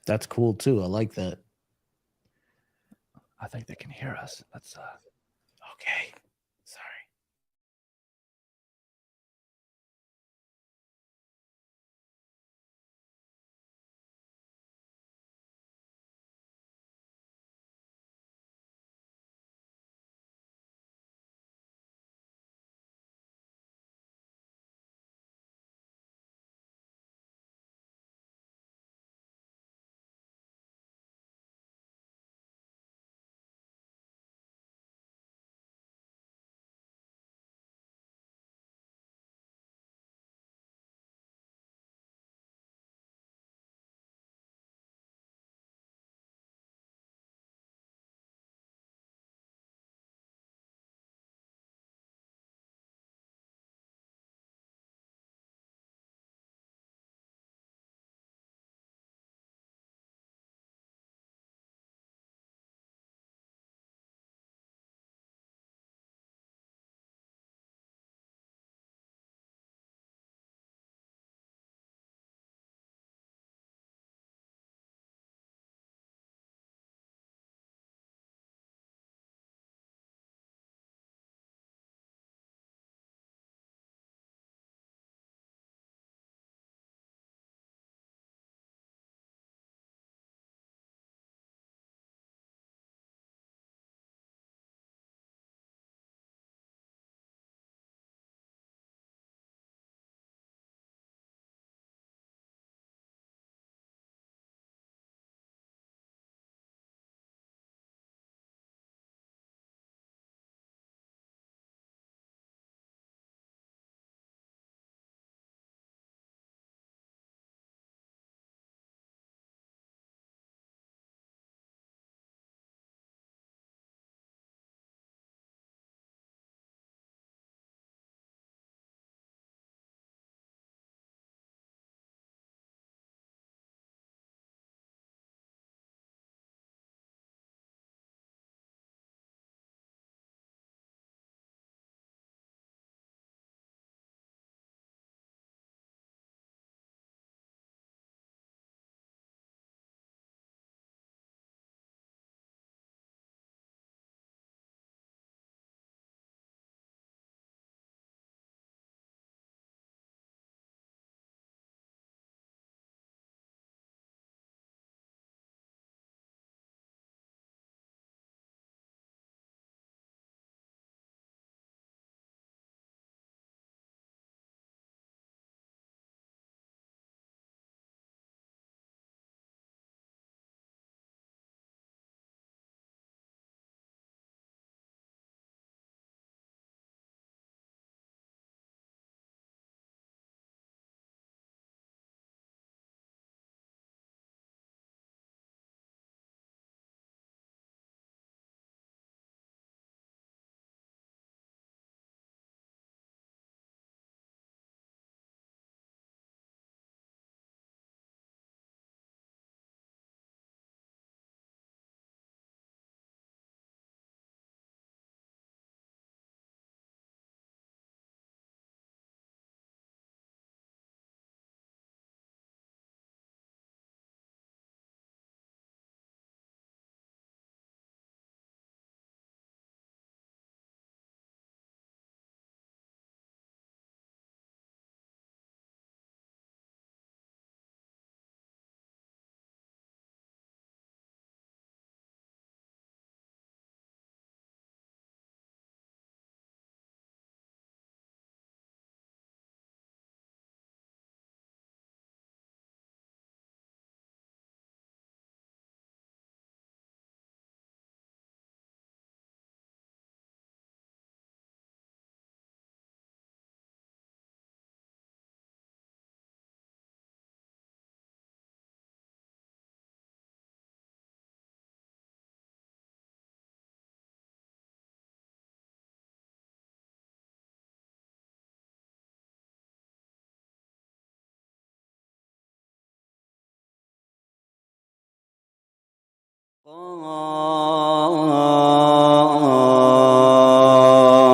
That's cool too. I like that. I think they can hear us. Let's Okay. Sorry.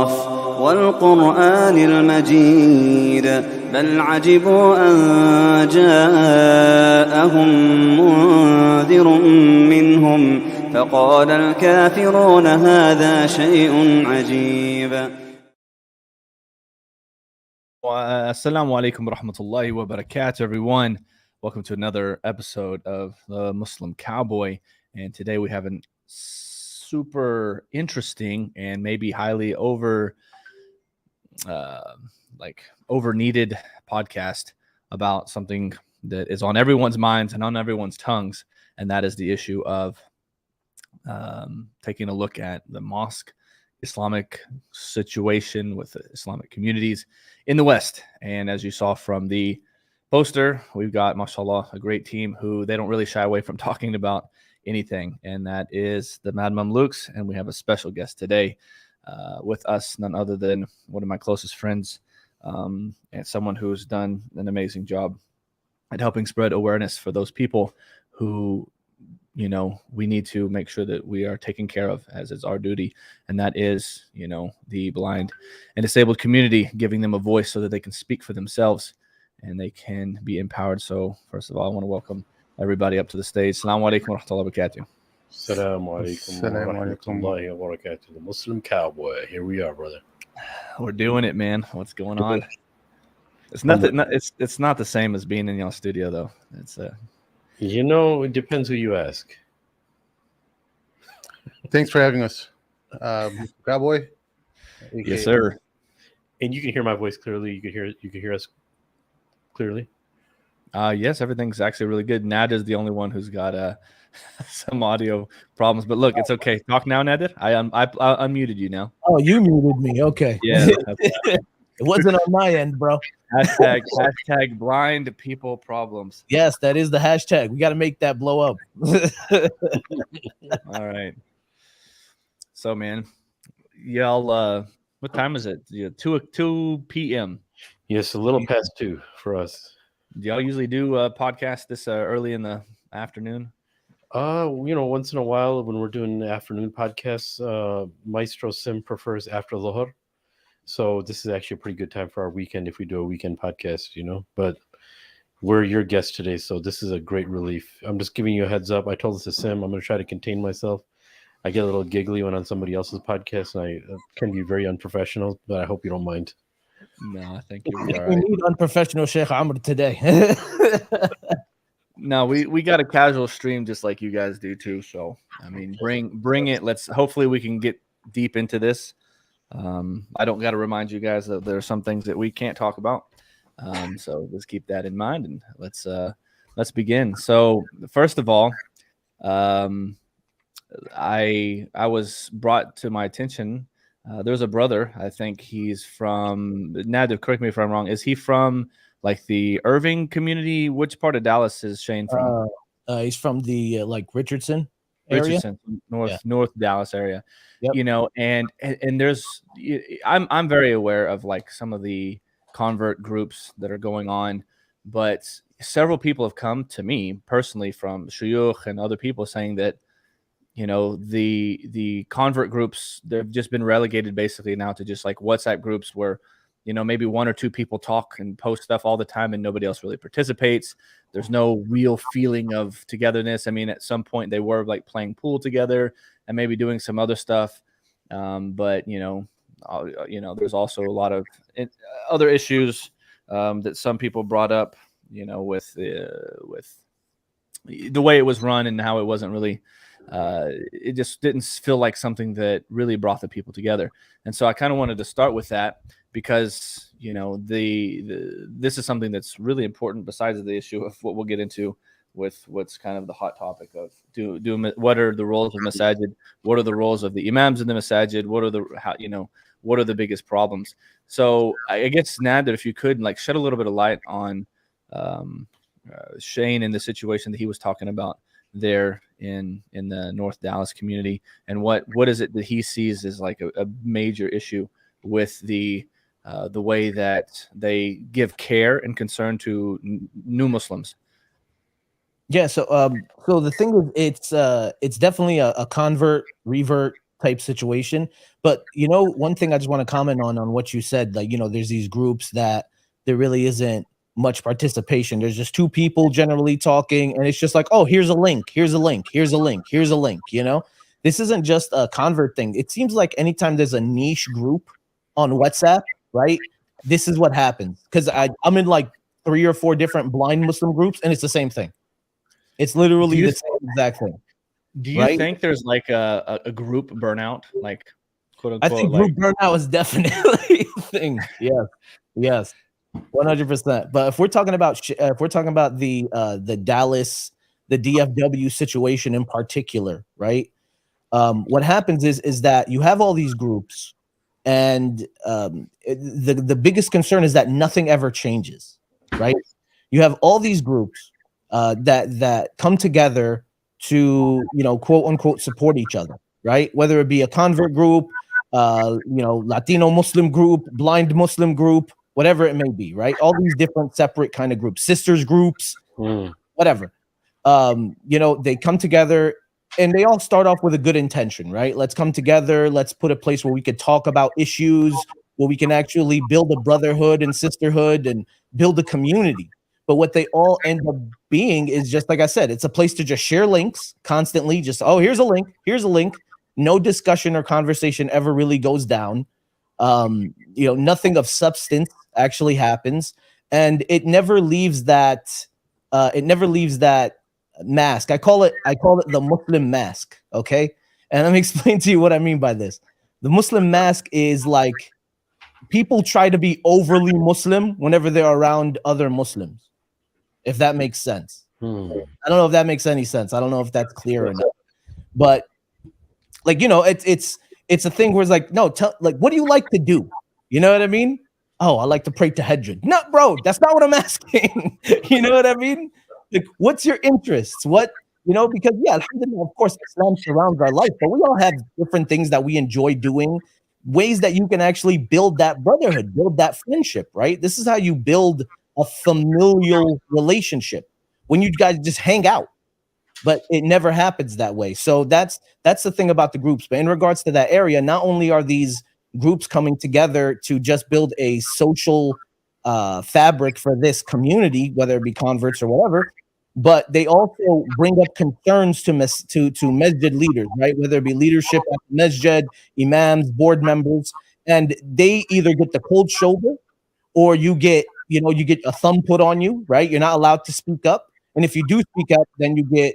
قاف والقرآن المجيد بل عجبوا أن جاءهم منذر منهم فقال الكافرون هذا شيء عجيب. Assalamu alaikum wa rahmatullahi wa barakatuh, everyone. Welcome to another episode of the Muslim Cowboy. And today we have a super interesting and maybe highly over needed podcast about something that is on everyone's minds and on everyone's tongues. And that is the issue of taking a look at the mosque Islamic situation with the Islamic communities in the West. And as you saw from the poster, we've got, mashallah, a great team who they don't really shy away from talking about anything. And that is the Mad Mamluks. And we have a special guest today with us, none other than one of my closest friends and someone who's done an amazing job at helping spread awareness for those people who, you know, we need to make sure that we are taken care of, as is our duty. And that is, you know, the blind and disabled community, giving them a voice so that they can speak for themselves and they can be empowered. So first of all, I want to welcome everybody up to the stage. Assalamu alaikum wa rahmatullahi wa barakatuh. Assalamu alaikum wa rahmatullahi wa barakatuh. The Muslim Cowboy. Here we are, brother. We're doing it, man. What's going on? It's nothing. It's not the same as being in your studio, though. It's You know, it depends who you ask. Thanks for having us, Cowboy. Yes, sir. And you can hear my voice clearly. You can hear us clearly. Yes, everything's actually really good. Nadir's the only one who's got some audio problems, but look, it's okay. Talk now, Nadir. I unmuted you now. Oh, you muted me. Okay. Yeah. It wasn't on my end, bro. Hashtag blind people problems. Yes, that is the hashtag. We got to make that blow up. All right. So, man, y'all, what time is it? 2 p.m. Yes, a little past 2 for us. Do y'all usually do a podcast this early in the afternoon? You know, once in a while when we're doing afternoon podcasts, Maestro Sim prefers after Dhuhr. So this is actually a pretty good time for our weekend if we do a weekend podcast, you know. But we're your guest today, so this is a great relief. I'm just giving you a heads up. I told this to Sim. I'm going to try to contain myself. I get a little giggly when on somebody else's podcast, and I can be very unprofessional, but I hope you don't mind. No, I think you'll be all We right. need unprofessional Sheikh Amr today. No, we got a casual stream just like you guys do too. So I mean, bring it. Hopefully we can get deep into this. I don't got to remind you guys that there are some things that we can't talk about. So let's keep that in mind and let's begin. So first of all, I was brought to my attention. There's a brother. I think he's from Nadir. Correct me if I'm wrong. Is he from like the Irving community? Which part of Dallas is Shane from? He's from the like Richardson area. Richardson, North Dallas area. Yep. You know, and there's I'm very aware of like some of the convert groups that are going on, but several people have come to me personally from shuyukh and other people saying that, you know, the convert groups, they've just been relegated basically now to just like WhatsApp groups where, you know, maybe 1 or 2 people talk and post stuff all the time and nobody else really participates. There's no real feeling of togetherness. I mean, at some point they were like playing pool together and maybe doing some other stuff. But, you know, there's also a lot of other issues that some people brought up, you know, with the way it was run and how it wasn't really, it just didn't feel like something that really brought the people together. And so I kind of wanted to start with that because, you know, this is something that's really important besides the issue of what we'll get into with what's kind of the hot topic of what are the roles of masajid? What are the roles of the imams in the masajid? What are the biggest problems? So I guess, Nadir, if you could like shed a little bit of light on Shane and the situation that he was talking about there in the North Dallas community, and what is it that he sees as like a major issue with the way that they give care and concern to new Muslims. Yeah, so the thing is, it's definitely a convert revert type situation. But you know, one thing I just want to comment on what you said, like, you know, there's these groups that there really isn't much participation. There's just two people generally talking, and it's just like, oh, here's a link, here's a link, here's a link, here's a link. You know, this isn't just a convert thing. It seems like anytime there's a niche group on WhatsApp, right, this is what happens. Because I'm in like 3 or 4 different blind Muslim groups, and it's the same thing. It's literally the same exact thing. Do you think there's like a group burnout, like quote unquote? I think group burnout is definitely a thing. Yes, 100%. But if we're talking about the Dallas, the DFW situation in particular, right? What happens is that you have all these groups, and the biggest concern is that nothing ever changes, right? You have all these groups that come together to, quote unquote, support each other, right? Whether it be a convert group, Latino Muslim group, blind Muslim group, whatever it may be, right? All these different separate kind of groups, sisters groups, whatever. They come together and they all start off with a good intention, right? Let's come together. Let's put a place where we could talk about issues, where we can actually build a brotherhood and sisterhood and build a community. But what they all end up being is just, like I said, it's a place to just share links constantly. Just, oh, here's a link. Here's a link. No discussion or conversation ever really goes down. Nothing of substance actually happens. And it never leaves that. Mask. I call it the Muslim mask. Okay. And let me explain to you what I mean by this. The Muslim mask is like people try to be overly Muslim whenever they're around other Muslims. If that makes sense. I don't know if that makes any sense. I don't know if that's clear or not. But it's a thing where it's like, no, what do you like to do? You know what I mean? Oh, I like to pray tahajjud. No, bro, that's not what I'm asking. You know what I mean? Like, what's your interests? Because alhamdulillah, of course, Islam surrounds our life, but we all have different things that we enjoy doing, ways that you can actually build that brotherhood, build that friendship, right? This is how you build a familial relationship, when you guys just hang out. But it never happens that way. So that's the thing about the groups. But in regards to that area, not only are these groups coming together to just build a social fabric for this community, whether it be converts or whatever, but they also bring up concerns to masjid leaders, right? Whether it be leadership at the masjid, imams, board members, and they either get the cold shoulder, or you get a thumb put on you, right? You're not allowed to speak up, and if you do speak up, then you get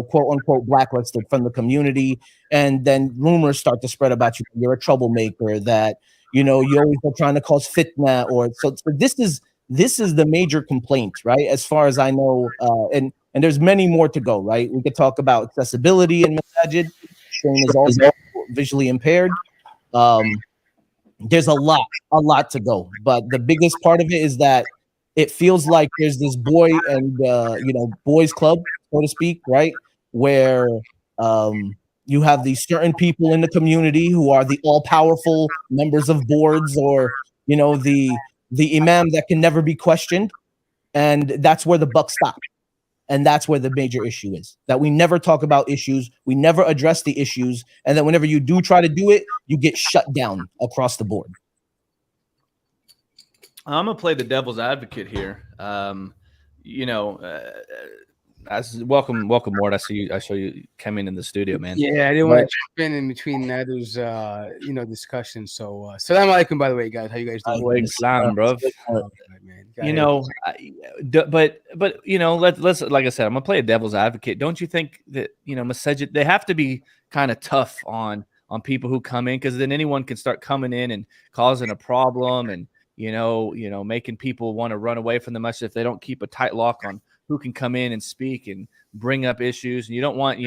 quote unquote blacklisted from the community, and then rumors start to spread about you. You're a troublemaker, that you always are trying to cause fitna, or so this is the major complaint, right? As far as I know, and there's many more to go, right? We could talk about accessibility in masjid. Shane is also visually impaired. There's a lot to go, but the biggest part of it is that it feels like there's this boy and boys club, so to speak, right? Where you have these certain people in the community who are the all-powerful members of boards, or the imam that can never be questioned, and that's where the buck stops. And that's where the major issue is, that we never talk about issues, we never address the issues, and then whenever you do try to do it, you get shut down across the board. I'm gonna play the devil's advocate here. As welcome, Mort. I saw you coming in the studio, man. Yeah, I didn't want to jump in between those, discussions. So, salam alaikum, by the way, guys. How you guys doing? Salam, bro. Let's like I said, I'm gonna play a devil's advocate. Don't you think that masajid, they have to be kind of tough on people who come in, because then anyone can start coming in and causing a problem, and making people want to run away from the masjid if they don't keep a tight lock on who can come in and speak and bring up issues. And you don't want,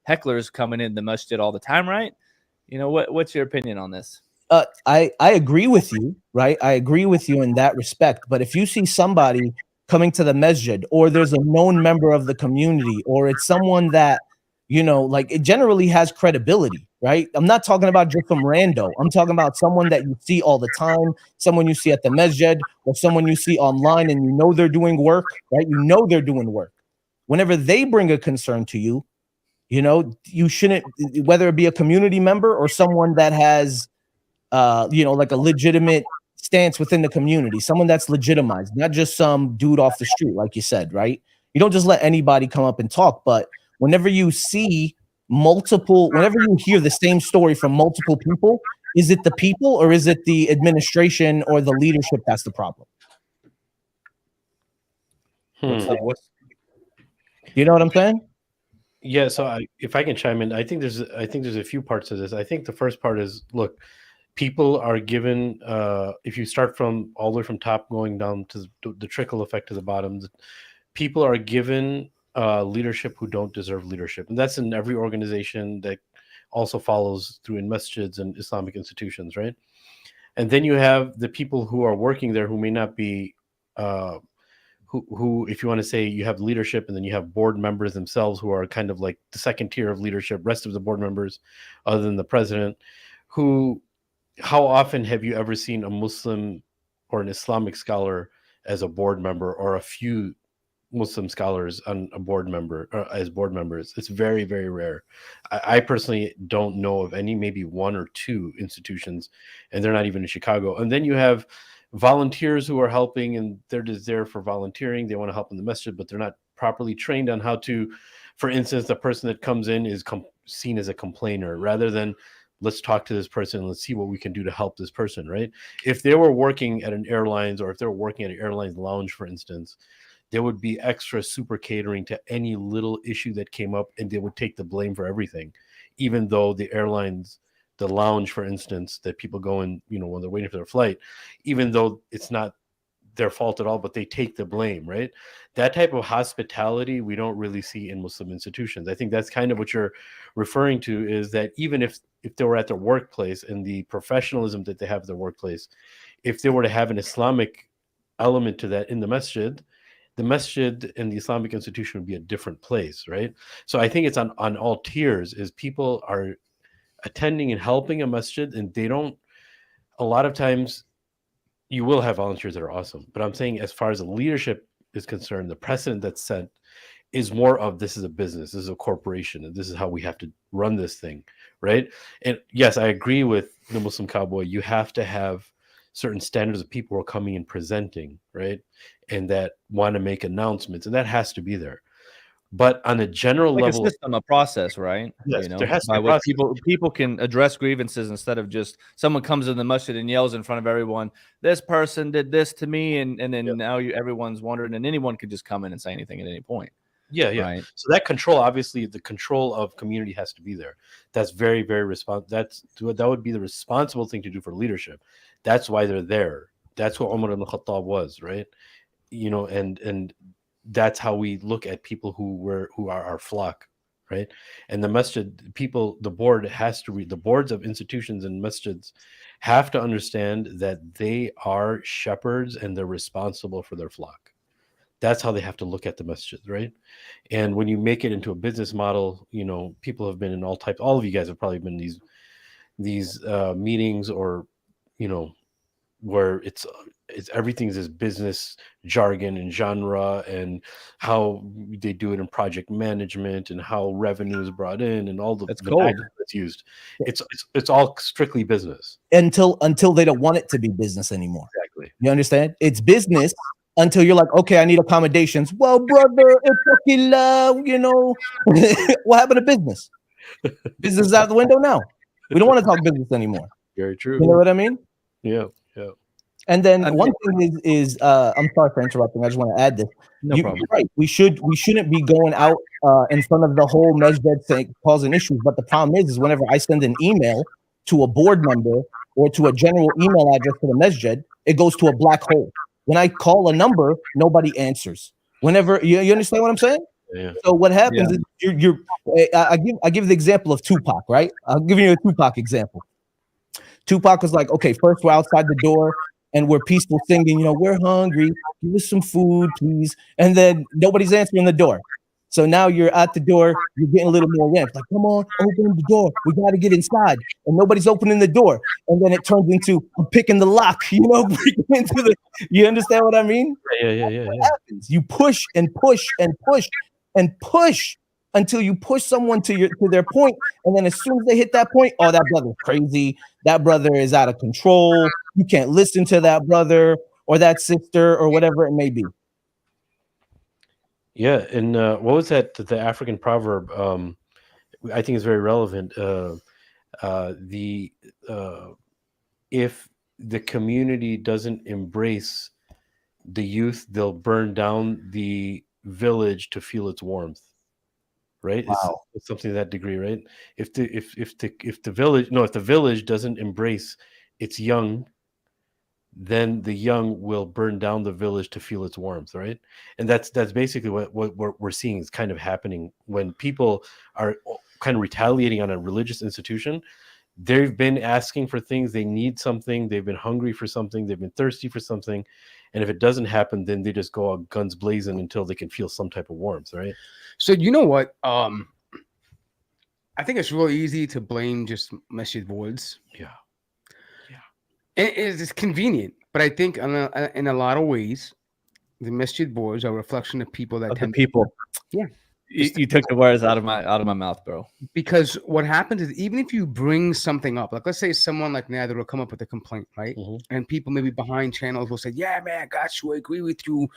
hecklers coming in the masjid all the time, right? What's your opinion on this? I agree with you, right? I agree with you in that respect. But if you see somebody coming to the masjid, or there's a known member of the community, or it's someone that, it generally has credibility, right? I'm not talking about just some rando. I'm talking about someone that you see all the time, someone you see at the masjid, or someone you see online, and they're doing work, right? They're doing work. Whenever they bring a concern to you, you shouldn't, whether it be a community member or someone that has, like a legitimate stance within the community, someone that's legitimized, not just some dude off the street, like you said, right? You don't just let anybody come up and talk, but whenever you see whenever you hear the same story from multiple people, is it the people or is it the administration or the leadership that's the problem? You know what I'm saying? Yeah, so if I can chime in, I think there's a few parts of this. I think the first part is, look, people are given, if you start from all the way from top going down to the trickle effect to the bottom, people are given leadership who don't deserve leadership. And that's in every organization that also follows through in masjids and Islamic institutions, right? And then you have the people who are working there who may not be, who, if you want to say you have leadership, and then you have board members themselves who are kind of like the second tier of leadership, rest of the board members, other than the president, who, how often have you ever seen a Muslim or an Islamic scholar as a board member, or a few Muslim scholars on a board member as board members? It's very, very rare. I personally don't know of any, maybe one or two institutions, and they're not even in Chicago. And then you have volunteers who are helping, and they're just there for volunteering. They want to help in the masjid, but they're not properly trained on how to, for instance, the person that comes in is seen as a complainer, rather than let's talk to this person and let's see what we can do to help this person, right? If they were working at an airlines, or if they're working at an airlines lounge, for instance, there would be extra super catering to any little issue that came up, and they would take the blame for everything, even though the airlines, the lounge, for instance, that people go in, when they're waiting for their flight, even though it's not their fault at all, but they take the blame, right? That type of hospitality we don't really see in Muslim institutions. I think that's kind of what you're referring to, is that even if they were at their workplace and the professionalism that they have at their workplace, if they were to have an Islamic element to that in the masjid and the Islamic institution would be a different place, right? So I think it's on all tiers, is people are attending and helping a masjid, and they don't, a lot of times you will have volunteers that are awesome, but I'm saying as far as the leadership is concerned, the precedent that's set is more of, this is a business, this is a corporation, and this is how we have to run this thing, right? And yes, I agree with the Muslim Cowboy. You have to have certain standards of people who are coming and presenting, right? And that want to make announcements, and that has to be there. But on a general level, a system, a process, right? Yes, there has to be a process. People can address grievances instead of just someone comes in the masjid and yells in front of everyone, this person did this to me, and then now everyone's wondering, and anyone could just come in and say anything at any point. Yeah. Right? So that control, obviously, the control of community has to be there. That's very, very responsible. That would be the responsible thing to do for leadership. That's why they're there. That's what Umar ibn Khattab was, right? And that's how we look at people who are our flock, right? And the masjid people, the boards of institutions and masjids have to understand that they are shepherds and they're responsible for their flock. That's how they have to look at the masjid, right? And when you make it into a business model, people have been in all types. All of you guys have probably been in these meetings, or where it's everything's this business jargon and genre, and how they do it in project management, and how revenue is brought in, and all the that's used. It's all strictly business until they don't want it to be business anymore. Exactly. You understand? It's business until you're like, okay, I need accommodations. Well, brother, what happened to business? Business is out the window now. We don't want to talk business anymore. Very true. You know what I mean? Yeah. And then one thing is I'm sorry for interrupting. I just want to add this. No problem. You're right. We shouldn't be going out in front of the whole masjid saying causing issues. But the problem is whenever I send an email to a board member or to a general email address to the masjid, it goes to a black hole. When I call a number, nobody answers. Whenever you understand what I'm saying? Yeah. So what happens is I give the example of Tupac, right? I'll give you a Tupac example. Tupac was like, okay, first we're outside the door and we're peaceful singing, we're hungry, give us some food, please. And then nobody's answering the door. So now you're at the door, you're getting a little more ramped. Like, come on, open the door. We got to get inside. And nobody's opening the door. And then it turns into, I'm picking the lock, you understand what I mean? Yeah. What happens? You push and push and push and push until you push someone to their point. And then as soon as they hit that point, oh, that brother's crazy. That brother is out of control. you can't listen to that brother or that sister or whatever it may be. Yeah, and what was that? The African proverb. I think is very relevant. If the community doesn't embrace the youth, they'll burn down the village to feel its warmth. Right? Wow. It's something to that degree, right? If the village doesn't embrace its young, then the young will burn down the village to feel its warmth, right? And that's basically what we're seeing is kind of happening when people are kind of retaliating on a religious institution. They've been asking for things, they need something, they've been hungry for something, they've been thirsty for something, and if it doesn't happen, then they just go out guns blazing until they can feel some type of warmth, right? So you know what? I think it's really easy to blame just masjid boards. Yeah. It's convenient, but I think in a lot of ways, the masjid boards are a reflection of people that Of the tend people. Yeah. You took the words out of my mouth, bro. Because what happens is even if you bring something up, like let's say someone like Nader will come up with a complaint, right? And people maybe behind channels will say, yeah, man, I got you. I agree with you.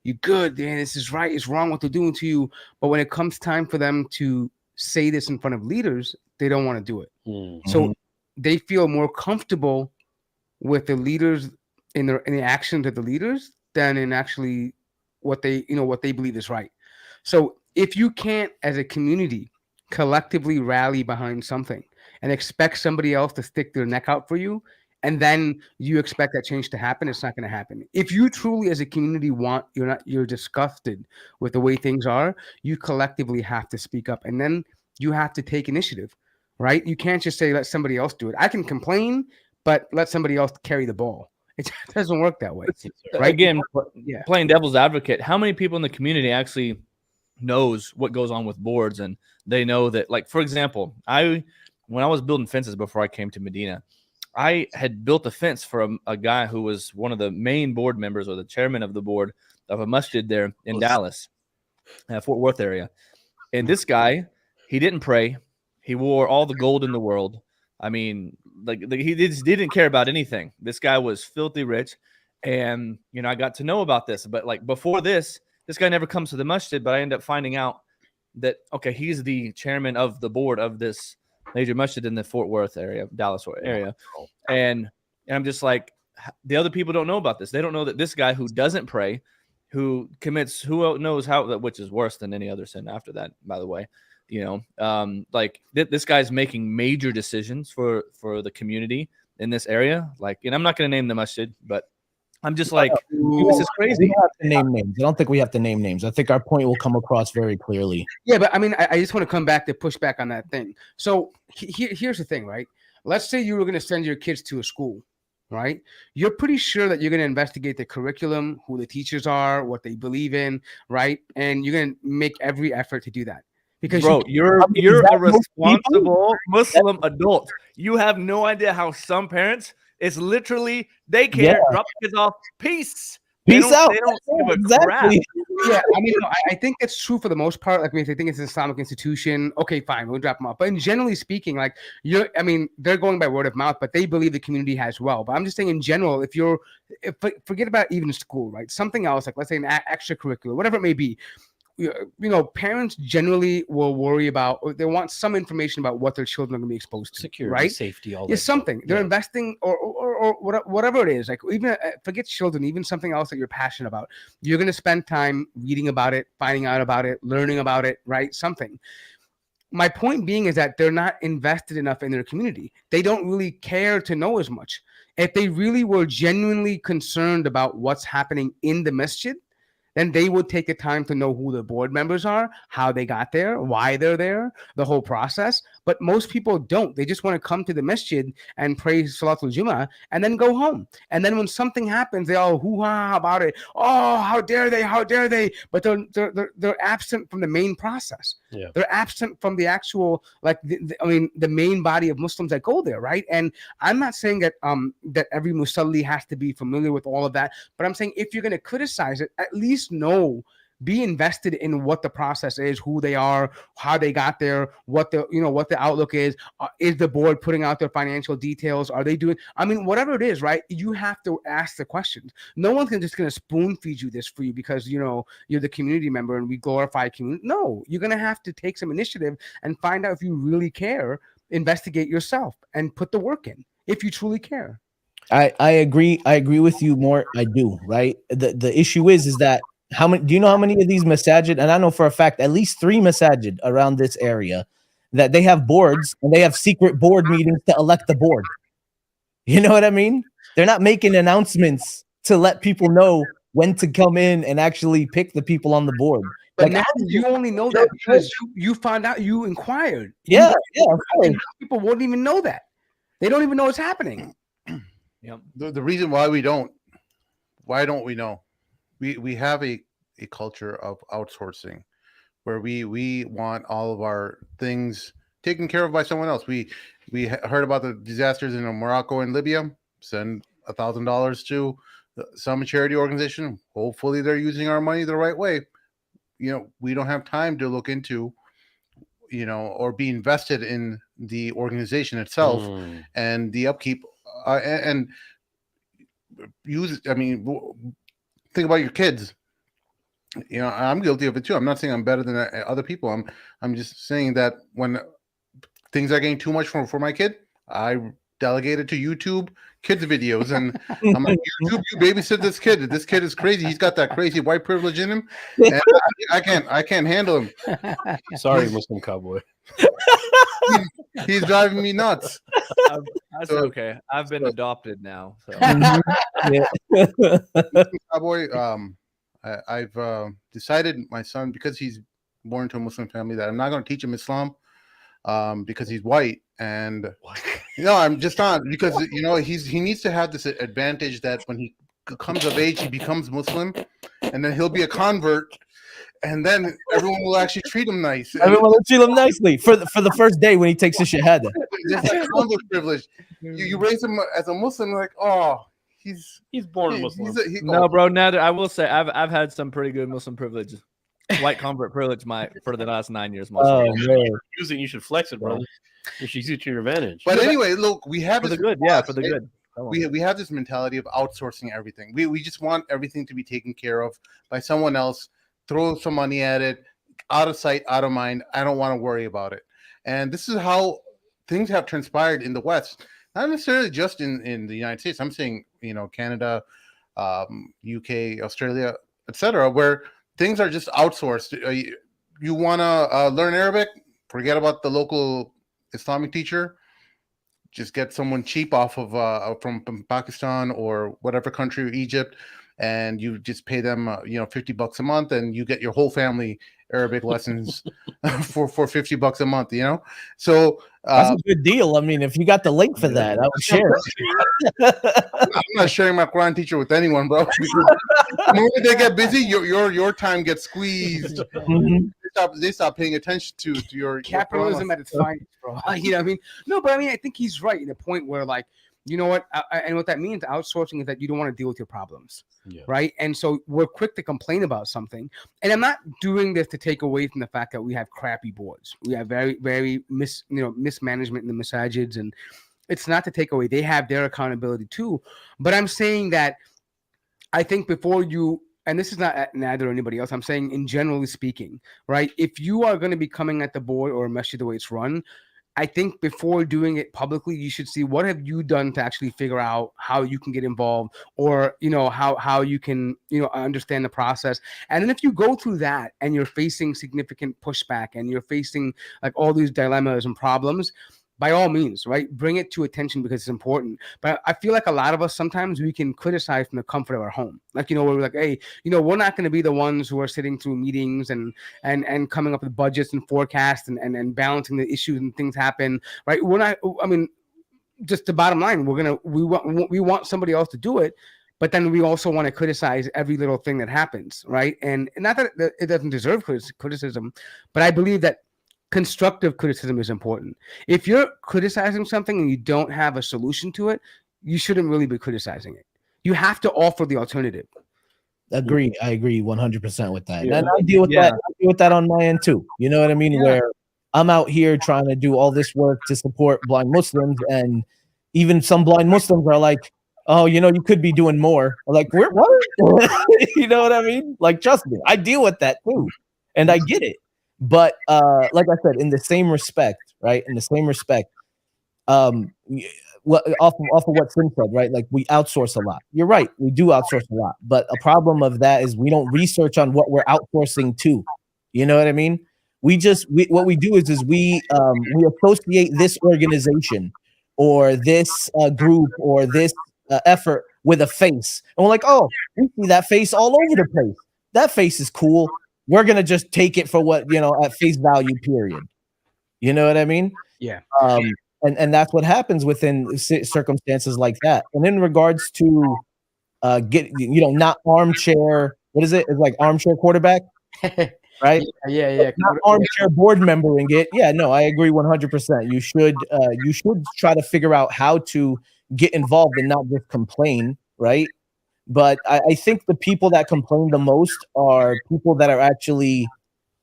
You're good, man. This is right. It's wrong what they're doing to you. But when it comes time for them to say this in front of leaders, they don't want to do it. So they feel more comfortable with the leaders in the actions of the leaders than in actually what they believe is right. So if you can't, as a community, collectively rally behind something and expect somebody else to stick their neck out for you, and then you expect that change to happen, it's not going to happen. If you truly, as a community, you're disgusted with the way things are, you collectively have to speak up, and then you have to take initiative, right? You can't just say, let somebody else do it. I can complain, but let somebody else carry the ball. It doesn't work that way. Right? Again, Yeah. playing devil's advocate, how many people in the community actually knows what goes on with boards, and they know that, like, for example, when I was building fences before I came to Medina, I had built a fence for a guy who was one of the main board members or the chairman of the board of a masjid there in Dallas, Fort Worth area. And this guy, he didn't pray. He wore all the gold in the world. I mean, he just didn't care about anything. This guy was filthy rich. And, I got to know about this. But like before this guy never comes to the masjid, but I end up finding out that, okay, he's the chairman of the board of this major masjid in the Fort Worth area, Dallas area. And I'm just like, the other people don't know about this. They don't know that this guy who doesn't pray, who commits, who knows how, which is worse than any other sin after that, by the way, this guy's making major decisions for the community in this area. Like, and I'm not going to name the masjid, but I'm just like, this is crazy. We don't have to name names. I don't think we have to name names. I think our point will come across very clearly. Yeah, but I mean, I just want to come back to push back on that thing. So here's the thing, right? Let's say you were going to send your kids to a school, right? You're pretty sure that you're going to investigate the curriculum, who the teachers are, what they believe in, right? And you're going to make every effort to do that. Because you're a responsible Muslim adult. You have no idea how some parents, it's literally they care, drop the kids off, peace out. They don't give a crap. Yeah, I mean, I think it's true for the most part. Like, I think it's an Islamic institution. Okay, fine, we'll drop them off. But generally speaking, like they're going by word of mouth, but they believe the community has well. But I'm just saying, in general, forget about even school, right? Something else, like let's say an extracurricular, whatever it may be. Parents generally will worry about, or they want some information about what their children are going to be exposed to. Security, right? Safety, all that. It's something. They're investing or whatever it is. Like, even forget children, even something else that you're passionate about. You're going to spend time reading about it, finding out about it, learning about it, right? Something. My point being is that they're not invested enough in their community. They don't really care to know as much. If they really were genuinely concerned about what's happening in the masjid, then they would take the time to know who the board members are, how they got there, why they're there, the whole process. But most people don't. They just want to come to the masjid and pray Salatul Jummah and then go home. And then when something happens, they all hoo-ha about it. Oh, how dare they? How dare they? But they're absent from the main process. Yeah. They're absent from the actual, the main body of Muslims that go there, right? And I'm not saying that that every Musalli has to be familiar with all of that, but I'm saying if you're going to criticize it, at least know be invested in what the process is, who they are, how they got there, what the outlook is. Is the board putting out their financial details? Are they doing? I mean, whatever it is, right? You have to ask the questions. No one's just going to spoon feed you this for you because you're the community member and we glorify community. No, you're going to have to take some initiative and find out if you really care. Investigate yourself and put the work in if you truly care. I agree. I agree with you more. I do. Right. The issue is that how many? Do you know how many of these masajid? And I know for a fact at least 3 masajid around this area that they have boards and they have secret board meetings to elect the board. You know what I mean? They're not making announcements to let people know when to come in and actually pick the people on the board. But now you only know that because you found out, you inquired. Yeah. People wouldn't even know that. They don't even know it's happening. Yep. The reason why don't we know? We have a culture of outsourcing where we want all of our things taken care of by someone else. We heard about the disasters in Morocco and Libya. Send $1,000 to some charity organization. Hopefully they're using our money the right way. We don't have time to look into, or be invested in the organization itself and the upkeep and use. I mean, think about your kids. I'm guilty of it too. I'm not saying I'm better than other people. I'm just saying that when things are getting too much for my kid, I delegate it to YouTube kids videos, and I'm like, YouTube, you babysit this kid. This kid is crazy. He's got that crazy white privilege in him, and I can't handle him. Sorry, Muslim Cowboy. He's driving me nuts. That's okay. I've been adopted now. So. Cowboy, I've decided my son, because he's born into a Muslim family, that I'm not going to teach him Islam because he's white. And I'm just not, because he needs to have this advantage that when he comes of age, he becomes Muslim, and then he'll be a convert, and then everyone will actually treat him nice. Everyone will treat him nicely for the first day when he takes his shahada. There's that convert privilege. You raise him as a Muslim, like, oh, he's born Muslim. No, bro. Nader, I will say I've had some pretty good Muslim privilege, white convert privilege, for the last 9 years. Oh man, you should flex it, bro. You should use it to your advantage. But anyway, look, we have for this the good. Yeah, for the good. We have this mentality of outsourcing everything. We just want everything to be taken care of by someone else. Throw some money at it, out of sight, out of mind. I don't want to worry about it. And this is how things have transpired in the West, not necessarily just in the United States. I'm saying, Canada, UK, Australia, etc., where things are just outsourced. You want to learn Arabic? Forget about the local Islamic teacher. Just get someone cheap off of from Pakistan or whatever country, Egypt, and you just pay them $50 a month, and you get your whole family Arabic lessons for $50 a month. So that's a good deal. I mean, if you got the link for that, I would share it. I'm not sharing my Quran teacher with anyone, bro. The moment they get busy, your time gets squeezed. Mm-hmm. They stop paying attention to your capitalism at its finest, bro. You know what I mean? No, but I mean, I think he's right in a point where, like, you know what? And what that means, outsourcing, is that you don't want to deal with your problems, right? And so we're quick to complain about something. And I'm not doing this to take away from the fact that we have crappy boards. We have very, very mismanagement in the masajids, and it's not to take away. They have their accountability too. But I'm saying that I think before you, and this is not at Nader or anybody else, I'm saying in generally speaking, right? If you are going to be coming at the board or masjid the way it's run, I think before doing it publicly, you should see what have you done to actually figure out how you can get involved, or how you can understand the process. And then if you go through that and you're facing significant pushback and you're facing like all these dilemmas and problems, by all means, right, bring it to attention because it's important. But I feel like a lot of us, sometimes we can criticize from the comfort of our home. Like, where we're like, hey, we're not going to be the ones who are sitting through meetings and coming up with budgets and forecasts and balancing the issues and things happen, right? We're not, I mean, just the bottom line, we want somebody else to do it, but then we also want to criticize every little thing that happens, right? And not that it doesn't deserve criticism, but I believe that constructive criticism is important. If you're criticizing something and you don't have a solution to it, you shouldn't really be criticizing it. You have to offer the alternative. Agree. I agree 100% with that. Yeah. And I deal with Yeah. that. I deal with that on my end too. You know what I mean? Yeah. Where I'm out here trying to do all this work to support blind Muslims, and even some blind Muslims are like, "Oh, you know, you could be doing more." I'm like, "We're what?" You know what I mean? Like, trust me, I deal with that too, and I get it. But like I said, in the same respect, right? In the same respect, what off of what Sim said, right? Like, we outsource a lot. You're right, we do outsource a lot, but a problem of that is we don't research on what we're outsourcing to. You know what I mean? What we do is we associate this organization or this group or this effort with a face, and we're like, oh, we see that face all over the place. That face is cool. We're gonna just take it for what, at face value. Period. You know what I mean? Yeah. And that's what happens within circumstances like that. And in regards to not armchair, what is it? It's like armchair quarterback, right? Yeah. Not armchair board membering it. Yeah, no, I agree 100%. You should try to figure out how to get involved and not just complain, right? But I think the people that complain the most are people that are actually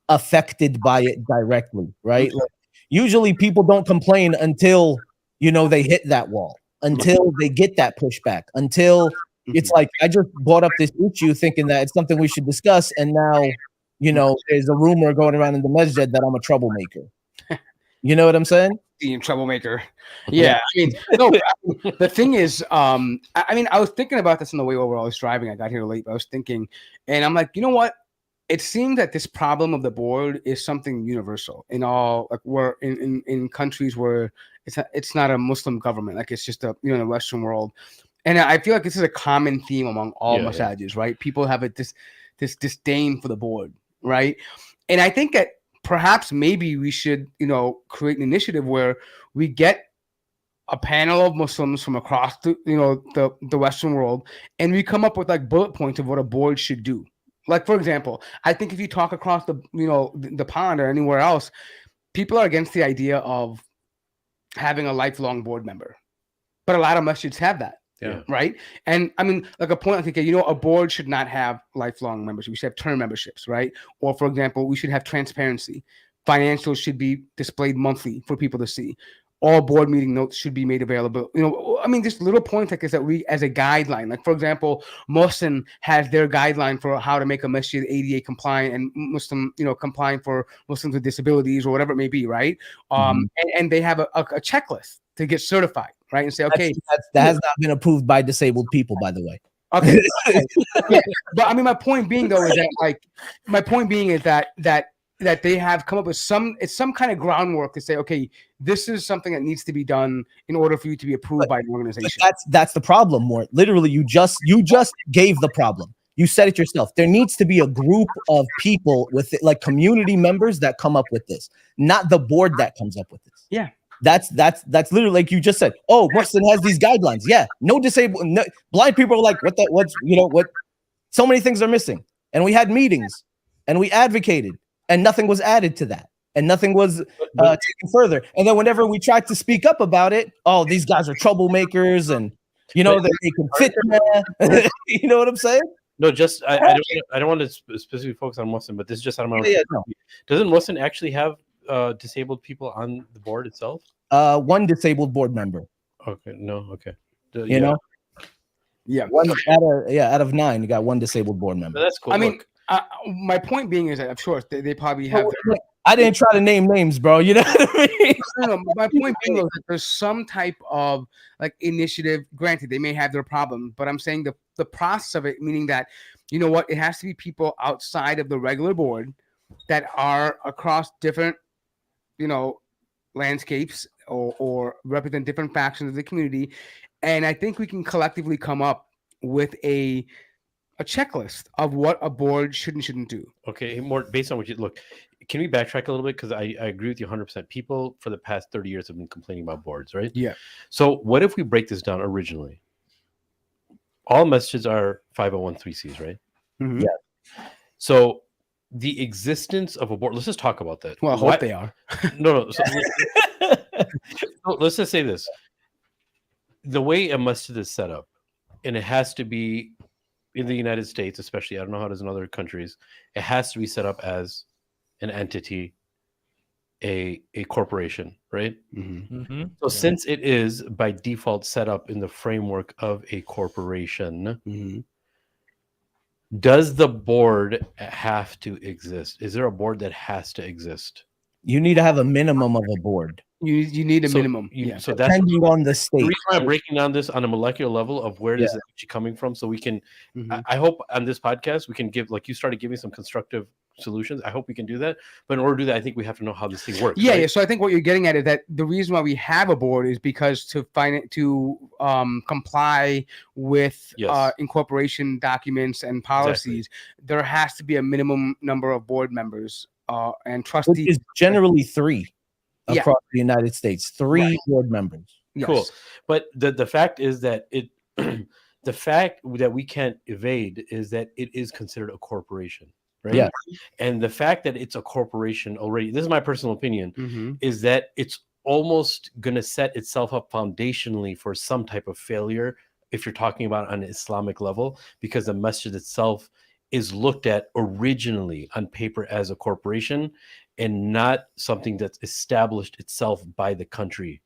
affected by it directly, right? Like, usually people don't complain until they hit that wall, until they get that pushback, until it's like, I just brought up this issue thinking that it's something we should discuss, and now there's a rumor going around in the masjid that I'm a troublemaker. You know what I'm saying? Being troublemaker. Yeah. I mean, no, the thing is, I was thinking about this on the way over. I was driving. I got here late, but I was thinking, and I'm like, you know what? It seems that this problem of the board is something universal in all, like, we're in countries where it's not a Muslim government, like it's just the Western world, and I feel like this is a common theme among all masjids, right? People have this disdain for the board, right? And I think that perhaps maybe we should create an initiative where we get a panel of Muslims from across the Western world, and we come up with like bullet points of what a board should do. Like, for example, I think if you talk across the pond or anywhere else, people are against the idea of having a lifelong board member, but a lot of masjids have that. Yeah. Right. And I mean, like a point, like, a board should not have lifelong membership. We should have term memberships, right? Or, for example, we should have transparency. Financials should be displayed monthly for people to see. All board meeting notes should be made available. Just little points like this that we, as a guideline, like, for example, Muslim has their guideline for how to make a masjid ADA compliant and Muslim, compliant for Muslims with disabilities or whatever it may be, right? And they have a checklist to get certified, right? And say, okay, that has not been approved by disabled people, by the way. Okay. Yeah. But I mean, my point being though is that they have come up with some kind of groundwork to say, okay, this is something that needs to be done in order for you to be approved by an organization. That's the problem, more. Literally, you just gave the problem. You said it yourself. There needs to be a group of people with it, like community members that come up with this, not the board that comes up with this. Yeah. That's literally like you just said. Oh, Muslim has these guidelines. Yeah, no blind people are like, what? So many things are missing, and we had meetings, and we advocated, and nothing was added to that, and nothing was taken further. And then whenever we tried to speak up about it, oh, these guys are troublemakers, and they can Fitna. You know what I'm saying? No, just I don't want to specifically focus on Muslim, but this is just out of my own. No. Doesn't Muslim actually have disabled people on the board itself? One disabled board member. Okay, no, okay. Yeah. One out of 9, you got one disabled board member. But that's cool. I mean, my point being is that, of course, they probably have. I didn't try to name names, bro. You know what I mean? No, my point being is that there's some type of like initiative. Granted, they may have their problems, but I'm saying the process of it, meaning that, it has to be people outside of the regular board that are across different, landscapes or represent different factions of the community. And I think we can collectively come up with a checklist of what a board should and shouldn't do. Okay, more based on what you look. Can we backtrack a little bit? Because I agree with you 100%. People for the past 30 years have been complaining about boards, right? Yeah. So what if we break this down originally? All masjids are 501(c)(3)s, right? Mm-hmm. Yeah. So the existence of a board, let's just talk about that. Well, I hope they are. No. So let's just say this. The way a masjid is set up, and it has to be in the United States, especially, I don't know how it is in other countries, it has to be set up as an entity, a corporation, right? Mm-hmm. So since it is by default set up in the framework of a corporation, Mm-hmm. does the board have to exist? Is there a board that has to exist? You need to have a minimum of a board, You need a So minimum. So that's depending on the the state. reason why I'm breaking down this on a molecular level of where this is actually coming from, so we can. Mhm. I hope on this podcast we can give, like you started giving some constructive solutions. I hope we can do that. But in order to do that, I think we have to know how this thing works. Yeah, right? yeah. So I think what you're getting at is that the reason why we have a board is because to comply with Yes. incorporation documents and policies, there has to be a minimum number of board members and Which trustees. is generally 3 Yeah. across the United States. 3 board members. Yes. Cool. But the fact is that it the fact that we can't evade is that it is considered a corporation, right? Yeah. And the fact that it's a corporation already, this is my personal opinion, Mm-hmm. is that it's almost going to set itself up foundationally for some type of failure if you're talking about on an Islamic level, because the masjid itself is looked at originally on paper as a corporation and not something that's established itself by the country.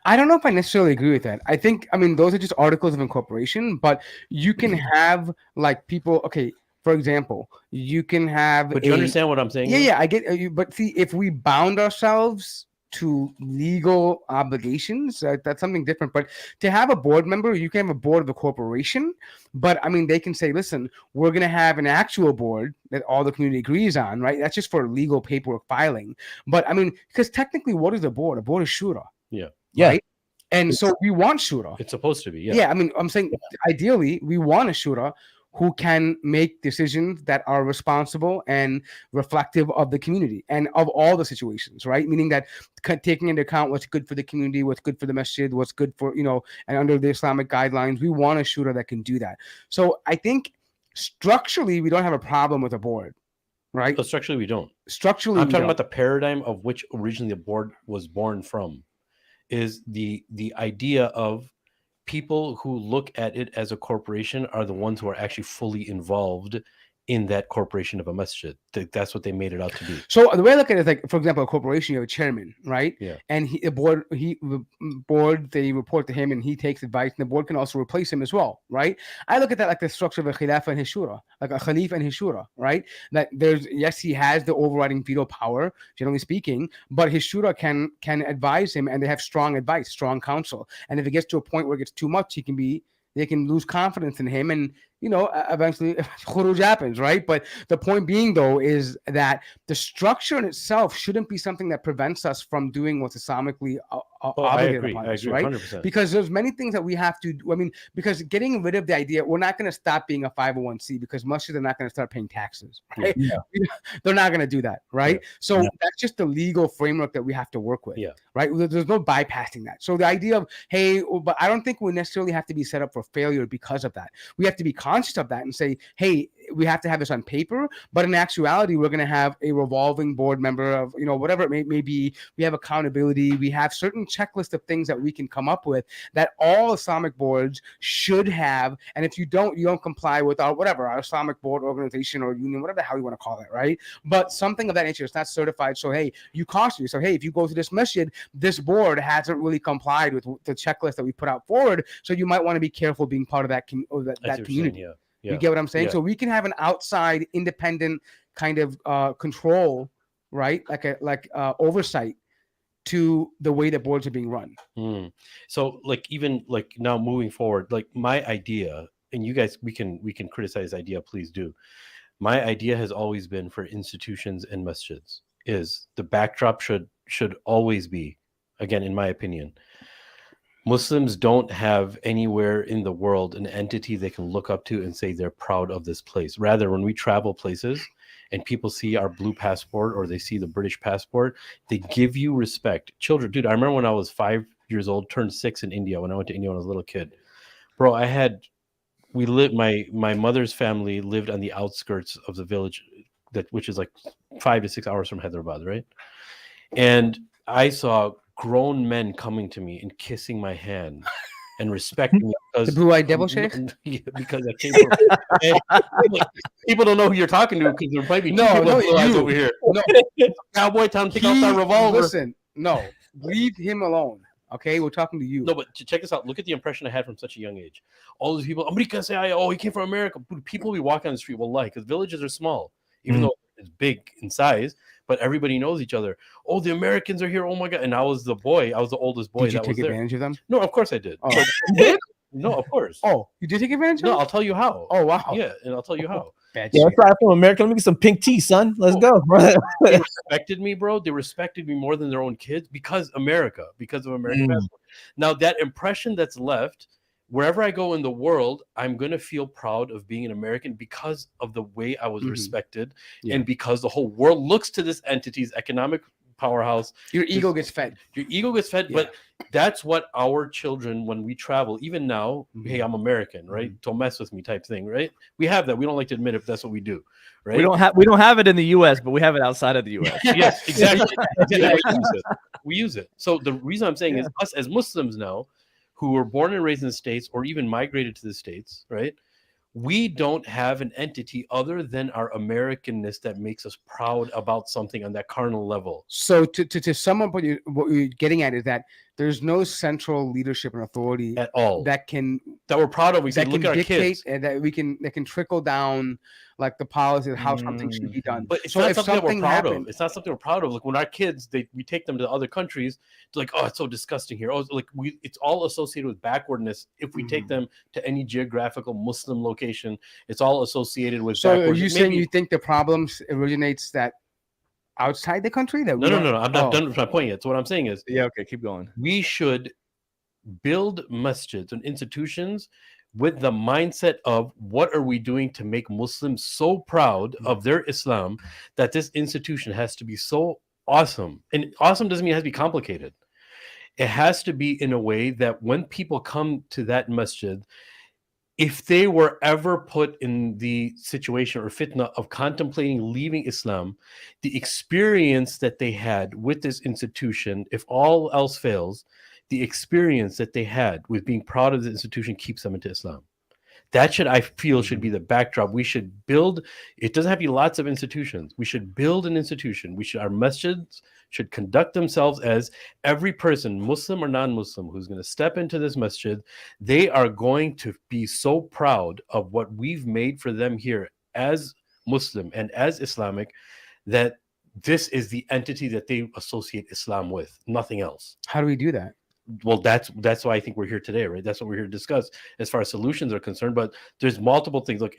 I don't know if I necessarily agree with that. I think, I mean, those are just articles of incorporation, but you can have like people, okay, for example, you can have. But you understand what I'm saying? Yeah, yeah, I get you. But see, if we bound ourselves to legal obligations, that's something different. But to have a board member, you can have a board of a corporation, but I mean, they can say, listen, we're going to have an actual board that all the community agrees on, right? That's just for legal paperwork filing. But I mean, because technically, what is a board? A board is Shura. Yeah. Right? And so we want Shura. It's supposed to be. Yeah. Yeah, I mean, I'm saying ideally, we want a Shura who can make decisions that are responsible and reflective of the community and of all the situations, right? Meaning that taking into account what's good for the community, what's good for the masjid, what's good for, and under the Islamic guidelines, we want a Shura that can do that. So I think structurally, we don't have a problem with a board, right? So structurally, we don't. Structurally, I'm talking about the paradigm of which originally the board was born from, is the idea of people who look at it as a corporation are the ones who are actually fully involved in that corporation of a masjid. That's what they made it out to be. So the way I look at it is like, for example, a corporation, you have a chairman, right? Yeah. And the board, they report to him and he takes advice, and the board can also replace him as well, right? I look at that like the structure of a khilafah and his shura, like a khalif and his shura, right? That yes, he has the overriding veto power, generally speaking, but his shura can advise him, and they have strong advice, strong counsel. And if it gets to a point where it gets too much, they can lose confidence in him, and eventually khuruj happens, right? But the point being, though, is that the structure in itself shouldn't be something that prevents us from doing what's Islamically obligated upon us, right? 100%. Because there's many things that we have to do. I mean, because getting rid of the idea, we're not going to stop being a 501c because masjids are not going to start paying taxes, right? Yeah. They're not going to do that, right? Yeah. So that's just the legal framework that we have to work with, Yeah. right? There's no bypassing that. So the idea of, hey, but I don't think we necessarily have to be set up for failure because of that. We have to be conscious of that and say, hey, we have to have this on paper, but in actuality, we're going to have a revolving board member of, whatever it may be. We have accountability. We have certain checklist of things that we can come up with that all Islamic boards should have. And if you don't comply with our Islamic board organization or union, whatever the hell you want to call it, right? But something of that nature, it's not certified. So, hey, you caution yourself. Hey, if you go to this masjid, this board hasn't really complied with the checklist that we put out forward. So you might want to be careful being part of that community. Yeah. You get what I'm saying? Yeah. So we can have an outside independent kind of control, right? Like oversight to the way that boards are being run. So even now moving forward, like my idea, and you guys, we can criticize the idea, please do. My idea has always been for institutions and masjids is the backdrop should always be, again, in my opinion, Muslims don't have anywhere in the world an entity they can look up to and say they're proud of this place. Rather, when we travel places and people see our blue passport or they see the British passport, they give you respect. Children, dude, I remember when I was 5 years old, turned 6 in India, when I went to India when I was a little kid. Bro, my mother's family lived on the outskirts of the village, which is like 5 to 6 hours from Hyderabad, right? And I saw grown men coming to me and kissing my hand and respecting me The because blue-eyed devil shake? because I came from people don't know who you're talking to because there might be two people with blue eyes over here. No, Cowboy, time to take out that revolver. Listen, no, leave him alone. Okay, we're talking to you. No, but check this out. Look at the impression I had from such a young age. All these people, America say, oh, he came from America. People we walk on the street will like because villages are small, even though it's big in size, but everybody knows each other. Oh, the Americans are here. Oh my God. And I was the oldest boy. Did you take advantage of them? No, of course I did. Oh. No, of course. Oh, you did take advantage of them? No, I'll tell you how. Oh, wow. Yeah, and I'll tell you how. Yeah, that's right. I'm from America. Let me get some pink tea, son. Let's go. They respected me, bro. They respected me more than their own kids because of America. Now, that impression that's left, wherever I go in the world, I'm going to feel proud of being an American because of the way I was respected and because the whole world looks to this entity's economic powerhouse. Your ego gets fed. But that's what our children, when we travel, even now, hey, I'm American, right? Don't mess with me type thing, right? We have that. We don't like to admit if that's what we do, right? We don't have it in the US, but we have it outside of the US. Yes, exactly. We use it. So the reason I'm saying is us as Muslims now, who were born and raised in the States or even migrated to the States, right? We don't have an entity other than our Americanness that makes us proud about something on that carnal level. So to sum up what you're getting at is that there's no central leadership and authority at all that we're proud of. We that can look at our kids and that can trickle down like the policy of how something should be done. But it's not something that we're proud of. It's not something we're proud of. Like when our kids, we take them to other countries, it's like, oh, it's so disgusting here. Oh, it's all associated with backwardness. If we take them to any geographical Muslim location, it's all associated with. So are you saying you think the problem originates that outside the country? That no. I'm not done with my point yet. So what I'm saying is, okay, keep going. We should build masjids and institutions with the mindset of what are we doing to make Muslims so proud of their Islam that this institution has to be so awesome. And awesome doesn't mean it has to be complicated. It has to be in a way that when people come to that masjid, if they were ever put in the situation or fitna of contemplating leaving Islam, the experience that they had with this institution, if all else fails, the experience that they had with being proud of the institution keeps them into Islam. That I feel should be the backdrop. We should build, it doesn't have to be lots of institutions. We should build an institution. Our masjids should conduct themselves as every person, Muslim or non-Muslim, who's going to step into this masjid, they are going to be so proud of what we've made for them here as Muslim and as Islamic, that this is the entity that they associate Islam with, nothing else. How do we do that? Well, that's why I think we're here today, right? That's what we're here to discuss as far as solutions are concerned. But there's multiple things. Look,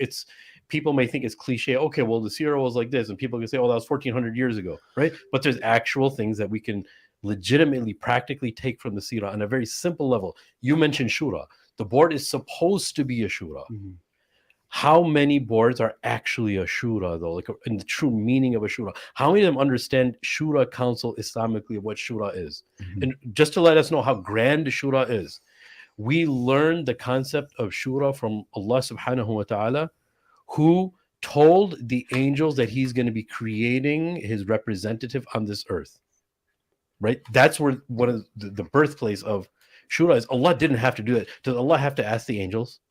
people may think it's cliche. Okay, well, the Shura was like this, and people can say, "Oh, that was 1400 years ago," right? But there's actual things that we can legitimately, practically take from the Shura on a very simple level. You mentioned Shura. The board is supposed to be a Shura. How many boards are actually a Shura, though, like in the true meaning of a Shura? How many of them understand Shura Council Islamically, what Shura is? And just to let us know how grand Shura is, we learned the concept of Shura from Allah subhanahu wa ta'ala, who told the angels that he's going to be creating his representative on this earth, right? That's where one of the birthplace of Shura is. Allah didn't have to do that. Does Allah have to ask the angels?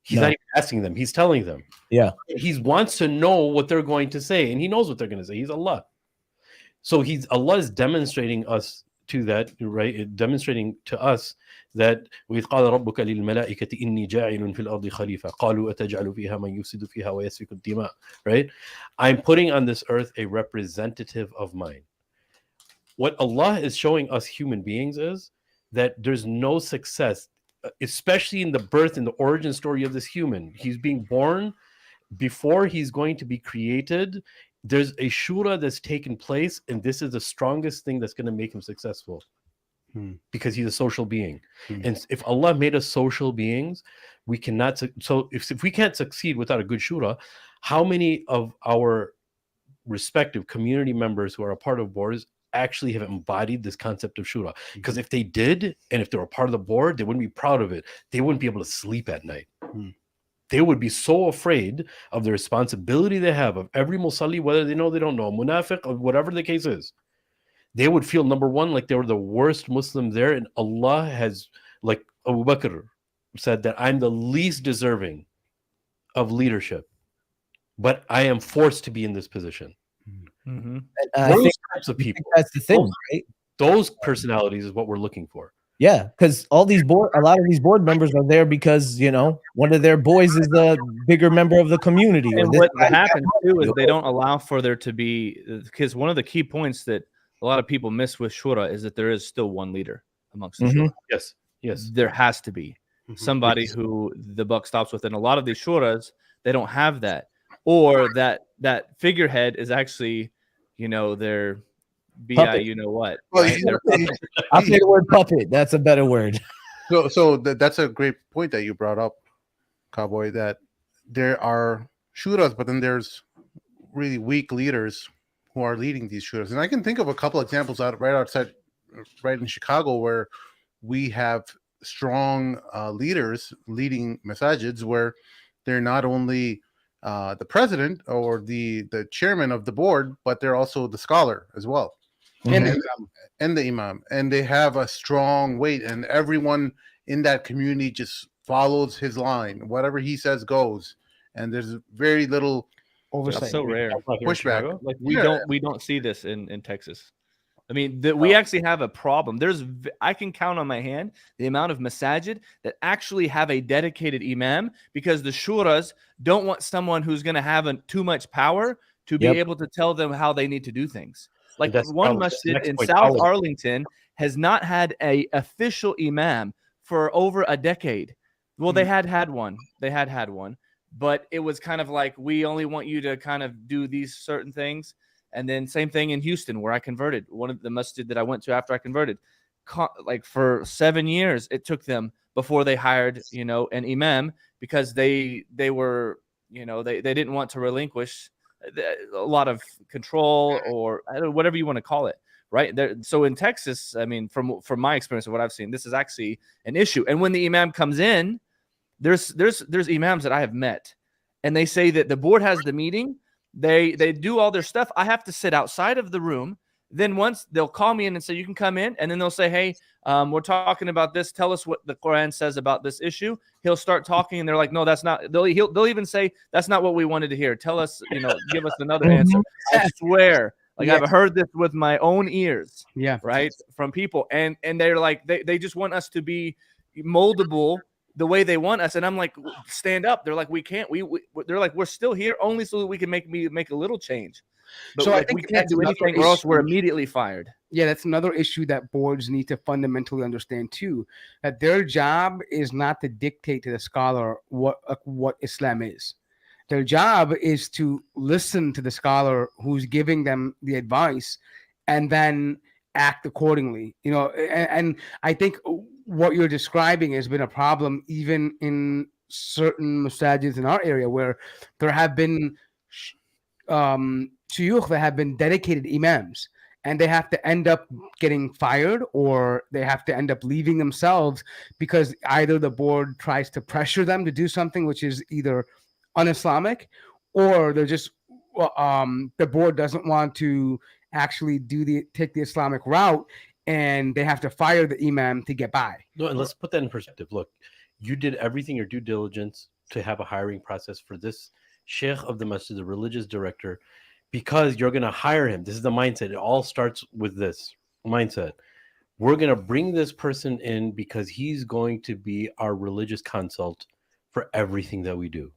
He's not even asking them. He's telling them. Yeah. He wants to know what they're going to say, and he knows what they're going to say. He's Allah. So Allah is demonstrating us to that, right? Demonstrating to us that وَإِذْ قَالَ رَبُّكَ لِلْمَلَائِكَةِ إِنِّي جَاعِلٌ فِي الْأَرْضِ خَلِيفَةً قَالُوا أَتَجْعَلُ فِيهَا مَنْ يُفْسِدُ فِيهَا وَيَسْفِكُ الدِّمَاءَ, right? I'm putting on this earth a representative of mine. What Allah is showing us human beings is that there's no success, especially in the birth and the origin story of this human. He's being born before he's going to be created. There's a shura that's taken place, and this is the strongest thing that's going to make him successful because he's a social being. And if Allah made us social beings, we cannot. So if we can't succeed without a good shura, how many of our respective community members who are a part of boards actually have embodied this concept of shura? Because if they did, and if they were part of the board, they wouldn't be proud of it. They wouldn't be able to sleep at night. They would be so afraid of the responsibility they have of every musalli, whether they know, they don't know, munafiq, or whatever the case is. They would feel, number one, like they were the worst Muslim there, and Allah has like Abu Bakr said that I'm the least deserving of leadership, but I am forced to be in this position. Mm-hmm. I Those think types of people, that's the thing, right? those personalities is what we're looking for. Yeah, because a lot of these board members are there because one of their boys is a bigger member of the community. Or And this what guy- happens too is they don't allow for there to be, because one of the key points that a lot of people miss with Shura is that there is still one leader amongst the Shura. Yes. There has to be somebody who the buck stops with. And a lot of these Shuras, they don't have that. Or that figurehead is actually, their BI, Puppet. you know what. Well, Right? They're puppet. I'll say the word puppet. That's a better word. So that's a great point that you brought up, Cowboy, that there are Shuras, but then there's really weak leaders who are leading these Shuras. And I can think of a couple examples right in Chicago, where we have strong leaders leading masajids, where they're not only the president or the chairman of the board, but they're also the scholar as well. And the imam, and they have a strong weight, and everyone in that community just follows his line. Whatever he says goes, and there's very little Oversight. That's so rare. pushback. Like Yeah. we don't see this in Texas. I mean, we actually have a problem. I can count on my hand the amount of masajid that actually have a dedicated imam, because the shuras don't want someone who's going to have too much power to be able to tell them how they need to do things. Like one masjid in South Arlington has not had a official imam for over a decade. Well, they had one. They had one, but it was kind of like, we only want you to kind of do these certain things. And then same thing in Houston, where I converted. One of the masjid that I went to after I converted, like for 7 years, it took them before they hired, an imam, because they were, they didn't want to relinquish a lot of control, or whatever you want to call it, right? So in Texas, I mean, from my experience of what I've seen, this is actually an issue. And when the imam comes in, there's imams that I have met, and they say that the board has the meeting, they do all their stuff. I have to sit outside of the room. Then once they'll call me in and say, you can come in, and then they'll say, hey, we're talking about this. Tell us what the Quran says about this issue. He'll start talking, and they're like, no, that's not. They'll even say, that's not what we wanted to hear. Tell us, give us another answer. I swear, like I've heard this with my own ears. Yeah. Right, from people, and they're like, they just want us to be moldable the way they want us, and I'm like, stand up. They're like, we can't. They're like, we're still here only so that we can make a little change. But So I like, think we can't do that's anything, another or else we're issue. immediately fired. Yeah, that's another issue that boards need to fundamentally understand too, that their job is not to dictate to the scholar what Islam is. Their job is to listen to the scholar who's giving them the advice, and then act accordingly. And I think what you're describing has been a problem even in certain masajids in our area, where there have been shuyukh that have been dedicated imams, and they have to end up getting fired, or they have to end up leaving themselves, because either the board tries to pressure them to do something which is either un-Islamic, or they're just the board doesn't want to actually take the Islamic route, and they have to fire the imam to get by. No, and let's put that in perspective. Look, you did everything, your due diligence, to have a hiring process for this sheikh of the masjid, the religious director, because you're going to hire him. This is the mindset. It all starts with this mindset. We're going to bring this person in because he's going to be our religious consult for everything that we do.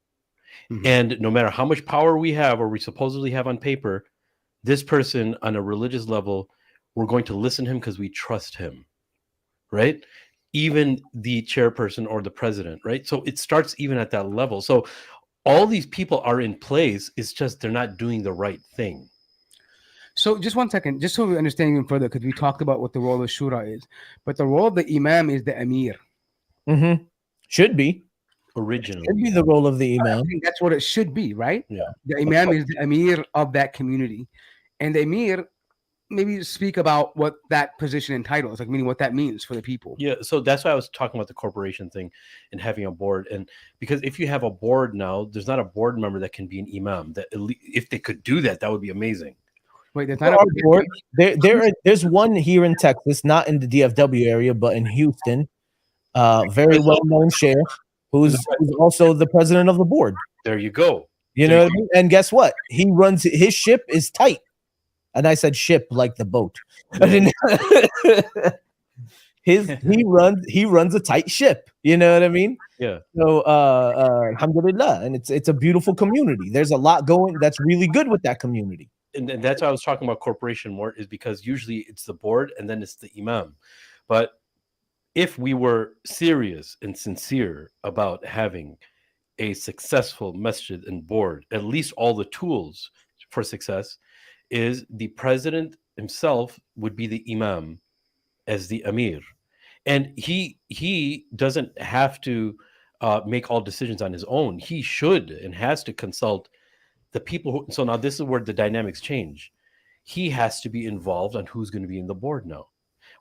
Mm-hmm. And no matter how much power we have, or we supposedly have on paper, this person on a religious level, we're going to listen to him because we trust him, right? Even the chairperson or the president, right? So it starts even at that level. So all these people are in place. It's just they're not doing the right thing. So just 1 second, just so we understand even further, because we talked about what the role of Shura is, but the role of the Imam is the Amir. Mm-hmm. Should be. Originally. Should be the role of the Imam. I think that's what it should be, right? Yeah. The Imam is the Amir of that community. And the Amir, maybe speak about what that position entitles, like meaning what that means for the people. Yeah, so that's why I was talking about the corporation thing and having a board. And because if you have a board now, there's not a board member that can be an imam. That if they could do that, that would be amazing. Wait, there's not a board. There's one here in Texas, not in the DFW area, but in Houston. very well-known sheikh, who's also the president of the board. There you go. You know what I mean? And guess what? He runs his ship is tight. And I said ship like the boat. He runs a tight ship. You know what I mean? Yeah. So alhamdulillah. And it's a beautiful community. There's a lot going that's really good with that community. And that's why I was talking about corporation more, is because usually it's the board and then it's the imam. But if we were serious and sincere about having a successful masjid and board, at least all the tools for success, is the president himself would be the imam as the Amir. And he doesn't have to make all decisions on his own. He should and has to consult the people who, so now this is where the dynamics change. He has to be involved on who's going to be in the board now.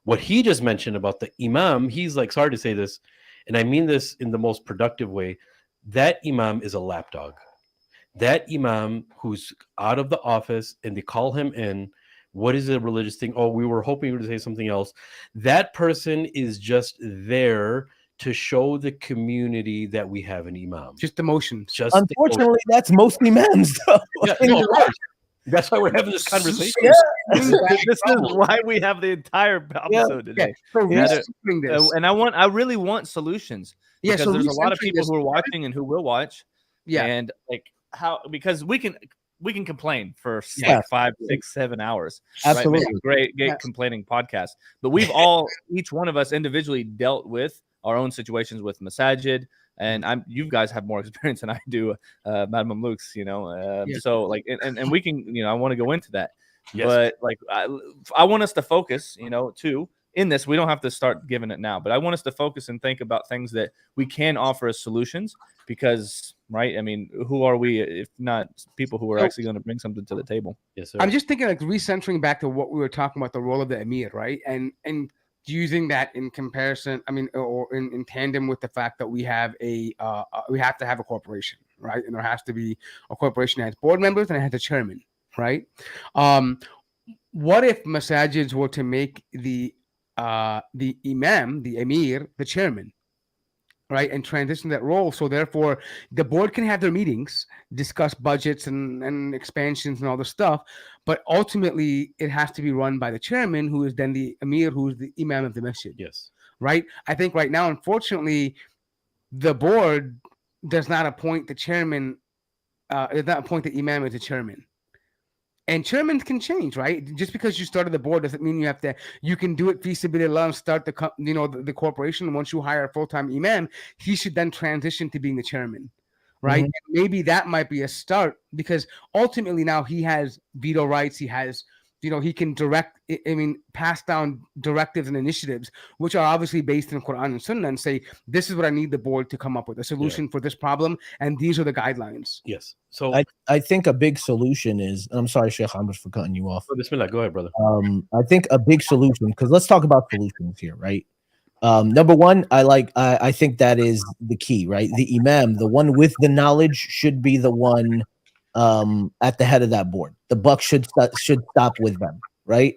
What he just mentioned about the imam, he's like, sorry to say this, and I mean this in the most productive way, that imam is a lapdog. That imam who's out of the office and they call him in, what is a religious thing? Oh, we were hoping you were to say something else. That person is just there to show the community that we have an imam. Just emotions. Just unfortunately, that's most imams, though. yeah, no, of course. That's why we're having this conversation. Yeah. This is why we have the entire episode today. And I really want solutions. Yeah, because so there's a lot of people this- who are watching and who will watch. Yeah. And like how, because we can complain for Yeah. like 5, 6, 7 hours. Absolutely. Right? Great Yes. complaining podcast. But we've each one of us individually dealt with our own situations with Masjid. And you guys have more experience than I do, Madam Mamluks, you know. Yeah. So like, and we can, I want to go into that. Yes. But like, I want us to focus, too, in this. We don't have to start giving it now, but I want us to focus and think about things that we can offer as solutions, because, right? I mean, who are we if not people who are actually going to bring something to the table? Yes, sir. I'm just thinking, like, recentering back to what we were talking about, the role of the Amir, right? And using that in comparison, I mean, or in tandem with the fact that we have we have to have a corporation, right? And there has to be a corporation that has board members and it has a chairman, right? What if masajids were to make the imam, the Amir, the chairman, right, and transition that role? So therefore, the board can have their meetings, discuss budgets and expansions and all the stuff, but ultimately it has to be run by the chairman, who is then the Amir, who is the imam of the masjid. Yes. Right. I think right now, unfortunately, the board does not appoint the chairman. Does not appoint the imam as the chairman. And chairmen can change, right? Just because you started the board doesn't mean you can do it fi sabilillah and start the corporation. And once you hire a full-time imam, he should then transition to being the chairman, right? Mm-hmm. And maybe that might be a start, because ultimately now he has veto rights. He has, he can pass down directives and initiatives, which are obviously based in Quran and Sunnah, and say, this is what I need the board to come up with, a solution for this problem, and these are the guidelines. Yes. So I think a big solution is, and I'm sorry, Sheikh Amr, for cutting you off. Bismillah, go ahead, brother. I think a big solution, because let's talk about solutions here, right? Number one, I think that is the key, right? The imam, the one with the knowledge, should be the one at the head of that board. The buck should stop with them, right?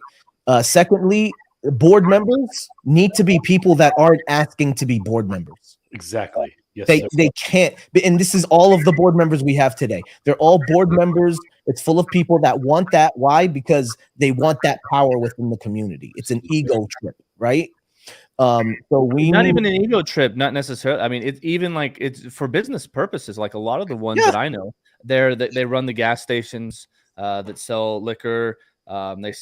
Secondly, board members need to be people that aren't asking to be board members. Exactly. Yes, They can't, and this is all of the board members we have today. They're all board members. It's full of people that want that. Why? Because they want that power within the community. It's an ego trip, right? So we not even an ego trip, not necessarily. I mean, it's even like it's for business purposes. Like a lot of the ones that I know, they run the gas stations that sell liquor. They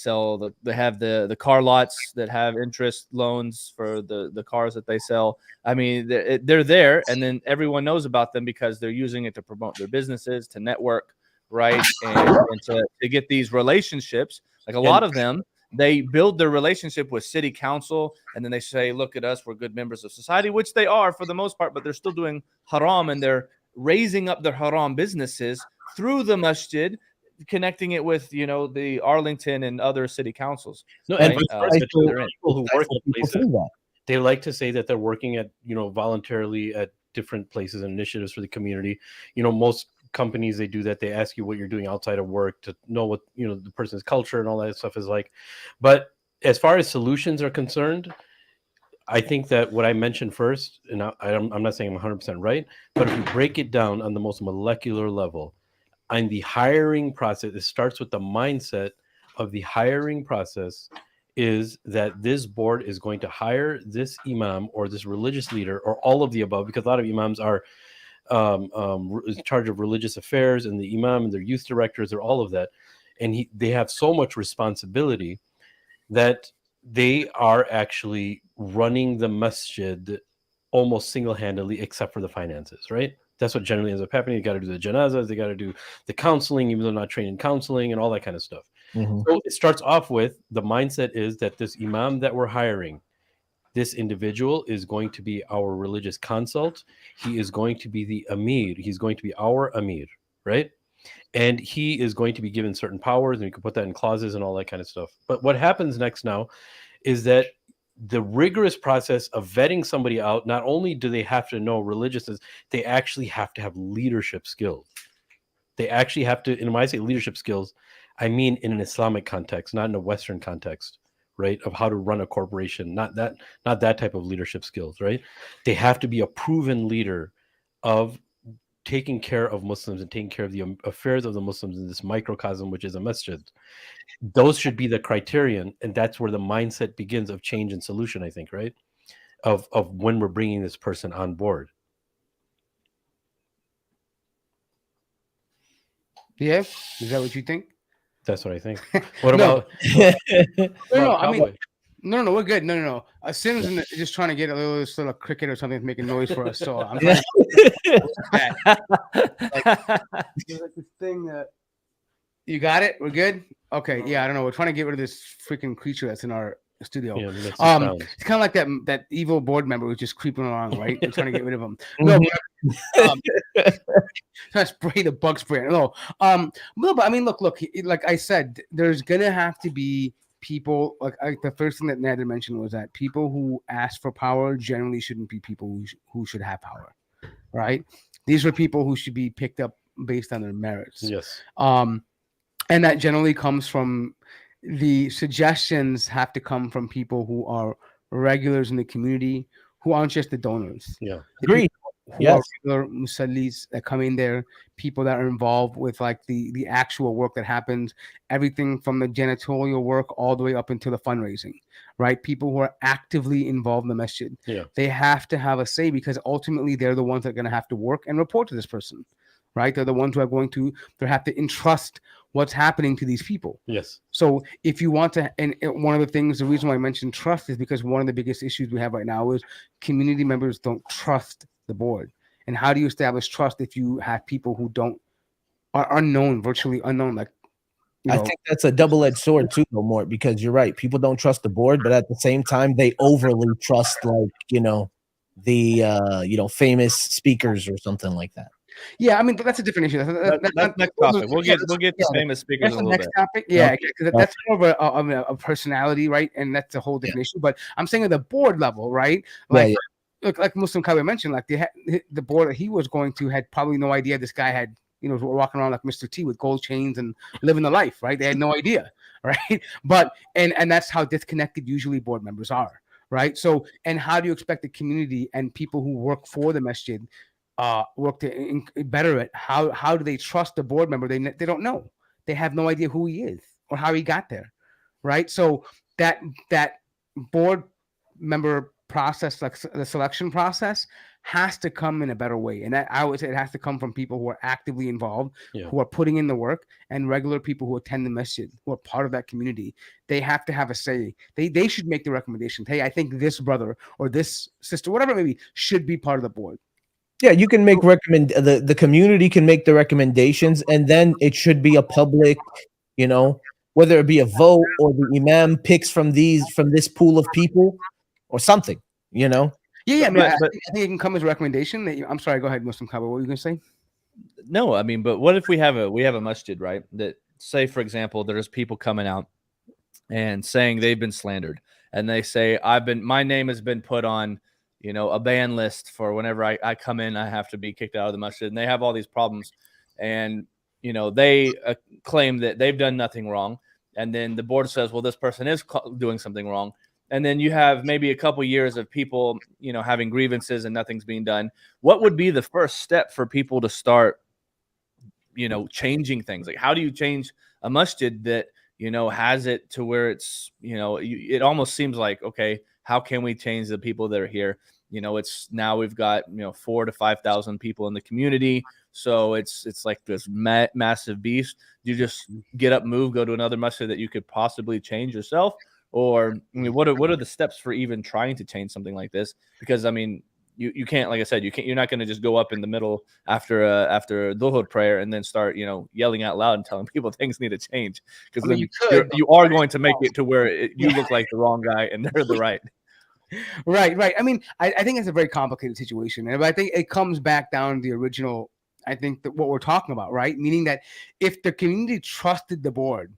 have the car lots that have interest loans for the cars that they sell. I mean, they're there, and then everyone knows about them because they're using it to promote their businesses, to network, right, and to get these relationships. Like a lot of them, they build their relationship with city council, and then they say, look at us, we're good members of society, which they are for the most part, but they're still doing haram, and they're raising up their haram businesses through the masjid, connecting it with, the Arlington and other city councils. No, right? and people who work at places, they like to say that they're working at, voluntarily at different places and initiatives for the community. Most companies, they do that. They ask you what you're doing outside of work to know what, the person's culture and all that stuff is like. But as far as solutions are concerned, I think that what I mentioned first, and I'm not saying I'm 100% right, but if you break it down on the most molecular level, on the hiring process, it starts with the mindset of the hiring process is that this board is going to hire this imam or this religious leader or all of the above, because a lot of imams are in charge of religious affairs, and the imam and their youth directors or all of that. And they have so much responsibility that they are actually running the masjid almost single-handedly, except for the finances, right? That's what generally ends up happening. You got to do the janazas, they got to do the counseling, even though they're not trained in counseling and all that kind of stuff. So it starts off with the mindset is that this imam that we're hiring, this individual is going to be our religious consult. He is going to be the Amir. He's going to be our Amir, right? And he is going to be given certain powers, and you can put that in clauses and all that kind of stuff. But what happens next now is that the rigorous process of vetting somebody out, not only do they have to know religiousness, they actually have to have leadership skills. They actually have to, and when I say leadership skills, I mean in an Islamic context, not in a Western context, right? Of how to run a corporation, not that type of leadership skills, right? They have to be a proven leader of taking care of Muslims and taking care of the affairs of the Muslims in this microcosm, which is a masjid. Those should be the criterion, and that's where the mindset begins of change and solution, I think, right? Of when we're bringing this person on board. Yeah, is that what you think? That's what I think. What No. about? No, I mean, no, we're good. No. Sims is just trying to get a little cricket or something making noise for us. So I'm trying like this thing that you got it. We're good. Okay, yeah. I don't know. We're trying to get rid of this freaking creature that's in our studio. Yeah, it's kind of like that evil board member who's just creeping around, right? We're trying to get rid of him. No, trying to spray the bug spray. No, but I mean, look. Like I said, there's gonna have to be people. Like the first thing that Nader mentioned was that people who ask for power generally shouldn't be people who should have power, right? These are people who should be picked up based on their merits. Yes. And that generally comes from the suggestions have to come from people who are regulars in the community, who aren't just the donors. Yeah. Agreed. Who are regular musallis that come in there, people that are involved with like the actual work that happens, everything from the janitorial work all the way up into the fundraising, right? People who are actively involved in the masjid. Yeah. They have to have a say because ultimately they're the ones that are going to have to work and report to this person, right? They're the ones who are going to have to entrust what's happening to these people. Yes. So if you want to, and one of the things, the reason why I mentioned trust is because one of the biggest issues we have right now is community members don't trust the board. And how do you establish trust if you have people who are unknown, virtually unknown? Like, I think that's a double-edged sword too, no more, because you're right. People don't trust the board, but at the same time, they overly trust, like, the famous speakers or something like that. Yeah, I mean, but that's a different issue. That's next topic. We'll get to famous speakers in a little bit. Topic. Yeah, because that's more of a personality, right? And that's a whole different issue. But I'm saying at the board level, right? Like, look, like Muslim Cowboy mentioned, like the board that he was going to had probably no idea this guy had, walking around like Mr. T with gold chains and living the life, right? They had no idea, right? But and that's how disconnected usually board members are, right? So, and how do you expect the community and people who work for the masjid work to better it? How do they trust the board member? They don't know. They have no idea who he is or how he got there, right? So that board member process, like the selection process, has to come in a better way. And that, I would say, it has to come from people who are actively involved, who are putting in the work, and regular people who attend the masjid, who are part of that community. They have to have a say. They should make the recommendation. Hey, I think this brother or this sister, whatever it may be, should be part of the board. Yeah, you can make the community can make the recommendations, and then it should be a public, whether it be a vote or the imam picks from this pool of people or something, Yeah, I mean, I think it can come as a recommendation. I'm sorry, go ahead, Muslim Cowboy. What were you gonna say? No, I mean, but what if we have a masjid, right? That, say, for example, there's people coming out and saying they've been slandered, and they say my name has been put on, a ban list for whenever I come in, I have to be kicked out of the masjid, and they have all these problems, and they claim that they've done nothing wrong, and then the board says, well, this person is doing something wrong. and then you have maybe a couple years of people, having grievances and nothing's being done. What would be the first step for people to start, changing things? Like, how do you change a masjid that, has it to where it's, it almost seems like, okay, how can we change the people that are here? It's now we've got, 4,000 to 5,000 people in the community. So it's like this massive beast. You just get up, move, go to another masjid that you could possibly change yourself. Or what are the steps for even trying to change something like this? Because you can't, like I said, you're not going to just go up in the middle after Dhuhr prayer and then start, yelling out loud and telling people things need to change. Because you are going to make it to where you look like the wrong guy and they're the right. Right. I mean, I think it's a very complicated situation. And I think it comes back down to the original, I think that what we're talking about, right? Meaning that if the community trusted the board,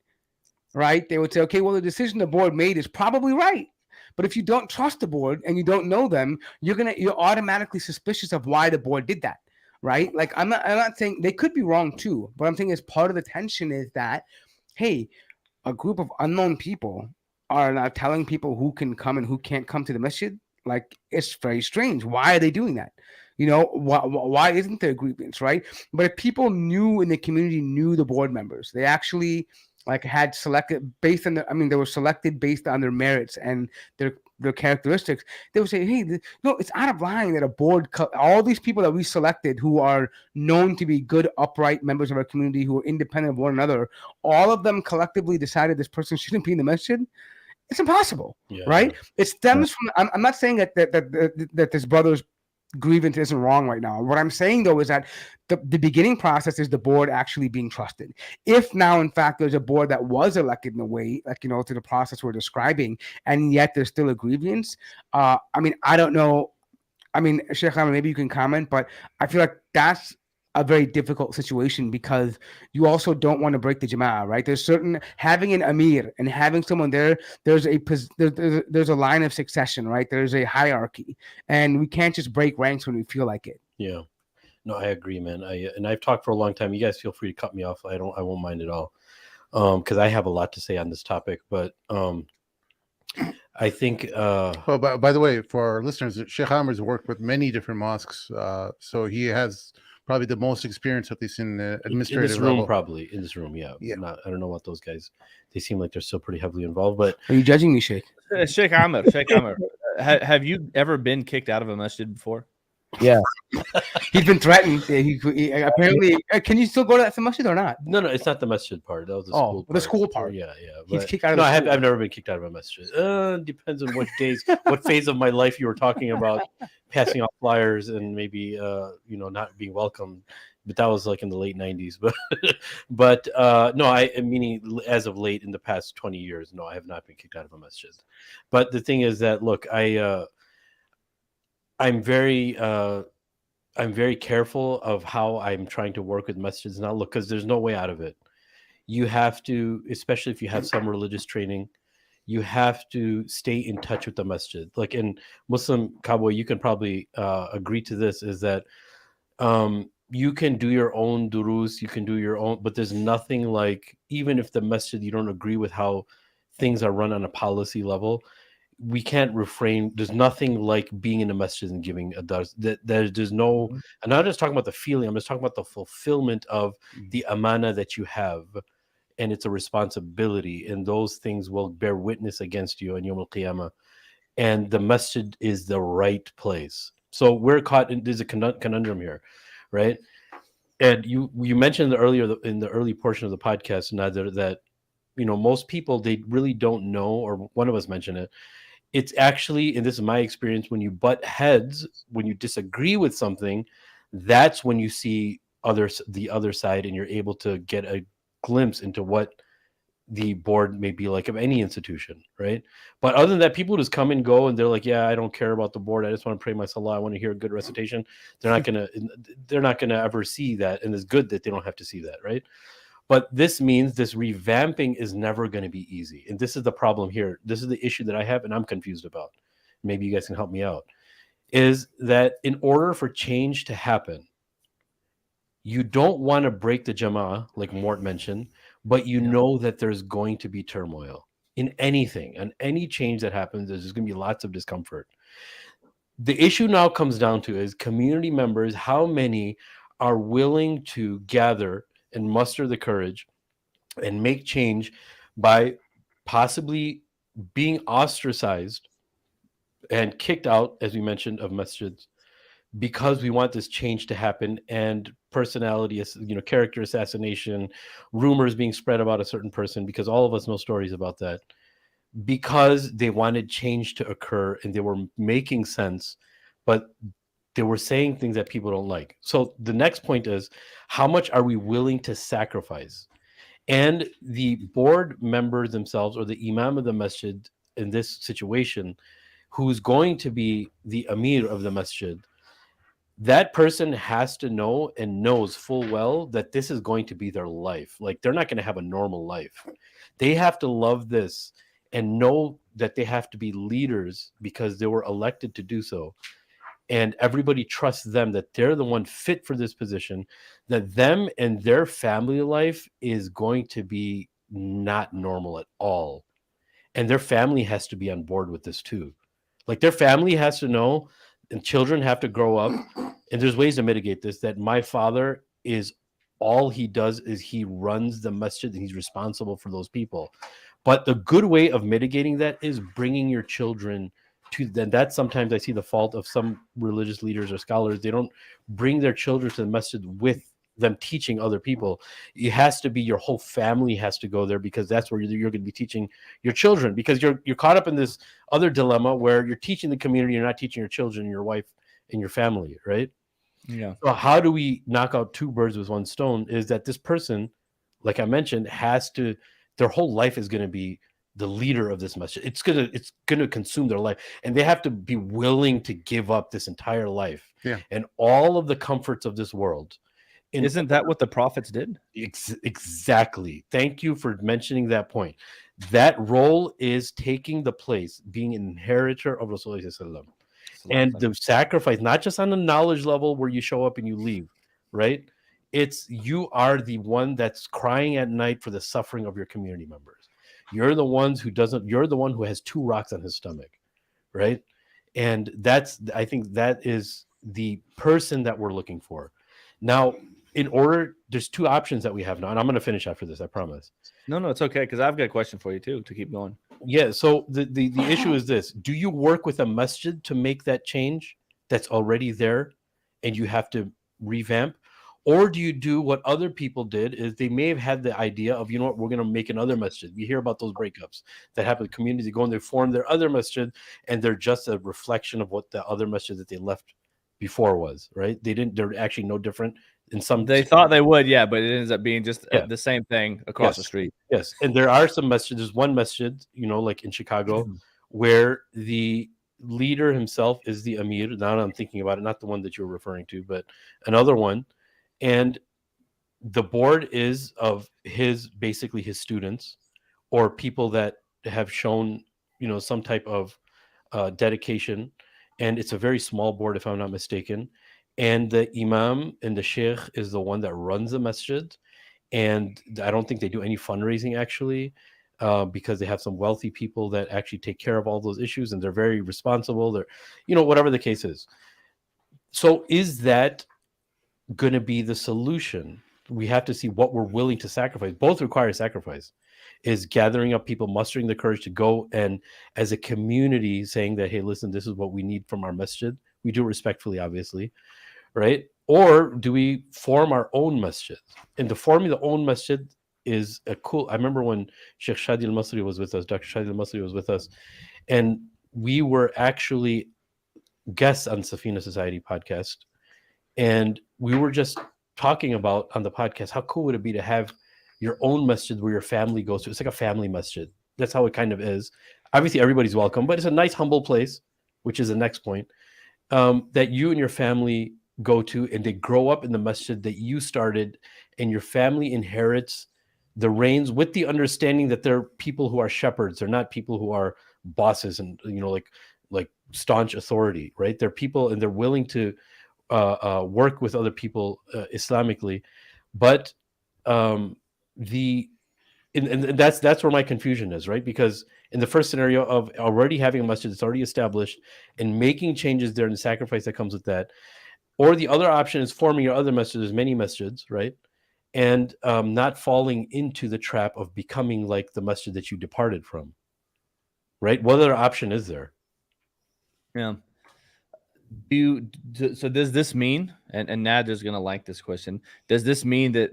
right, they would say, okay, well, the decision the board made is probably right. But if you don't trust the board and you don't know them, you're automatically suspicious of why the board did that, right? Like I'm not saying they could be wrong too, but I'm saying as part of the tension is that, hey, a group of unknown people are now telling people who can come and who can't come to the masjid. Like, it's very strange. Why are they doing that? Why isn't there grievance, right? But if people in the community knew the board members, they actually had selected based on they were selected based on their merits and their characteristics. They would say, hey, it's out of line that a board, all these people that we selected who are known to be good, upright members of our community who are independent of one another, all of them collectively decided this person shouldn't be in the masjid. It's impossible, right? It stems from. I'm not saying that this brother's grievance isn't wrong right now. What I'm saying though is that the beginning process is the board actually being trusted. If now, in fact, there's a board that was elected in a way, to the process we're describing, and yet there's still a grievance. I don't know. Sheikh Amir, maybe you can comment, but I feel like that's a very difficult situation because you also don't want to break the jama'ah, right? There's having an Amir and having someone there, there's a line of succession, right? There's a hierarchy, and we can't just break ranks when we feel like it. Yeah, no, I agree, man. I've talked for a long time. You guys feel free to cut me off. I won't mind at all, because I have a lot to say on this topic. But I think. Well, by the way, for our listeners, Sheikh Amir's worked with many different mosques, so he has probably the most experience, at least in the administrative in this room, level. probably in this room. Yeah. I don't know what those guys. They seem like they're still pretty heavily involved. But are you judging me, Sheikh? Sheikh Amir, have you ever been kicked out of a masjid before? Yeah, he's been threatened. He apparently. Can you still go to that masjid or not? No, it's not the masjid part. That was the school part. The school part. Yeah. He's kicked out of I've never been kicked out of a masjid. Depends on what what phase of my life you were talking about, passing off flyers and maybe not being welcomed. But that was like in the late 90s. But no, meaning as of late in the past 20 years, no, I have not been kicked out of a masjid. But the thing is that, look, I'm very careful of how I'm trying to work with masjids now. Look, because there's no way out of it. You have to, especially if you have some religious training, you have to stay in touch with the masjid. Like in Muslim Cowboy, you can probably agree to this, is that you can do your own durus, you can do your own, but there's nothing like, even if the masjid, you don't agree with how things are run on a policy level, we can't refrain. There's nothing like being in a masjid and giving a dars. There's no, I'm not just talking about the feeling, I'm just talking about the fulfillment of the amana that you have, and it's a responsibility, and those things will bear witness against you on Yawm al-Qiyamah, and the masjid is the right place. So we're caught in, there's a conundrum here, right? And you mentioned in the early portion of the podcast, Nader, that most people, they really don't know, or one of us mentioned it. It's actually, and this is my experience, when you butt heads, when you disagree with something, that's when you see the other side, and you're able to get a glimpse into what the board may be like of any institution, right? But other than that, people just come and go, and they're like, yeah, I don't care about the board. I just want to pray my salah. I want to hear a good recitation. They're not gonna ever see that, and it's good that they don't have to see that, right? But this means this revamping is never going to be easy. And this is the problem here. This is the issue that I have, and I'm confused about. Maybe you guys can help me out. Is that in order for change to happen, you don't want to break the jama'ah, like Mort mentioned, but you know that there's going to be turmoil. in anything, and any change that happens, there's going to be lots of discomfort. The issue now comes down to is community members, how many are willing to gather and muster the courage and make change by possibly being ostracized and kicked out, as we mentioned, of masjids, because we want this change to happen, and personality, character assassination, rumors being spread about a certain person, because all of us know stories about that, because they wanted change to occur and they were making sense, but they were saying things that people don't like. So the next point is, how much are we willing to sacrifice? And the board members themselves, or the imam of the masjid in this situation, who's going to be the Amir of the masjid, that person has to know and knows full well that this is going to be their life. Like, they're not going to have a normal life. They have to love this and know that they have to be leaders because they were elected to do so. And everybody trusts them, that they're the one fit for this position, that them and their family life is going to be not normal at all. And their family has to be on board with this too. Like, their family has to know, and children have to grow up. And there's ways to mitigate this, that my father is, all he does is he runs the masjid and he's responsible for those people. But the good way of mitigating that is bringing your children to them. That's sometimes I see the fault of some religious leaders or scholars. They don't bring their children to the masjid with them teaching other people. It has to be your whole family has to go there, because that's where you're going to be teaching your children, because you're caught up in this other dilemma where you're teaching the community, you're not teaching your children, your wife, and your family, right? Yeah. So how do we knock out two birds with one stone? Is that this person, like I mentioned, has to, their whole life is going to be the leader of this masjid. It's gonna consume their life, and they have to be willing to give up this entire life and all of the comforts of this world. Isn't that what the prophets did? Exactly. Thank you for mentioning that point. That role is taking the place, being an inheritor of Rasulullah. And the sacrifice, not just on the knowledge level where you show up and you leave, right? It's, you are the one that's crying at night for the suffering of your community members. You're the ones who you're the one who has 2 rocks on his stomach, right? And I think that is the person that we're looking for. Now, there's 2 options that we have now, and I'm going to finish after this, I promise. No, it's okay, because I've got a question for you too, to keep going. Yeah, so the issue is this. Do you work with a masjid to make that change that's already there and you have to revamp? Or do you do what other people did, is they may have had the idea of, you know what, we're going to make another masjid. We hear about those breakups that happen in communities. They go and they form their other masjid, and they're just a reflection of what the other masjid that they left before was, right? They're actually no different. They thought they would, but it ends up being just the same thing across the street. Yes, and there are some masjids. There's one masjid, like in Chicago, where the leader himself is the Amir. Now I'm thinking about it, not the one that you're referring to, but another one. And the board is of basically his students, or people that have shown, some type of dedication. And it's a very small board, if I'm not mistaken. And the imam and the sheikh is the one that runs the masjid. And I don't think they do any fundraising, actually, because they have some wealthy people that actually take care of all those issues, and they're very responsible. They're, whatever the case is. So is that going to be the solution? We have to see what we're willing to sacrifice. Both require sacrifice. Is gathering up people, mustering the courage to go and, as a community, saying that, hey, listen, this is what we need from our masjid. We do it respectfully, obviously, right? Or do we form our own masjid? And the forming the own masjid is a cool. I remember when Sheikh Shadi al-Masri was with us, Dr. Shadi al-Masri was with us, and we were actually guests on Safina Society podcast. And we were just talking about on the podcast, how cool would it be to have your own masjid where your family goes to? It's like a family masjid. That's how it kind of is. Obviously, everybody's welcome, but it's a nice, humble place, which is the next point, that you and your family go to, and they grow up in the masjid that you started, and your family inherits the reins with the understanding that they're people who are shepherds. They're not people who are bosses and, like staunch authority, right? They're people, and they're willing to work with other people Islamically, but and that's where my confusion is, right? Because in the first scenario of already having a masjid that's already established and making changes there and the sacrifice that comes with that, or the other option is forming your other masjids, there's many masjids, right? And not falling into the trap of becoming like the masjid that you departed from, right? What other option is there? Yeah. So does this mean, and Nader's gonna like this question, does this mean that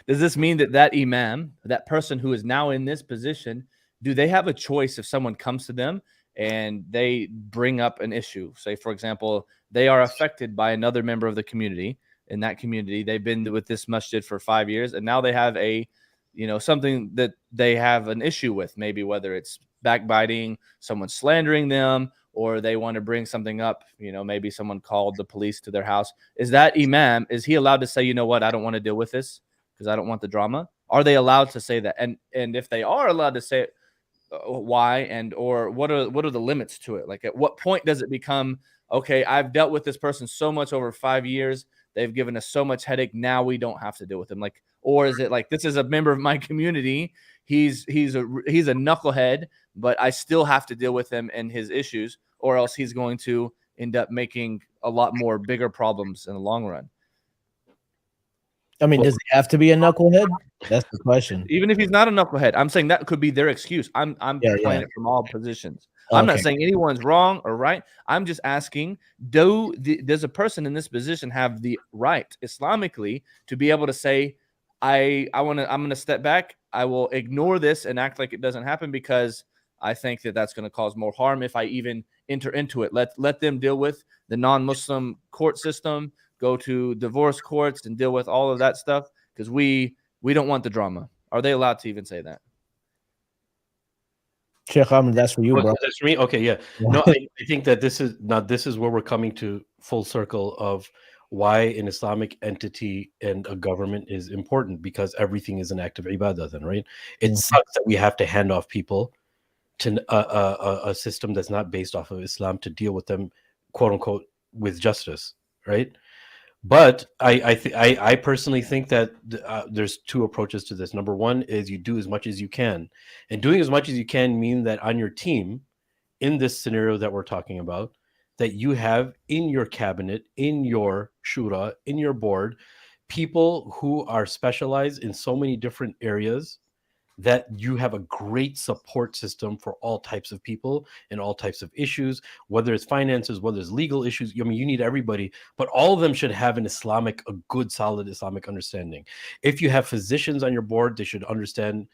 does this mean that imam, that person who is now in this position, do they have a choice if someone comes to them and they bring up an issue? Say, for example, they are affected by another member of the community. In that community, they've been with this masjid for 5 years, and now they have a, something that they have an issue with, maybe whether it's backbiting, someone slandering them, or they want to bring something up, maybe someone called the police to their house. Is that imam, is he allowed to say, you know what, I don't want to deal with this because I don't want the drama? Are they allowed to say that? And if they are allowed to say it, why, and or what are the limits to it? Like, at what point does it become, okay, I've dealt with this person so much over 5 years, they've given us so much headache, now we don't have to deal with them? Like, or is it like, this is a member of my community, he's a knucklehead, but I still have to deal with him and his issues, or else he's going to end up making a lot more bigger problems in the long run? I mean, does he have to be a knucklehead? That's the question. Even if he's not a knucklehead, I'm saying that could be their excuse. I'm playing it from all positions. I'm not saying anyone's wrong or right. I'm just asking, does a person in this position have the right Islamically to be able to say, I'm going to step back, I will ignore this and act like it doesn't happen because I think that that's going to cause more harm if I even enter into it. Let them deal with the non-Muslim court system, go to divorce courts and deal with all of that stuff because we don't want the drama. Are they allowed to even say that? Sheikh Ahmed, that's for you, bro. That's for me? Okay, yeah. No, I think that this is where we're coming to full circle of why an Islamic entity and a government is important, because everything is an act of ibadah then, right? It sucks that we have to hand off people to a system that's not based off of Islam to deal with them, quote unquote, with justice, right? But I personally think that there's two approaches to this. Number one is you do as much as you can, and doing as much as you can mean that on your team, in this scenario that we're talking about, that you have in your cabinet, in your shura, in your board, people who are specialized in so many different areas, that you have a great support system for all types of people and all types of issues, whether it's finances, whether it's legal issues. I mean, you need everybody, but all of them should have a good, solid Islamic understanding. If you have physicians on your board, they should understand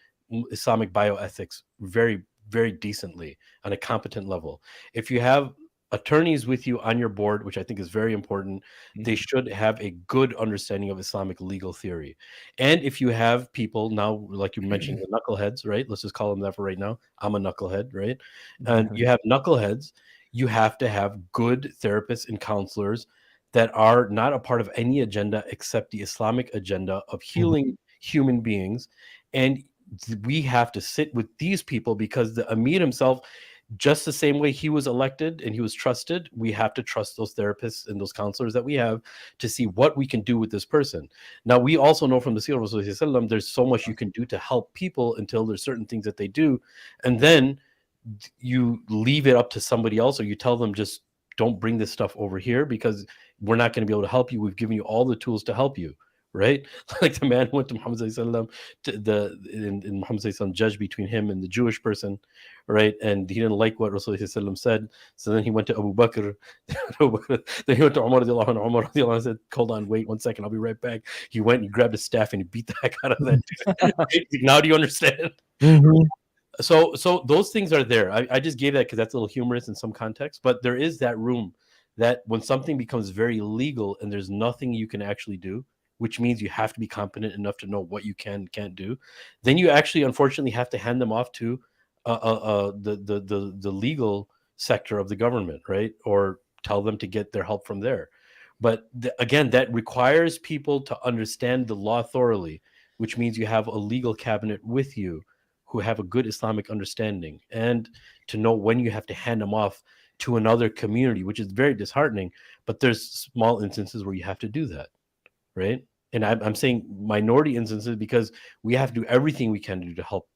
Islamic bioethics very, very decently on a competent level. If you have attorneys with you on your board, which I think is very important, they should have a good understanding of Islamic legal theory. And if you have people now, like you mentioned, the knuckleheads, right? Let's just call them that for right now. I'm a knucklehead, right? And you have knuckleheads, you have to have good therapists and counselors that are not a part of any agenda except the Islamic agenda of healing human beings. And we have to sit with these people because the Amir himself, just the same way he was elected and he was trusted, we have to trust those therapists and those counselors that we have to see what we can do with this person. Now, we also know from the Seerah of Rasulullah, there's so much you can do to help people until there's certain things that they do. And then you leave it up to somebody else, or you tell them, just don't bring this stuff over here because we're not going to be able to help you. We've given you all the tools to help you. Right, like the man went to Muhammad and Muhammad judged between him and the Jewish person, right? And he didn't like what Rasulullah said, so then he went to Abu Bakr. Then he went to Umar. Umar said, "Hold on, wait 1 second, I'll be right back." He went and he grabbed his staff and he beat the heck out of that dude. Now do you understand? So those things are there. I just gave that because that's a little humorous in some context, but there is that room that when something becomes very legal and there's nothing you can actually do, which means you have to be competent enough to know what you can and can't do, then you actually, unfortunately, have to hand them off to the legal sector of the government, right? Or tell them to get their help from there. But again, that requires people to understand the law thoroughly, which means you have a legal cabinet with you who have a good Islamic understanding, and to know when you have to hand them off to another community, which is very disheartening. But there's small instances where you have to do that, right? And I'm saying minority instances because we have to do everything we can do to help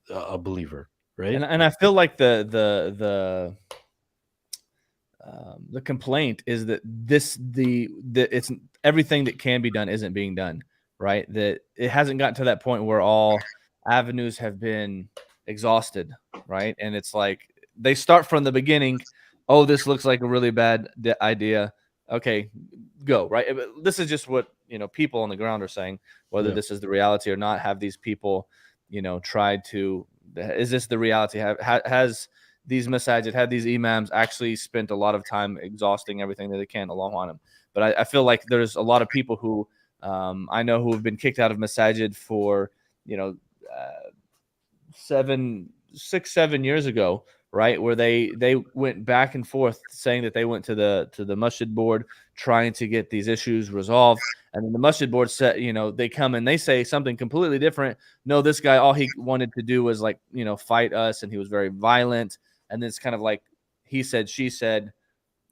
a believer, right? And I feel like the complaint is that it's everything that can be done isn't being done, right? That it hasn't gotten to that point where all avenues have been exhausted, right? And it's like they start from the beginning. Oh, this looks like a really bad idea. Okay, go, right? This is just what people on the ground are saying. Whether this is the reality or not, have these people tried to? Is this the reality? Has these masajid, had these imams actually spent a lot of time exhausting everything that they can along on them? But I feel like there's a lot of people who I know who have been kicked out of masajid for 7 years ago, right? Where they went back and forth saying that they went to the masjid board trying to get these issues resolved. And then the masjid board said, they come and they say something completely different. No, this guy, all he wanted to do was fight us, and he was very violent. And then it's kind of like he said, she said,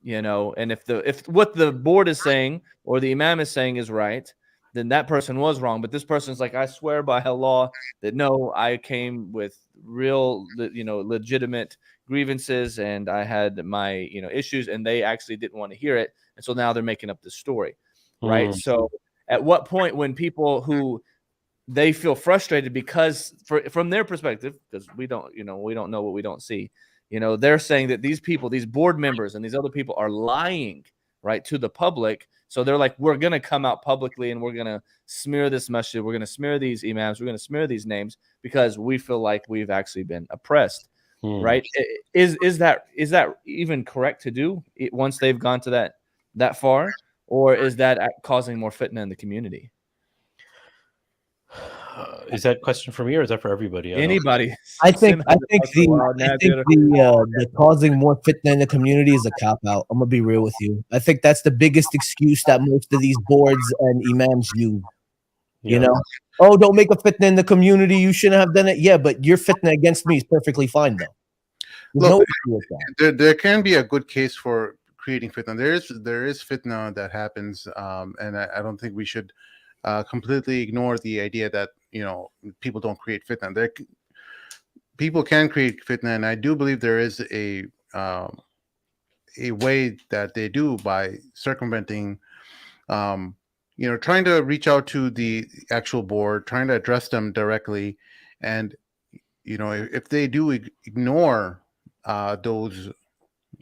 and if what the board is saying or the imam is saying is right, then that person was wrong. But this person's like, I swear by Allah that no, I came with real, legitimate grievances, and I had my, issues, and they actually didn't want to hear it. And so now they're making up this story, right? So at what point, when people who they feel frustrated because from their perspective, because we don't know what we don't see, they're saying that these people, these board members and these other people are lying, right, to the public. So they're like, we're going to come out publicly and we're going to smear this masjid. We're going to smear these imams. We're going to smear these names because we feel like we've actually been oppressed, right? Is that even correct to do once they've gone to that far? Or is that causing more fitna in the community? Is that question for me or is that for everybody? Anybody? I think the causing more fitna in the community is a cop out. I'm gonna be real with you. I think that's the biggest excuse that most of these boards and imams use. Oh, don't make a fitna in the community. You shouldn't have done it. Yeah, but your fitna against me is perfectly fine though. Look, there can be a good case for creating fitna. There is fitna that happens, and I don't think we should completely ignore the idea that people don't create fitna. People can create fitna, and I do believe there is a way that they do by circumventing, trying to reach out to the actual board, trying to address them directly, and if they do ignore those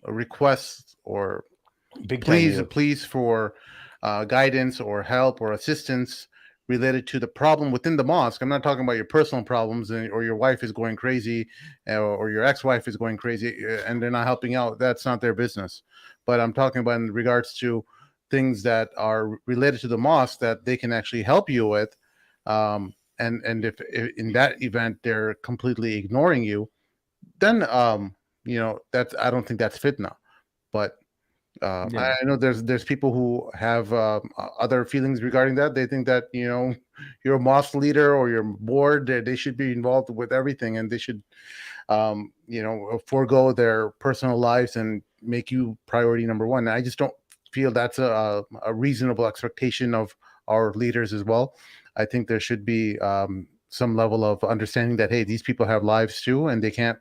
requests or please for guidance or help or assistance related to the problem within the mosque. I'm not talking about your personal problems or your wife is going crazy or your ex-wife is going crazy and they're not helping out. That's not their business. But I'm talking about in regards to things that are related to the mosque that they can actually help you with. And if in that event they're completely ignoring you, then that's, I don't think that's fitna. But I know there's people who have other feelings regarding that. They think that you're a mosque leader or your board, they should be involved with everything, and they should forego their personal lives and make you priority number one. I just don't feel that's a reasonable expectation of our leaders as well. I think there should be some level of understanding that, hey, these people have lives too, and they can't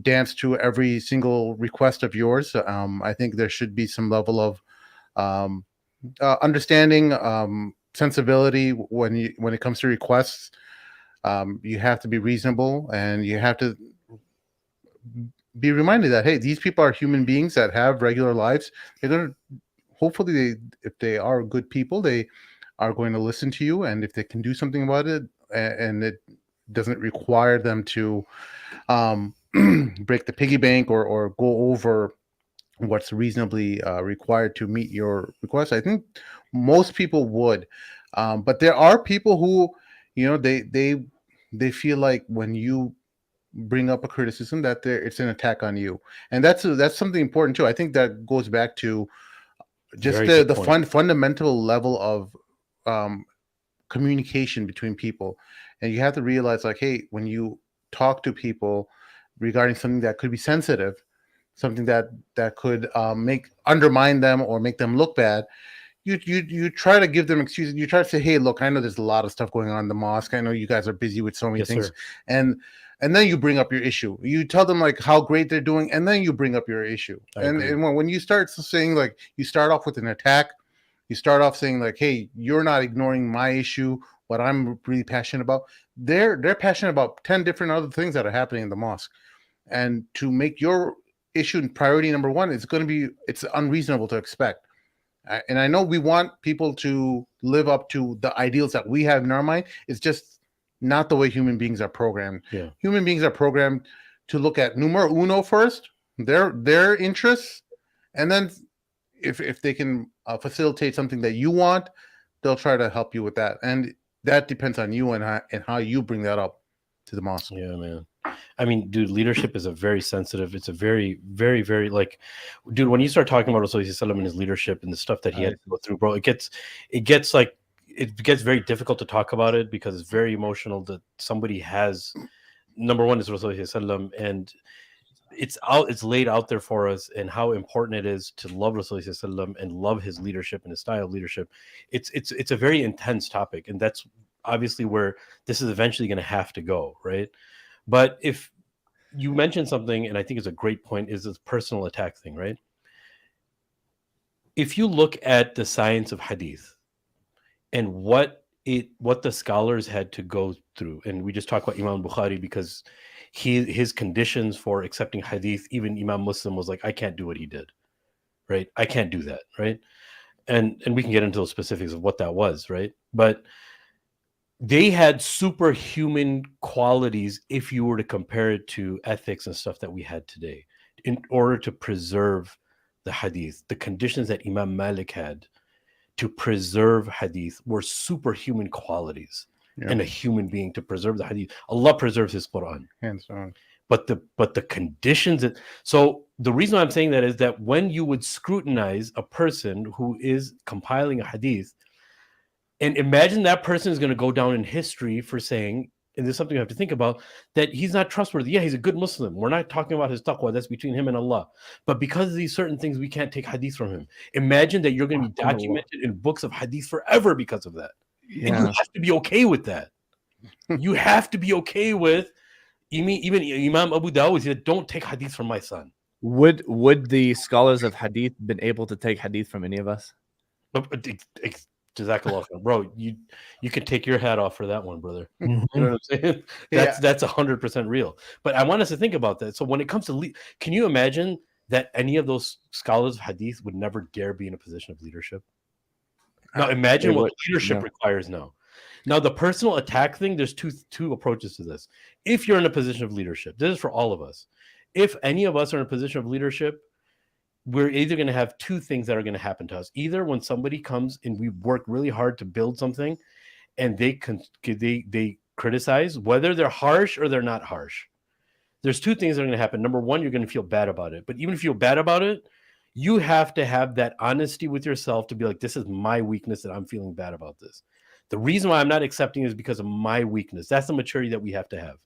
dance to every single request of yours. I think there should be some level of understanding, sensibility when it comes to requests. You have to be reasonable, and you have to be reminded that, hey, these people are human beings that have regular lives. They're going to, hopefully, if they are good people, they are going to listen to you, and if they can do something about it, and it doesn't require them to break the piggy bank or go over what's reasonably required to meet your request, I think most people would. But there are people who, they feel like when you bring up a criticism that it's an attack on you, and that's something important too. I think that goes back to just the fundamental level of communication between people, and you have to realize, like, hey, when you talk to people regarding something that could be sensitive, something that could undermine them or make them look bad, you try to give them excuses. You try to say, hey, look, I know there's a lot of stuff going on in the mosque. I know you guys are busy with so many things. Sir. And then you bring up your issue. You tell them like how great they're doing, and then you bring up your issue. And when you start saying, like, you start off with an attack, you start off saying like, hey, you're not ignoring my issue, what I'm really passionate about. They're passionate about 10 different other things that are happening in the mosque. And to make your issue priority number one, it's unreasonable to expect. And I know we want people to live up to the ideals that we have in our mind. It's just not the way human beings are programmed. Yeah. Human beings are programmed to look at numero uno first, their interests, and then if they can facilitate something that you want, they'll try to help you with that. And that depends on you and how you bring that up to the mosque. Yeah, man. I mean, dude, leadership is a very sensitive. It's a very, very, very like, dude. When you start talking about Rasulullah and his leadership and the stuff that he had to go through, bro, it gets very difficult to talk about it because it's very emotional. That somebody has, number one is Rasulullah, and it's laid out there for us, and how important it is to love Rasulullah and love his leadership and his style of leadership. It's a very intense topic, and that's obviously where this is eventually going to have to go, right? But if you mentioned something, and I think it's a great point, is this personal attack thing, right? If you look at the science of hadith and what the scholars had to go through, and we just talked about Imam Bukhari because his conditions for accepting hadith, even Imam Muslim was like, I can't do what he did, right? I can't do that, right? And we can get into those specifics of what that was, right? But they had superhuman qualities if you were to compare it to ethics and stuff that we had today in order to preserve the hadith. The conditions that Imam Malik had to preserve hadith were superhuman qualities in a human being to preserve the hadith. Allah preserves his Quran. Hands on. But the conditions so the reason I'm saying that is that when you would scrutinize a person who is compiling a hadith, and imagine that person is going to go down in history for saying, and there's something you have to think about, that he's not trustworthy. Yeah, he's a good Muslim. We're not talking about his taqwa. That's between him and Allah. But because of these certain things, we can't take hadith from him. Imagine that you're going to be documented in books of hadith forever because of that. Yeah. And you have to be okay with that. You have to be okay with, even Imam Abu Dawud said, don't take hadith from my son. Would the scholars of hadith been able to take hadith from any of us? Jazakallah, bro, you can take your hat off for that one, brother. You know what I'm saying? That's 100% real. But I want us to think about that. So when it comes to can you imagine that any of those scholars of hadith would never dare be in a position of leadership? Now imagine what leadership requires now. Now the personal attack thing, there's two approaches to this. If you're in a position of leadership, this is for all of us. If any of us are in a position of leadership, we're either going to have two things that are going to happen to us. Either when somebody comes and we work really hard to build something and they criticize, whether they're harsh or they're not harsh. There's two things that are going to happen. Number one, you're going to feel bad about it. But even if you feel bad about it, you have to have that honesty with yourself to be like, this is my weakness that I'm feeling bad about this. The reason why I'm not accepting is because of my weakness. That's the maturity that we have to have.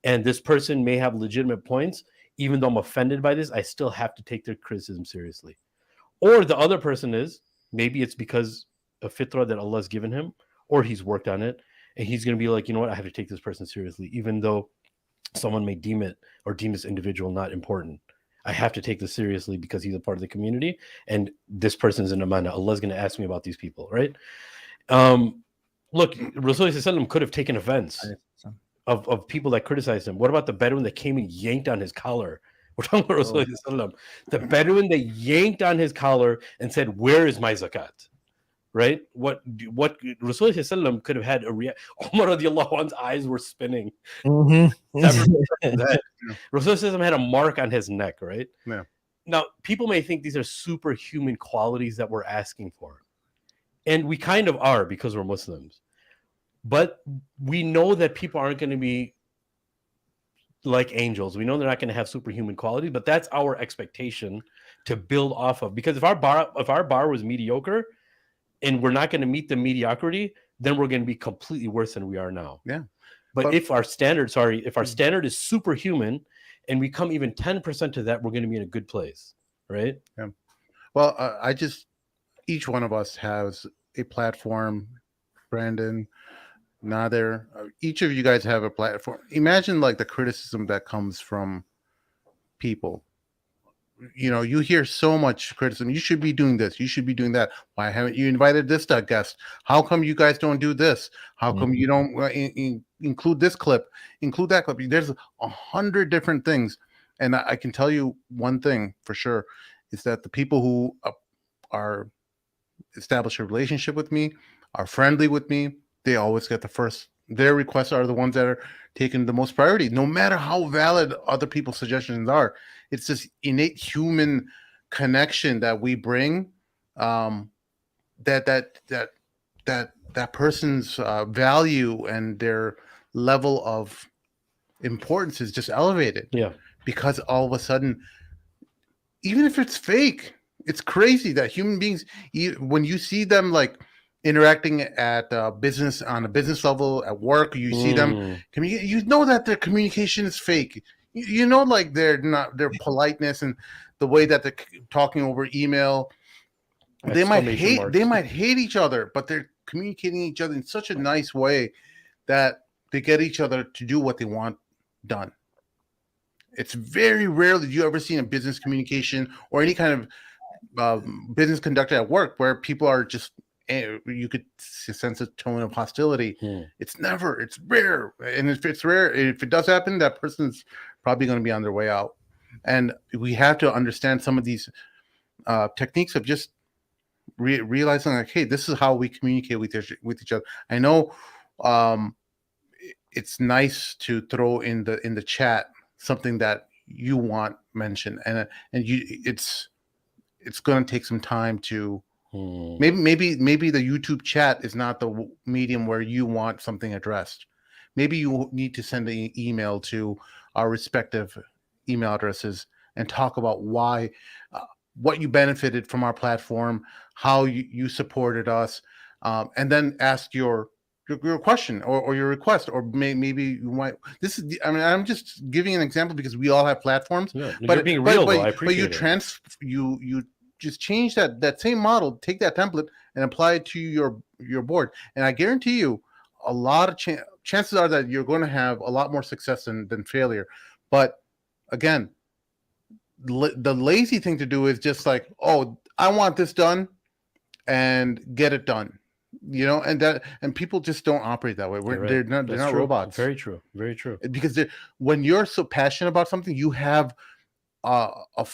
And this person may have legitimate points. Even though I'm offended by this, I still have to take their criticism seriously. Or the other person is, maybe it's because of fitrah that Allah has given him, or he's worked on it, and he's going to be like, you know what, I have to take this person seriously, even though someone may deem this individual not important. I have to take this seriously because he's a part of the community, and this person's an amana. Allah's going to ask me about these people, right? Look, Rasulullah could have taken offense of people that criticized him. What about the Bedouin that came and yanked on his collar? We're talking about Rasulullah. The Bedouin that yanked on his collar and said, where is my zakat? Right? What Rasulullah could have had a reaction. Umar radiallahu anhu's eyes were spinning. Rasulullah had a mark on his neck, right? Yeah. Now, people may think these are superhuman qualities that we're asking for. And we kind of are because we're Muslims. But we know that people aren't going to be like angels. We know they're not going to have superhuman qualities, but that's our expectation to build off of. Because if our bar was mediocre and we're not going to meet the mediocrity, then we're going to be completely worse than we are now. Yeah. But if our standard is superhuman and we come even 10% to that, we're going to be in a good place, right? Yeah. Well, each one of us has a platform. Brandon, Nader, each of you guys have a platform. Imagine like the criticism that comes from people. You know, you hear so much criticism. You should be doing this. You should be doing that. Why haven't you invited this guest? How come you guys don't do this? How come you don't include this clip, include that clip? There's 100 different things. And I can tell you one thing for sure is that the people who are establish a relationship with me, are friendly with me, they always get the first. Their requests are the ones that are taken the most priority, no matter how valid other people's suggestions are. It's this innate human connection that we bring. That person's value and their level of importance is just elevated. Yeah, because all of a sudden, even if it's fake, it's crazy that human beings, when you see them like interacting at business on a business level at work, you see them, you know that their communication is fake. You know, like their politeness and the way that they're talking over email. They might hate each other, but they're communicating each other in such a nice way that they get each other to do what they want done. It's very rare that you ever seen a business communication or any kind of business conducted at work where people are just, you could sense a tone of hostility. It's rare. And if it's rare, if it does happen, that person's probably going to be on their way out. And we have to understand some of these techniques of just realizing like, hey, this is how we communicate with each other. I know it's nice to throw in the chat something that you want mentioned, and it's going to take some time to maybe the YouTube chat is not the medium where you want something addressed. Maybe you need to send an email to our respective email addresses and talk about why, what you benefited from our platform, how you supported us, and then ask your question or your request, or maybe you might. This is, I mean, I'm just giving an example because we all have platforms. Yeah, but you're being real, though. I but you you just change that same model, take that template and apply it to your board, and I guarantee you, a lot of chances are that you're going to have a lot more success than failure. But again, the lazy thing to do is just like, oh, I want this done, and get it done. You know, and people just don't operate that way. They're not robots. Very true. Very true. Because when you're so passionate about something, you have a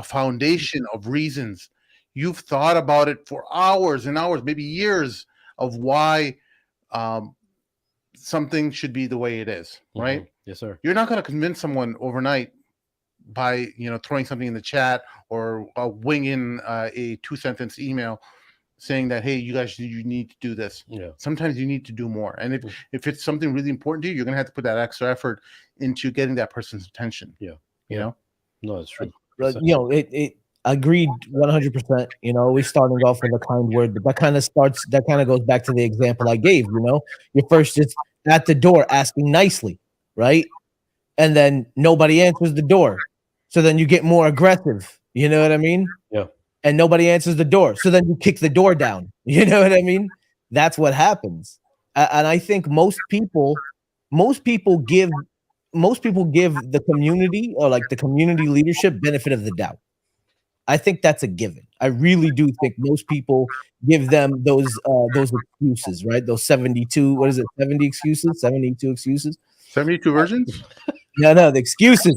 foundation of reasons. You've thought about it for hours and hours, maybe years, of why something should be the way it is. Right? Mm-hmm. Yes, sir. You're not going to convince someone overnight by throwing something in the chat or winging a 2-sentence email saying that, hey, you guys, you need to do this. Yeah. Sometimes you need to do more. And if it's something really important to you, you're going to have to put that extra effort into getting that person's attention. Yeah. You know? No, it's true. It agreed 100%. We're starting off with a kind word, but that kind of goes back to the example I gave. You're first just at the door asking nicely, right? And then nobody answers the door. So then you get more aggressive. You know what I mean? Yeah. And nobody answers the door. So then you kick the door down. You know what I mean? That's what happens. And I think most people give the community, or like the community leadership, benefit of the doubt. I think that's a given. I really do think most people give them those excuses, right? Those 72, what is it? 70 excuses, 72 excuses. 72 versions? No, the excuses.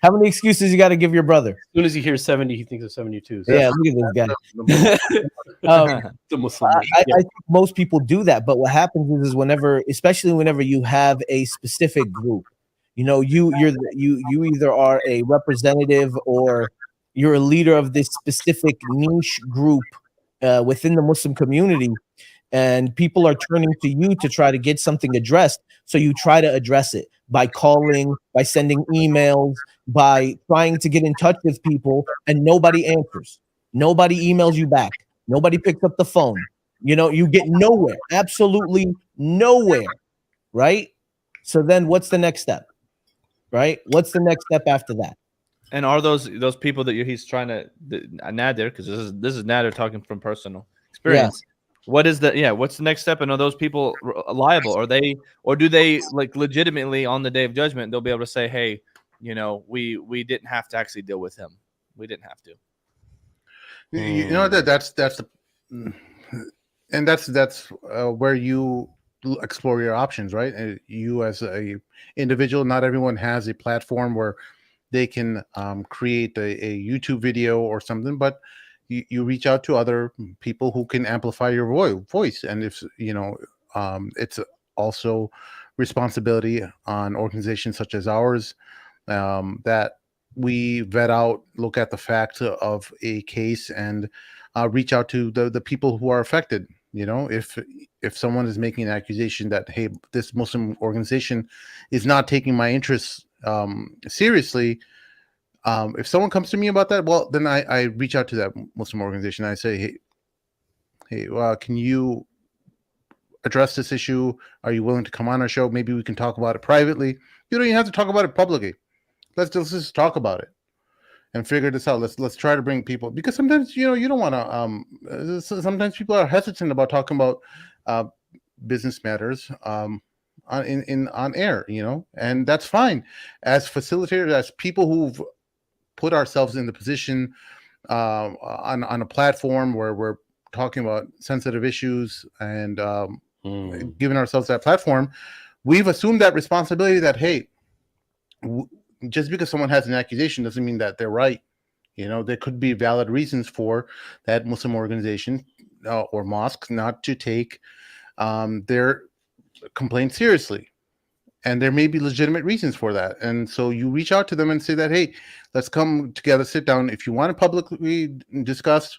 How many excuses you got to give your brother? As soon as he hears 70, he thinks of 72. So yeah, look at this guy. the Muslim. I think most people do that, but what happens is especially whenever you have a specific group, you either are a representative or you're a leader of this specific niche group within the Muslim community, and people are turning to you to try to get something addressed. So you try to address it by calling, by sending emails, by trying to get in touch with people, and nobody answers. Nobody emails you back. Nobody picks up the phone. You get nowhere, absolutely nowhere, right? So then what's the next step, right? What's the next step after that? And are those people that he's trying to Nader, because this is Nader talking from personal experience. What is what's the next step? And are those people liable? Are they, or do they like legitimately on the day of judgment they'll be able to say, hey, we didn't have to actually deal with him. We didn't have to. You know that's where you explore your options, right? You as a individual, not everyone has a platform where they can create a YouTube video or something, but you reach out to other people who can amplify your voice. And if it's also responsibility on organizations such as ours that we vet out, look at the facts of a case, and reach out to the people who are affected. If someone is making an accusation that, hey, this Muslim organization is not taking my interests seriously, if someone comes to me about that, well, then I reach out to that Muslim organization. I say, hey, can you address this issue? Are you willing to come on our show? Maybe we can talk about it privately. You don't even have to talk about it publicly. Let's just talk about it and figure this out. Let's try to bring people, because sometimes you don't want to. Sometimes people are hesitant about talking about business matters on air, and that's fine. As facilitators, as people who've put ourselves in the position on a platform where we're talking about sensitive issues and giving ourselves that platform, we've assumed that responsibility that, hey, just because someone has an accusation doesn't mean that they're right. There could be valid reasons for that Muslim organization or mosque not to take their complaint seriously. And there may be legitimate reasons for that. And so you reach out to them and say that, hey, let's come together, sit down. If you want to publicly discuss,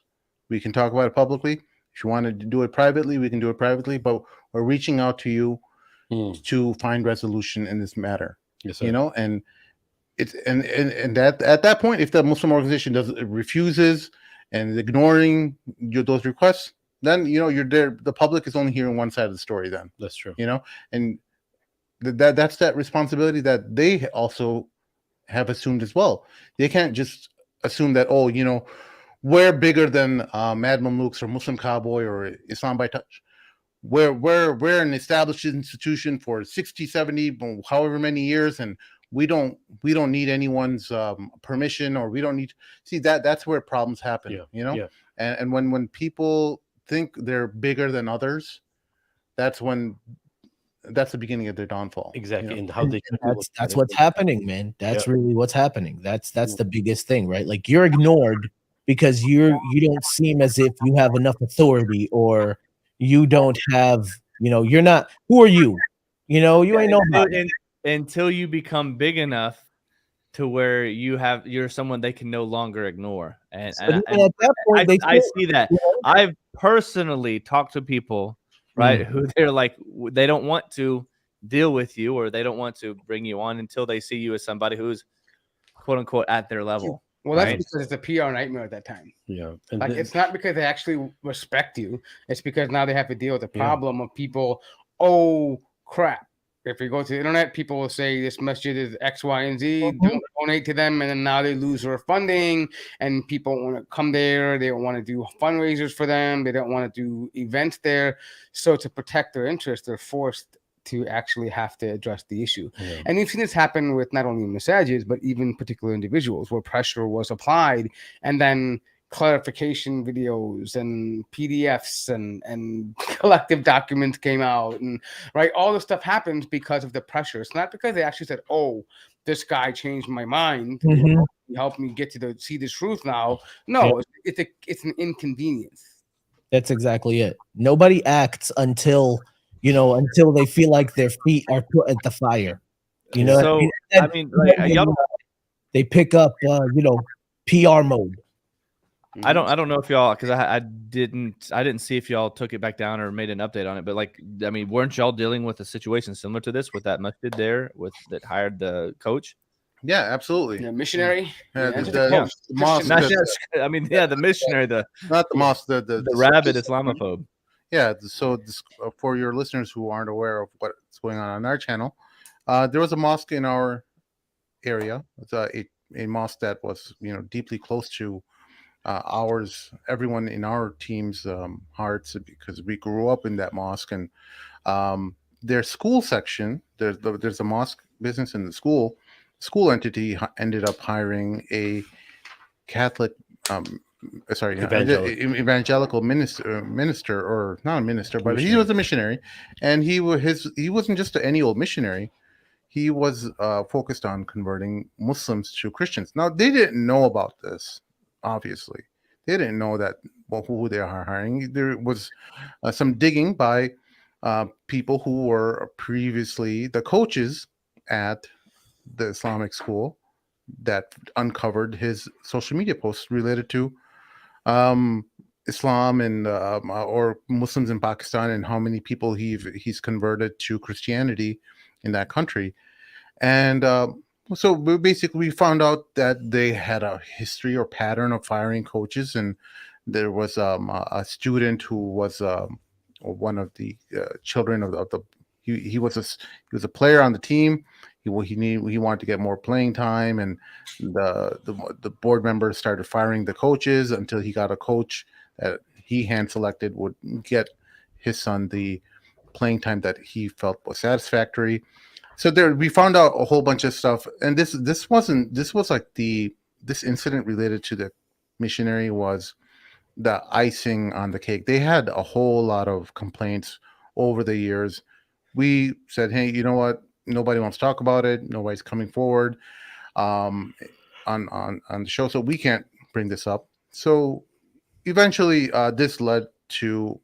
we can talk about it publicly. If you want to do it privately, we can do it privately. But we're reaching out to you to find resolution in this matter. Yes, sir. And it's and that at that point, if the Muslim organization refuses and is ignoring those requests, then you're there. The public is only hearing one side of the story. Then that's true. And that's that responsibility that they also have assumed as well. They can't just assume that, we're bigger than Mad Mamluks or Muslim Cowboy or Islam by Touch. We're an established institution for 60, 70, however many years, and we don't need anyone's permission, or we don't need. See, that's where problems happen. And when people think they're bigger than others, that's the beginning of their downfall. Exactly. And how they that's what's happening, man. That's really what's happening. That's the biggest thing, right? Like, you're ignored because you don't seem as if you have enough authority, or you don't have, you're not, who are you? You ain't nobody. Until you become big enough to where you're someone they can no longer ignore. And at that point, I see that. I've personally talked to people, right, who they're like, they don't want to deal with you, or they don't want to bring you on until they see you as somebody who's quote unquote at their level. Well, that's because it's a PR nightmare at that time. Yeah. And it's not because they actually respect you. It's because now they have to deal with the problem of people. Oh, crap. If you go to the internet, people will say this masjid is X, Y, and Z. Don't donate to them. And then now they lose their funding, and people want to come there. They don't want to do fundraisers for them. They don't want to do events there. So to protect their interests, they're forced to actually have to address the issue. Yeah. And you've seen this happen with not only masajids, but even particular individuals where pressure was applied, and then clarification videos and PDFs and collective documents came out, and right, all this stuff happens because of the pressure. It's not because they actually said, "Oh, this guy changed my mind, he helped me get to see the truth now." No, it's an inconvenience. That's exactly it. Nobody acts until they feel like their feet are put at the fire. So they pick up PR mode. I don't know if y'all, because I didn't see if y'all took it back down or made an update on it, but weren't y'all dealing with a situation similar to this with that masjid there that hired the coach? Yeah, absolutely. The missionary. The mosque. The missionary. Not the mosque. The rabid Islamophobe. Yeah. So for your listeners who aren't aware of what's going on our channel, there was a mosque in our area. It's a mosque that was, deeply close to everyone in our team's hearts, because we grew up in that mosque. And their school section, there's a mosque business in the school entity ended up hiring a Catholic, evangelical minister, or not a minister, but he was a missionary, and he wasn't just any old missionary. He was focused on converting Muslims to Christians. Now, they didn't know about this, obviously. They didn't know that who they are hiring. There was some digging by people who were previously the coaches at the Islamic school that uncovered his social media posts related to Islam and or Muslims in Pakistan, and how many people he's converted to Christianity in that country. And so basically we found out that they had a history or pattern of firing coaches, and there was a student who was one of the children of the he was a player on the team. He wanted to get more playing time, and the board members started firing the coaches until he got a coach that he hand selected would get his son the playing time that he felt was satisfactory. So there, we found out a whole bunch of stuff, and this incident related to the missionary was the icing on the cake. They had a whole lot of complaints over the years. We said, hey, you know what? Nobody wants to talk about it. Nobody's coming forward on the show, so we can't bring this up. So eventually, this led to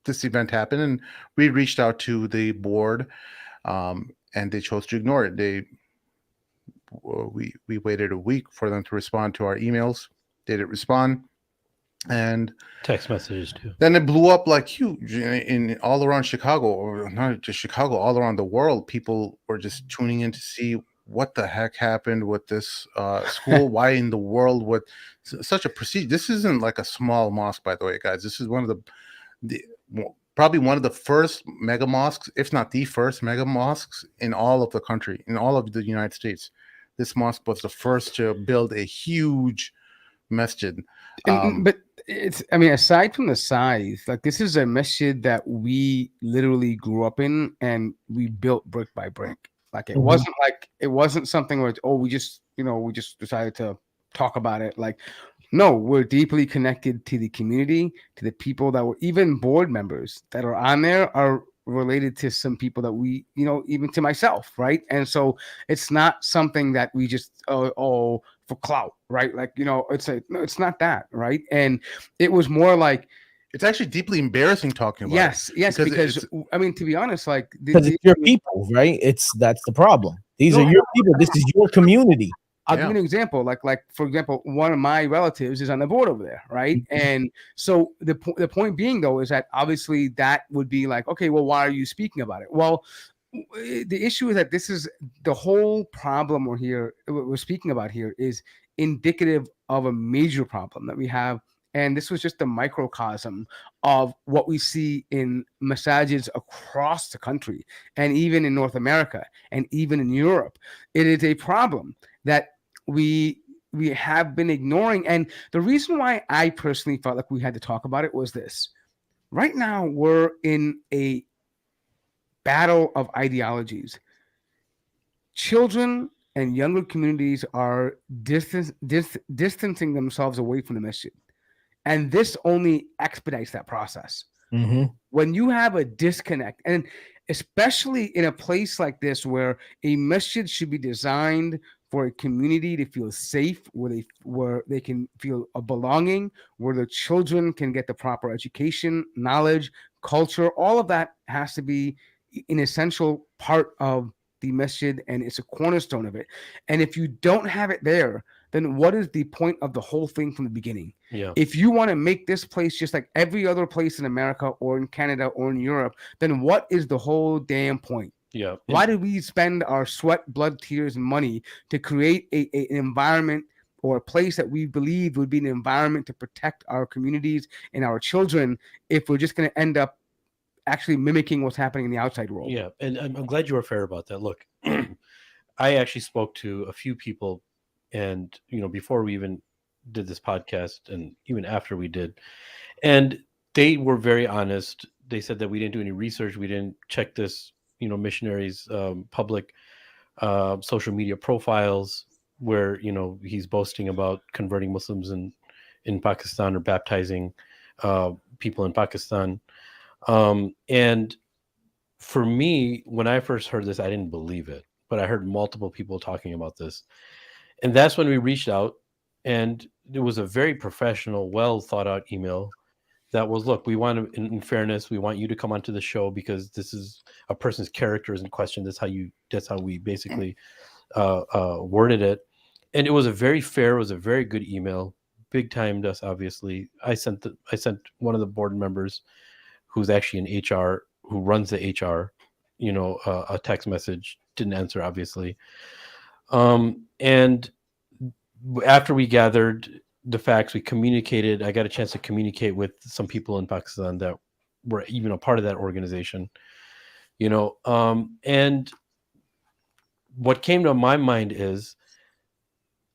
this event happened, and we reached out to the board, and they chose to ignore it. We waited a week for them to respond to our emails. They didn't respond, and text messages too. Then it blew up like huge in all around Chicago, or not just Chicago, all around the world. People were just tuning in to see what the heck happened with this school. Why in the world would such a procedure? This isn't like a small mosque, by the way, guys. This is one of probably one of the first mega mosques, if not the first mega mosques in all of the country, in all of the United States. This mosque was the first to build a huge masjid. But aside from the size, like, this is a masjid that we literally grew up in, and we built brick by brick. Like, it wasn't something where we just decided to talk about it. Like, no, we're deeply connected to the community, to the people that were even board members that are on there are related to some people that we, even to myself, right? And so it's not something that we just for clout, right? Like, it's no, it's not that, right? And it was more like, it's actually deeply embarrassing talking about yes, it. because to be honest, like, because it's your people, right? That's the problem. These are your people. This is your community. I'll give you an example. Like for example, one of my relatives is on the board over there, right? Mm-hmm. And so the point being, though, is that obviously that would be like, okay, well, why are you speaking about it? Well, the issue is that this is the whole problem we're speaking about here is indicative of a major problem that we have. And this was just a microcosm of what we see in masajids across the country, and even in North America, and even in Europe. It is a problem that we have been ignoring. And the reason why I personally felt like we had to talk about it was this. Right now, we're in a battle of ideologies. Children and younger communities are distancing themselves away from the masjid. And this only expedites that process. Mm-hmm. When you have a disconnect, and especially in a place like this where a masjid should be designed for a community to feel safe, where they can feel a belonging, where the children can get the proper education, knowledge, culture, all of that has to be an essential part of the masjid, and it's a cornerstone of it. And if you don't have it there, then what is the point of the whole thing from the beginning? Yeah. If you want to make this place just like every other place in America or in Canada or in Europe, then what is the whole damn point? Yeah. Why did we spend our sweat, blood, tears, and money to create an environment or a place that we believe would be an environment to protect our communities and our children if we're just going to end up actually mimicking what's happening in the outside world? Yeah. And I'm glad you were fair about that. Look, I actually spoke to a few people, and before we even did this podcast, and even after we did, and they were very honest. They said that we didn't do any research, we didn't check this, missionaries' public social media profiles, where he's boasting about converting Muslims in Pakistan or baptizing people in Pakistan. And for me, when I first heard this, I didn't believe it, but I heard multiple people talking about this. And that's when we reached out, and it was a very professional, well thought out email that was, look, we want to, in fairness, we want you to come onto the show because this is a person's character is in question. That's how we basically worded it. And it was a very fair, it was a very good email, big timed us, obviously. I sent one of the board members who's actually in HR, who runs the HR, a text message, didn't answer, obviously. And after we gathered the facts, we communicated. I got a chance to communicate with some people in Pakistan that were even a part of that organization, and what came to my mind is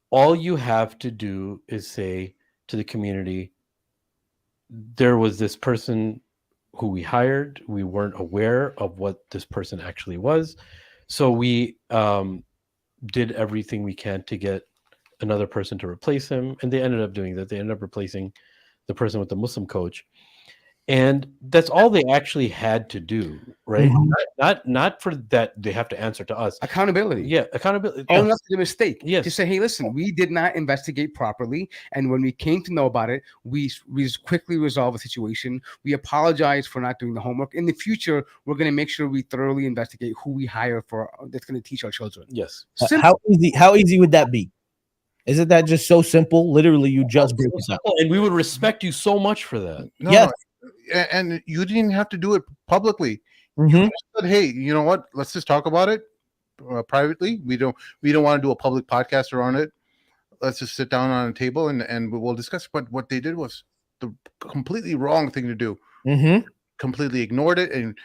all you have to do is say to the community, there was this person who we hired. We weren't aware of what this person actually was. So we did everything we can to get another person to replace him. And they ended up doing that. They ended up replacing the person with the Muslim coach. And that's all they actually had to do, right? Mm-hmm. Not for that they have to answer to us. Accountability. Yeah, accountability. Own up to the mistake. Yes. To say, hey, listen, we did not investigate properly. And when we came to know about it, we quickly resolved the situation. We apologize for not doing the homework. In the future, we're going to make sure we thoroughly investigate who we hire that's going to teach our children. Yes. How easy would that be? Isn't that just so simple? Literally, you just break it up. And we would respect you so much for that. Yes. And you didn't have to do it publicly. Mm-hmm. You said, hey, you know what? Let's just talk about it privately. We don't want to do a public podcast around it. Let's just sit down on a table and we'll discuss. But what they did was the completely wrong thing to do. Mm-hmm. Completely ignored it and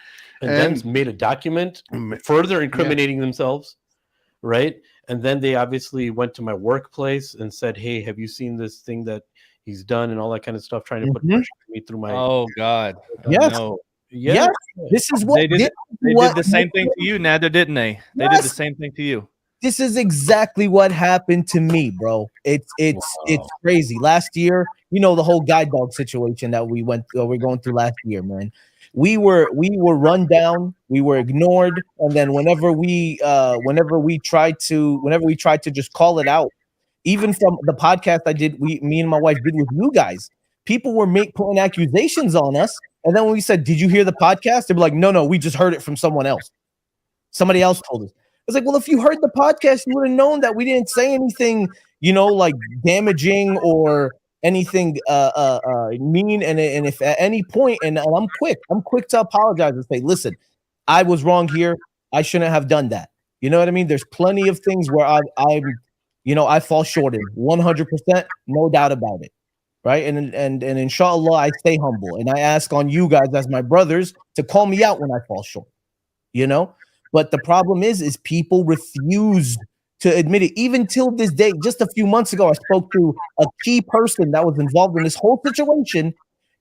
then made a document further incriminating themselves, right? And then they obviously went to my workplace and said, hey, have you seen this thing that he's done and all that kind of stuff, trying to put pressure on me through my... Oh, God. Yes. No. Yes. This is what they did the same thing to you, Nader, didn't they? They did the same thing to you. This is exactly what happened to me, bro. It's crazy. Last year, the whole guide dog situation that we're going through last year, man. We were run down, we were ignored, and then whenever we tried to just call it out, even from the podcast I did, me and my wife did with you guys, people were putting accusations on us, and then when we said, "Did you hear the podcast?" They'd be like, "No, we just heard it from someone else. Somebody else told us." It's like, well, if you heard the podcast, you would have known that we didn't say anything, like damaging or anything mean. And if at any point, and I'm quick to apologize and say, listen, I was wrong here. I shouldn't have done that. You know what I mean? There's plenty of things where I fall short in 100%, no doubt about it. Right. And inshallah, I stay humble. And I ask on you guys as my brothers to call me out when I fall short, But the problem is people refuse to admit it. Even till this day, just a few months ago, I spoke to a key person that was involved in this whole situation,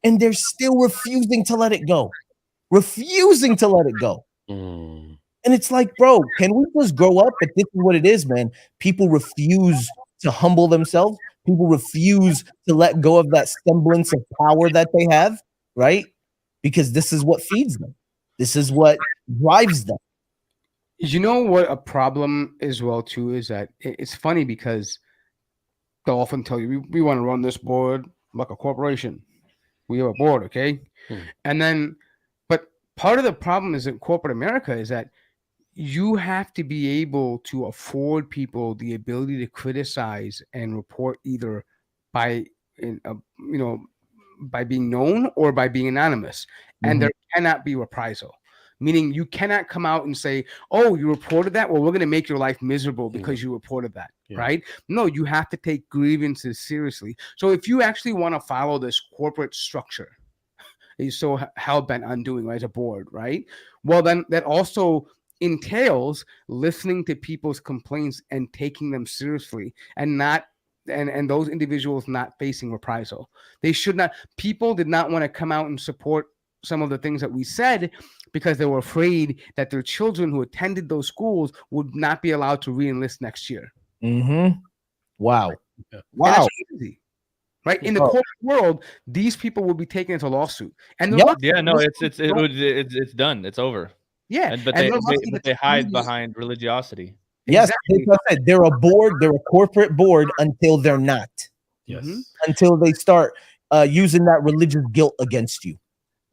and they're still refusing to let it go. And it's like, bro, can we just grow up? But this is what it is, man. People refuse to humble themselves. People refuse to let go of that semblance of power that they have, right? Because this is what feeds them. This is what drives them. You know what a problem as well too is that it's funny because they'll often tell you we want to run this board like a corporation. We have a board, okay? And then, but part of the problem is in corporate America is that you have to be able to afford people the ability to criticize and report either by by being known or by being anonymous, and there cannot be reprisal. Meaning you cannot come out and say, oh, you reported that? Well, we're going to make your life miserable because you reported that, right? No, you have to take grievances seriously. So if you actually want to follow this corporate structure, you're so hell-bent on doing as a board, right? Well, then that also entails listening to people's complaints and taking them seriously, and not and those individuals not facing reprisal. They should not. People did not want to come out and support some of the things that we said because they were afraid that their children who attended those schools would not be allowed to re-enlist next year. Wow. Yeah. Wow. Easy, right? In the corporate world, these people will be taken into lawsuit. And yeah, no, it's done. It's over. Yeah, but they hide behind religiosity. Yes, Exactly. like I said, they're a board, they're a corporate board until they're not. Yes. Until they start using that religious guilt against you.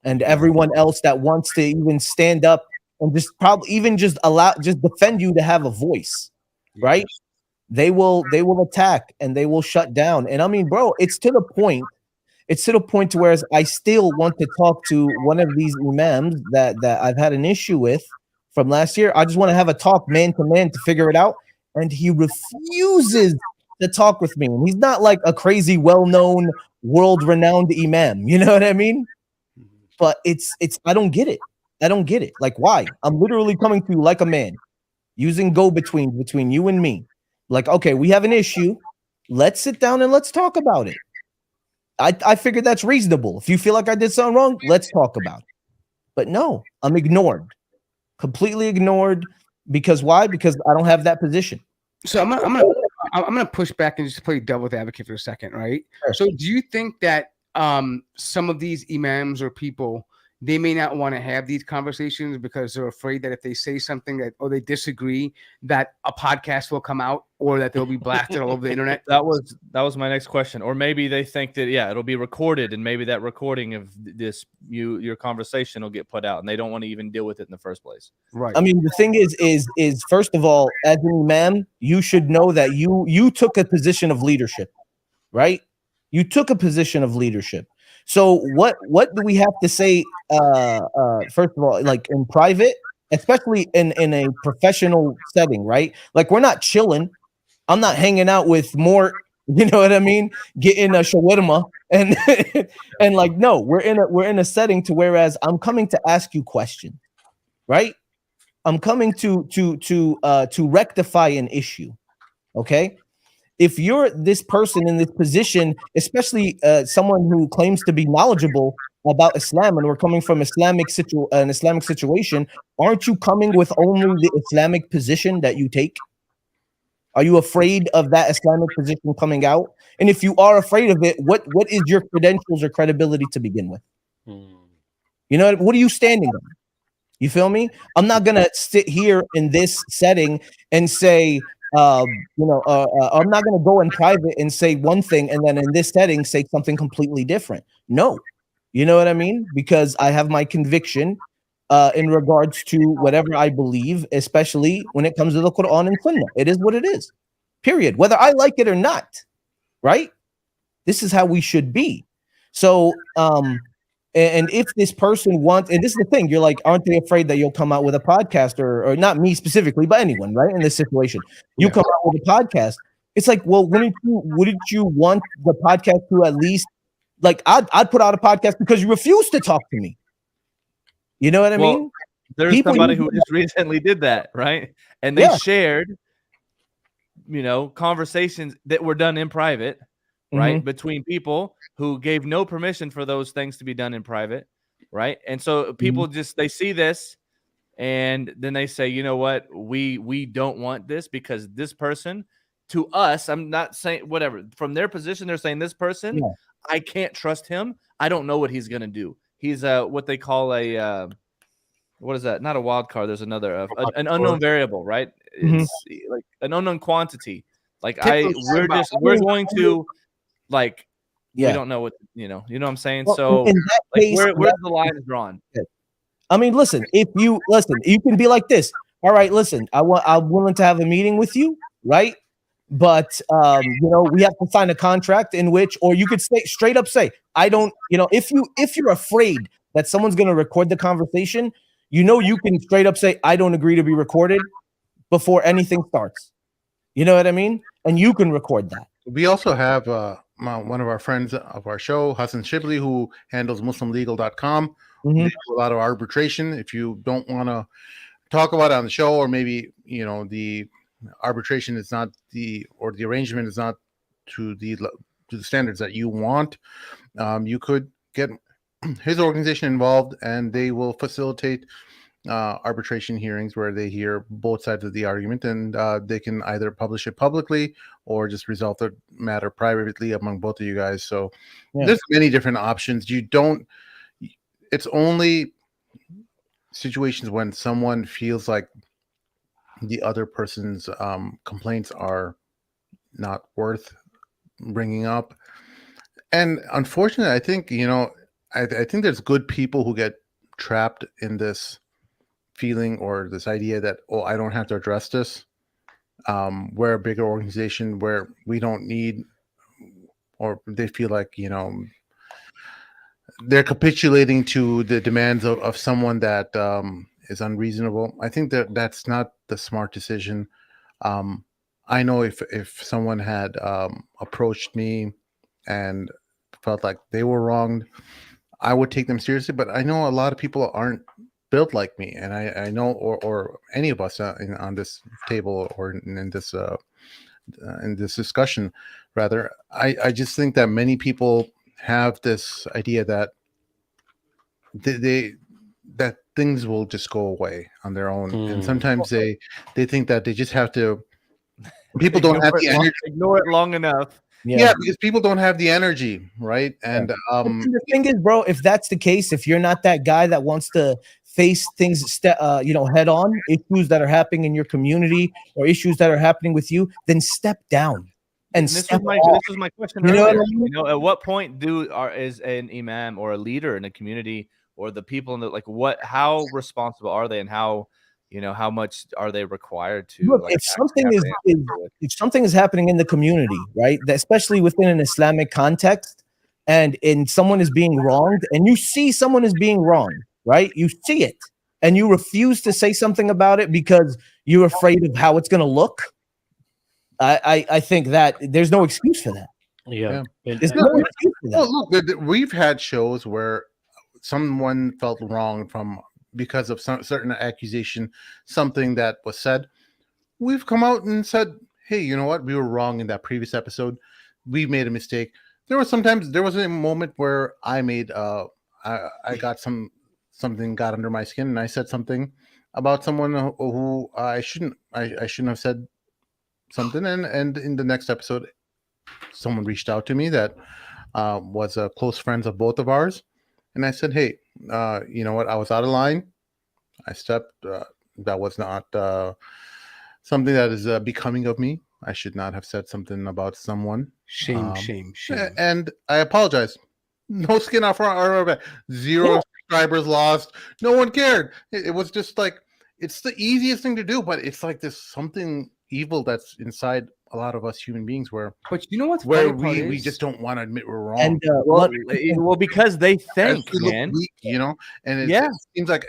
And everyone else that wants to even stand up and just probably even just defend you to have a voice, right? They will attack and they will shut down. And I mean, bro, it's to the point to where I still want to talk to one of these imams that I've had an issue with from last year. I just want to have a talk man to man to figure it out. And he refuses to talk with me. And he's not like a crazy, well-known, world-renowned imam. You know what I mean? But it's I don't get it. I don't get it. Like, why? I'm literally coming to you like a man, using go-between between you and me. Like, okay, we have an issue. Let's sit down and let's talk about it. I figured that's reasonable. If you feel like I did something wrong, let's talk about it. But no, I'm ignored. Completely ignored. Because why? Because I don't have that position. So I'm gonna push back and just play devil's advocate for a second, right? Sure. So do you think that some of these imams or people, they may not want to have these conversations because they're afraid that if they say something that or they disagree, that a podcast will come out or that they'll be blasted all over the internet? That was my next question. Or maybe they think that it'll be recorded, and maybe that recording of your conversation will get put out, and they don't want to even deal with it in the first place. Right. I mean, the thing is first of all, as an imam, you should know that you took a position of leadership, right? You took a position of leadership. So what do we have to say? First of all, like in private, especially in a professional setting, right? Like we're not chilling. I'm not hanging out with more. You know what I mean? Getting a shawarma and and like no, we're in a setting to whereas I'm coming to ask you questions, right? I'm coming to rectify an issue. Okay. If you're this person in this position, especially someone who claims to be knowledgeable about Islam and we're coming from an Islamic situation, aren't you coming with only the Islamic position that you take? Are you afraid of that Islamic position coming out? And if you are afraid of it, what is your credentials or credibility to begin with? You know, what are you standing on? You feel me? I'm not gonna sit here in this setting and say, I'm not going to go in private and say one thing and then in this setting say something completely different. No, you know what I mean? Because I have my conviction in regards to whatever I believe, especially when it comes to the Quran and Sunnah. It is what it is, period. Whether I like it or not, right? This is how we should be. So, and if this person wants, and this is the thing, you're like, aren't they afraid that you'll come out with a podcast or not me specifically, but anyone, right? In this situation, you come out with a podcast. It's like, well, wouldn't you want the podcast to at least, like, I'd put out a podcast because you refuse to talk to me. You know what I mean? There's somebody who just recently did that, right? And they shared, conversations that were done in private, right? Between people who gave no permission for those things to be done in private, right? And so people they see this and then they say, you know what? We don't want this because this person, to us, I'm not saying whatever. From their position, they're saying this person, I can't trust him. I don't know what he's going to do. He's what they call a what is that? Not a wild card. There's another an unknown variable, right? It's like an unknown quantity. Like we're going to like we don't know what you know what I'm saying. Well, so like where's the line drawn? I mean, listen, you can be like this. All right, listen, I'm willing to have a meeting with you, right? But we have to sign a contract in which, or you could straight up say, I don't, if you're afraid that someone's going to record the conversation, you can straight up say, I don't agree to be recorded before anything starts. You know what I mean? And you can record that. We also have one of our friends of our show, Hassan Shibli, who handles MuslimLegal.com. They do a lot of arbitration. If you don't want to talk about it on the show, or maybe the arbitration is not the arrangement is not to the standards that you want, you could get his organization involved, and they will facilitate arbitration hearings where they hear both sides of the argument, and they can either publish it publicly or just resolve the matter privately among both of you guys. So there's many different options. It's only situations when someone feels like the other person's complaints are not worth bringing up. And unfortunately, I think, I think there's good people who get trapped in this feeling or this idea that, I don't have to address this. We're a bigger organization where we don't need, or they feel like, they're capitulating to the demands of someone that is unreasonable. I think that that's not the smart decision. I know if someone had approached me and felt like they were wronged, I would take them seriously. But I know a lot of people aren't built like me, and I know, or any of us on this table or in this discussion, rather, I just think that many people have this idea that that things will just go away on their own, and sometimes they think that they just have to. People don't have the energy. Ignore it long enough. Yeah, because people don't have the energy, right? And the thing is, bro, if that's the case, if you're not that guy that wants to face things, head on, issues that are happening in your community or issues that are happening with you, then step down. And this was my question. At what point is an imam or a leader in a community or the people in the how responsible are they, and how much are they required to? Look, if something is happening in the community, right, especially within an Islamic context, and someone is being wronged, and you see someone is being wronged, right? You see it, and you refuse to say something about it because you're afraid of how it's going to look. I think that there's no excuse for that. Yeah. There's no excuse for that. Well, look, we've had shows where someone felt wrong because of some certain accusation, something that was said. We've come out and said, hey, you know what? We were wrong in that previous episode. We made a mistake. There was a moment where I made I got something got under my skin, and I said something about someone who I shouldn't have said something, and in the next episode someone reached out to me that was a close friend of both of ours, and I said, hey, you know what, I was out of line. I stepped that was not something that is becoming of me. I should not have said something about someone. Shame. And I apologize. No skin off our back. Zero subscribers lost. No one cared. It was just like, it's the easiest thing to do, but it's like there's something evil that's inside a lot of us human beings but you know what's where we just don't want to admit we're wrong. And well, because they think, man, weak, and it seems like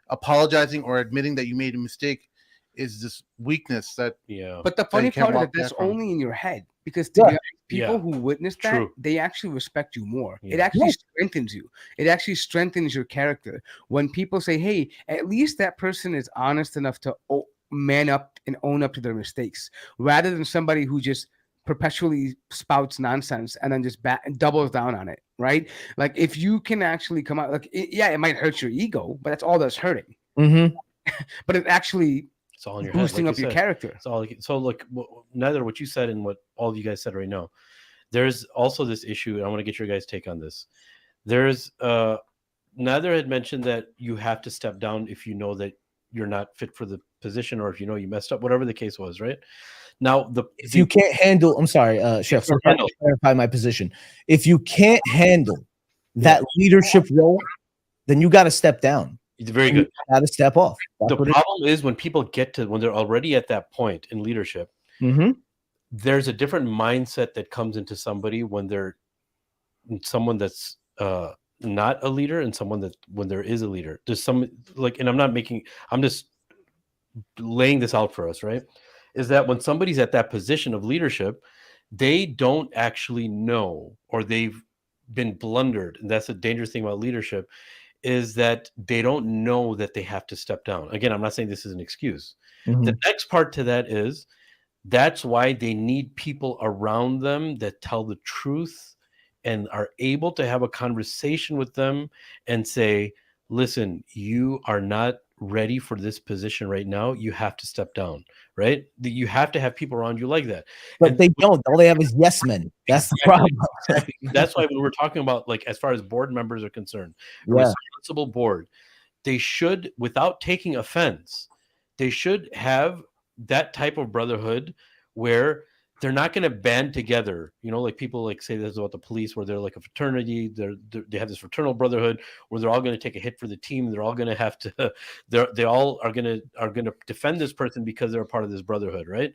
apologizing or admitting that you made a mistake is this weakness that But the funny part is that that's only in your head, because people who witness that, they actually respect you more. It actually strengthens you. It actually strengthens your character when people say, hey, at least that person is honest enough to man up and own up to their mistakes, rather than somebody who just perpetually spouts nonsense and then just doubles down on it, right? Like, if you can actually come out, it might hurt your ego, but that's all that's hurting. But it actually it's all in your boosting head, up your character. It's all so look, neither what you said and what all you guys said right now. There's also this issue, and I want to get your guys' take on this. There's neither had mentioned that you have to step down if you know that you're not fit for the position, or if you know you messed up, whatever the case was, right? Now, if you can't handle, I'm sorry, Chef, so to clarify my position. If you can't handle that leadership role, then you got to step down. Very good. You got to step off. The problem is when people when they're already at that point in leadership, there's a different mindset that comes into somebody when they're someone that's not a leader, and someone that when there is a leader. There's some and I'm just laying this out for us, right? Is that when somebody's at that position of leadership, they don't actually know, or they've been blundered, and that's a dangerous thing about leadership, is that they don't know that they have to step down. Again, I'm not saying this is an excuse. Mhm. The next part to that is that's why they need people around them that tell the truth and are able to have a conversation with them and say, listen, you are not ready for this position right now. You have to step down, right? You have to have people around you like that. But And they don't. All they have is yes men. That's the problem. exactly. That's why when we're talking about, like, as far as board members are concerned, a Yeah. responsible board, they should, without taking offense, they should have that type of brotherhood where they're not going to band together. You know, like people like say this about the police, where they're like a fraternity. They have this fraternal brotherhood where they're all going to take a hit for the team. They're all going to have to. They all are going to defend this person because they're a part of this brotherhood, right?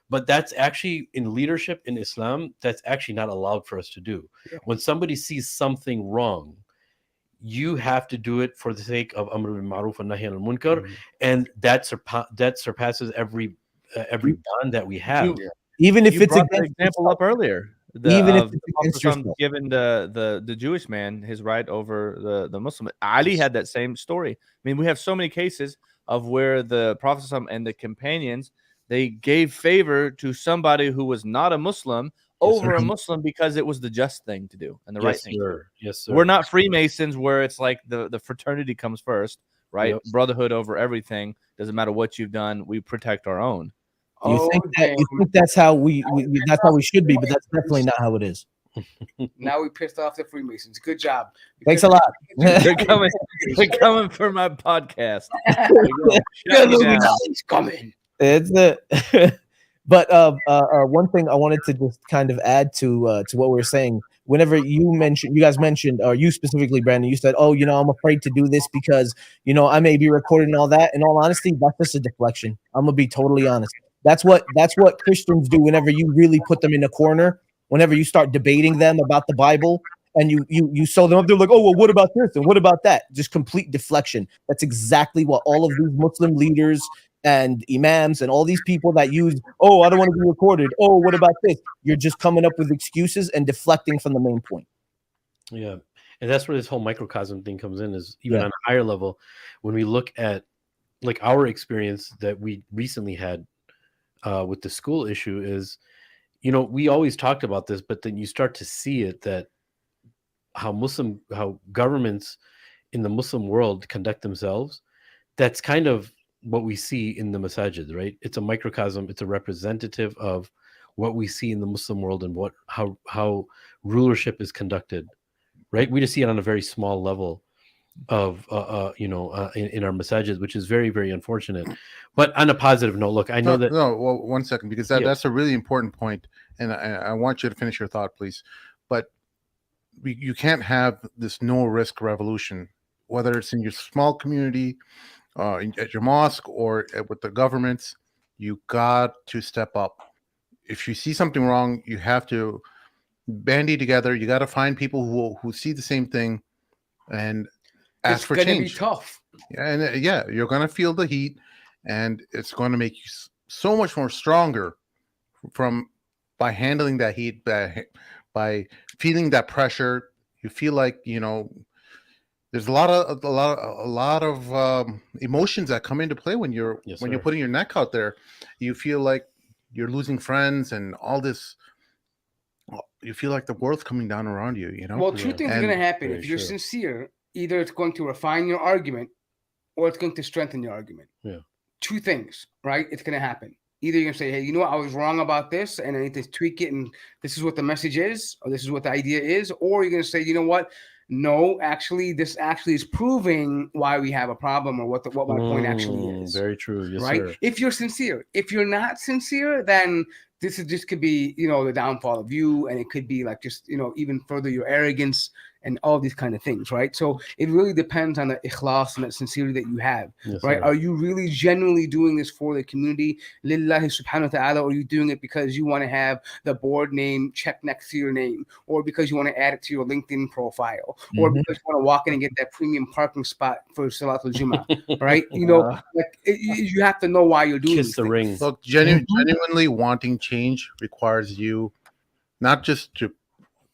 But that's actually, in leadership in Islam, that's actually not allowed for us to do. Yeah. When somebody sees something wrong, you have to do it for the sake of Amr bil Ma'ruf and Nahy anil Munkar, and that surpasses every bond that we have. Even if You it's brought the against example up earlier. Even if Of it's the against Prophet yourself. giving the Jewish man his right over the Muslim. Ali had that same story. I mean, we have so many cases of where the Prophet and the companions, they gave favor to somebody who was not a Muslim over a Muslim because it was the just thing to do and the right thing. Yes, sir. We're not Freemasons where it's like the fraternity comes first, right? Yep. Brotherhood over everything. Doesn't matter what you've done. We protect our own. You think that's how we that's how we should be, but that's definitely not how it is. Now we pissed off the Freemasons. Good job. Thanks a lot. They're coming for my podcast. Illuminati's coming. It's but one thing I wanted to just kind of add to what we were saying. Whenever you guys mentioned, or you specifically, Brandon, you said, "Oh, I'm afraid to do this because I may be recorded and all that." In all honesty, that's just a deflection. I'm gonna be totally honest. That's what Christians do whenever you really put them in a corner. Whenever you start debating them about the Bible and you sew them up, they're like, "Oh, well, what about this and what about that?" Just complete deflection. That's exactly what all of these Muslim leaders and imams and all these people that use, "Oh, I don't want to be recorded. Oh, what about this?" You're just coming up with excuses and deflecting from the main point. Yeah. And that's where this whole microcosm thing comes in, is even on a higher level, when we look at like our experience that we recently had with the school issue is, we always talked about this, but then you start to see it, that how governments in the Muslim world conduct themselves. That's kind of what we see in the masajid, right? It's a microcosm. It's a representative of what we see in the Muslim world and how rulership is conducted, right? We just see it on a very small level of in our masajid, which is very, very unfortunate. But on a positive note, look, I know that. No, well, 1 second, because that's a really important point, and I want you to finish your thought, please. But you can't have this no risk revolution, whether it's in your small community, at your mosque, or with the governments. You got to step up. If you see something wrong, you have to bandy together. You got to find people who see the same thing and ask for change. It's gonna be tough. And you're gonna feel the heat, and it's going to make you so much more stronger by handling that heat, by feeling that pressure. You feel like there's a lot of emotions that come into play when you're putting your neck out there. You feel like you're losing friends and all this. You feel like the world's coming down around you. Well, two things are going to happen if you're sincere. Either it's going to refine your argument, or it's going to strengthen your argument. Yeah. Two things, right? It's going to happen. Either you're going to say, "Hey, I was wrong about this, and I need to tweak it, and this is what the message is, or this is what the idea is," or you're going to say, "You know what? No, actually, this actually is proving why we have a problem, or what my point actually is." Very true. Yes, right? sir. If you're sincere. If you're not sincere, then this could be, the downfall of you, and it could be like just, even further your arrogance and all these kind of things, right? So it really depends on the ikhlas and the sincerity that you have, right? Sir. Are you really genuinely doing this for the community, lillahi subhanahu wa ta'ala, or are you doing it because you want to have the board name check next to your name, or because you want to add it to your LinkedIn profile, or because you want to walk in and get that premium parking spot for Salatul Jummah, right? You have to know why you're doing Kiss the things. ring. Look, genuinely wanting change requires you not just to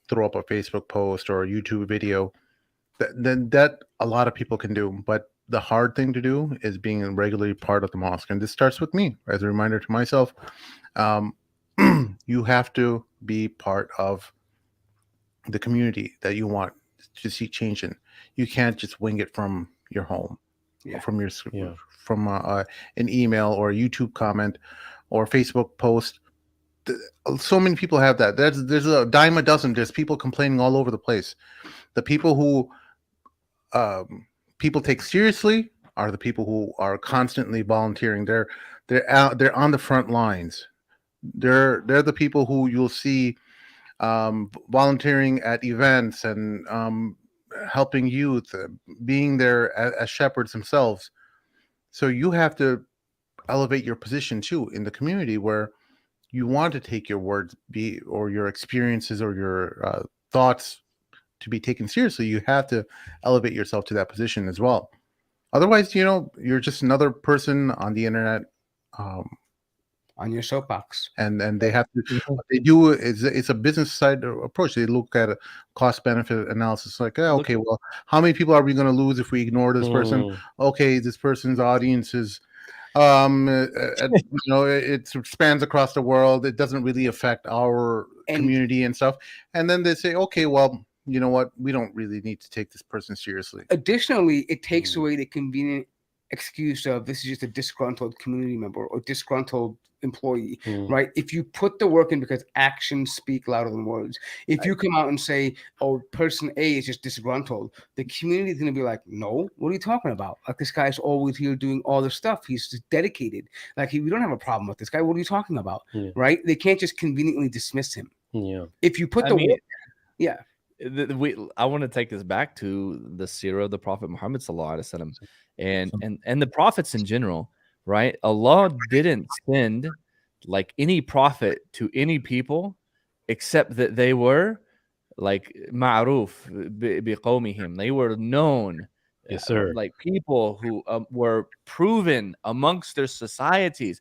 throw up a Facebook post or a YouTube video. That a lot of people can do, but the hard thing to do is being a regularly part of the mosque. And this starts with me as a reminder to myself. You have to be part of the community that you want to see change in. You can't just wing it from your home, from your from an email or a YouTube comment or Facebook post. So many people have that. There's a dime a dozen. There's people complaining all over the place. The people who people take seriously are the people who are constantly volunteering. They're on the front lines. They're the people who you'll see volunteering at events and helping youth, being there as shepherds themselves. So you have to elevate your position too in the community where you want to take your words or your experiences or your thoughts to be taken seriously. You have to elevate yourself to that position as well. Otherwise, you're just another person on the internet, on your soapbox. And they have to. What they do is it's a business side approach. They look at a cost benefit analysis, like, okay, well, how many people are we going to lose if we ignore this person? Okay, this person's audience is. It spans across the world. It doesn't really affect our community and stuff. And then they say, okay, well, you know what? We don't really need to take this person seriously. Additionally, it takes away the convenient excuse of this is just a disgruntled community member or disgruntled employee, right? If you put the work in, because actions speak louder than words. If you come out and say, oh, person A is just disgruntled, the community is going to be like, no, what are you talking about? Like, this guy's always here doing all this stuff. He's just dedicated. Like, we don't have a problem with this guy. What are you talking about? Right? They can't just conveniently dismiss him. If you put work, I want to take this back to the seerah of the Prophet Muhammad sallallahu alaihi wasallam, and the prophets in general, right? Allah didn't send like any prophet to any people except that they were like ma'ruf biqawmihim. They were known, yes, sir, like people who were proven amongst their societies.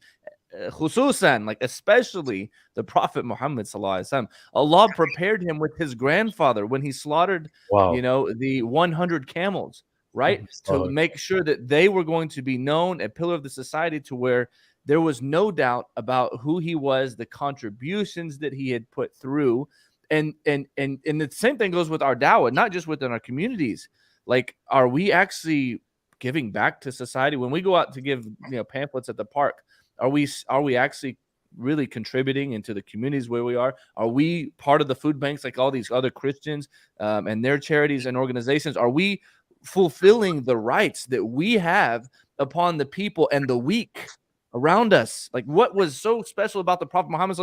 Khususan, like especially the Prophet Muhammad sallallahu alaihi wasallam. Allah prepared him with his grandfather when he slaughtered, the 100 camels, right? To make sure that they were going to be known, a pillar of the society, to where there was no doubt about who he was, the contributions that he had put through. And the same thing goes with our dawah, not just within our communities. Like, are we actually giving back to society when we go out to give pamphlets at the park? Are we actually really contributing into the communities where we are? Are we part of the food banks like all these other Christians and their charities and organizations? Are we fulfilling the rights that we have upon the people and the weak around us? Like, what was so special about the Prophet Muhammad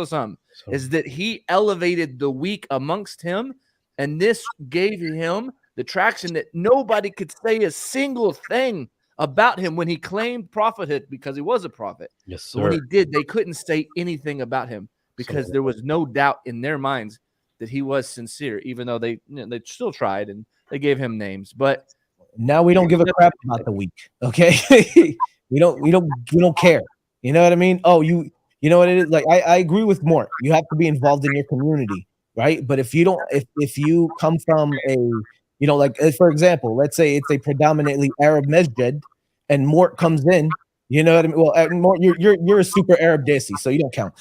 is that he elevated the weak amongst him, and this gave him the traction that nobody could say a single thing about him when he claimed prophethood, because he was a prophet. Yes, sir. But when he did, they couldn't say anything about him because there was no doubt in their minds that he was sincere, even though they still tried and they gave him names. But now we don't give a crap about the weak. Okay. we don't care. You know what I mean? Oh, you know what it is? Like, I agree with Mort. You have to be involved in your community, right? But if you come from a, like, for example, let's say it's a predominantly Arab masjid and Mort comes in, you know what I mean? Well, Mort, you're a super Arab desi, so you don't count.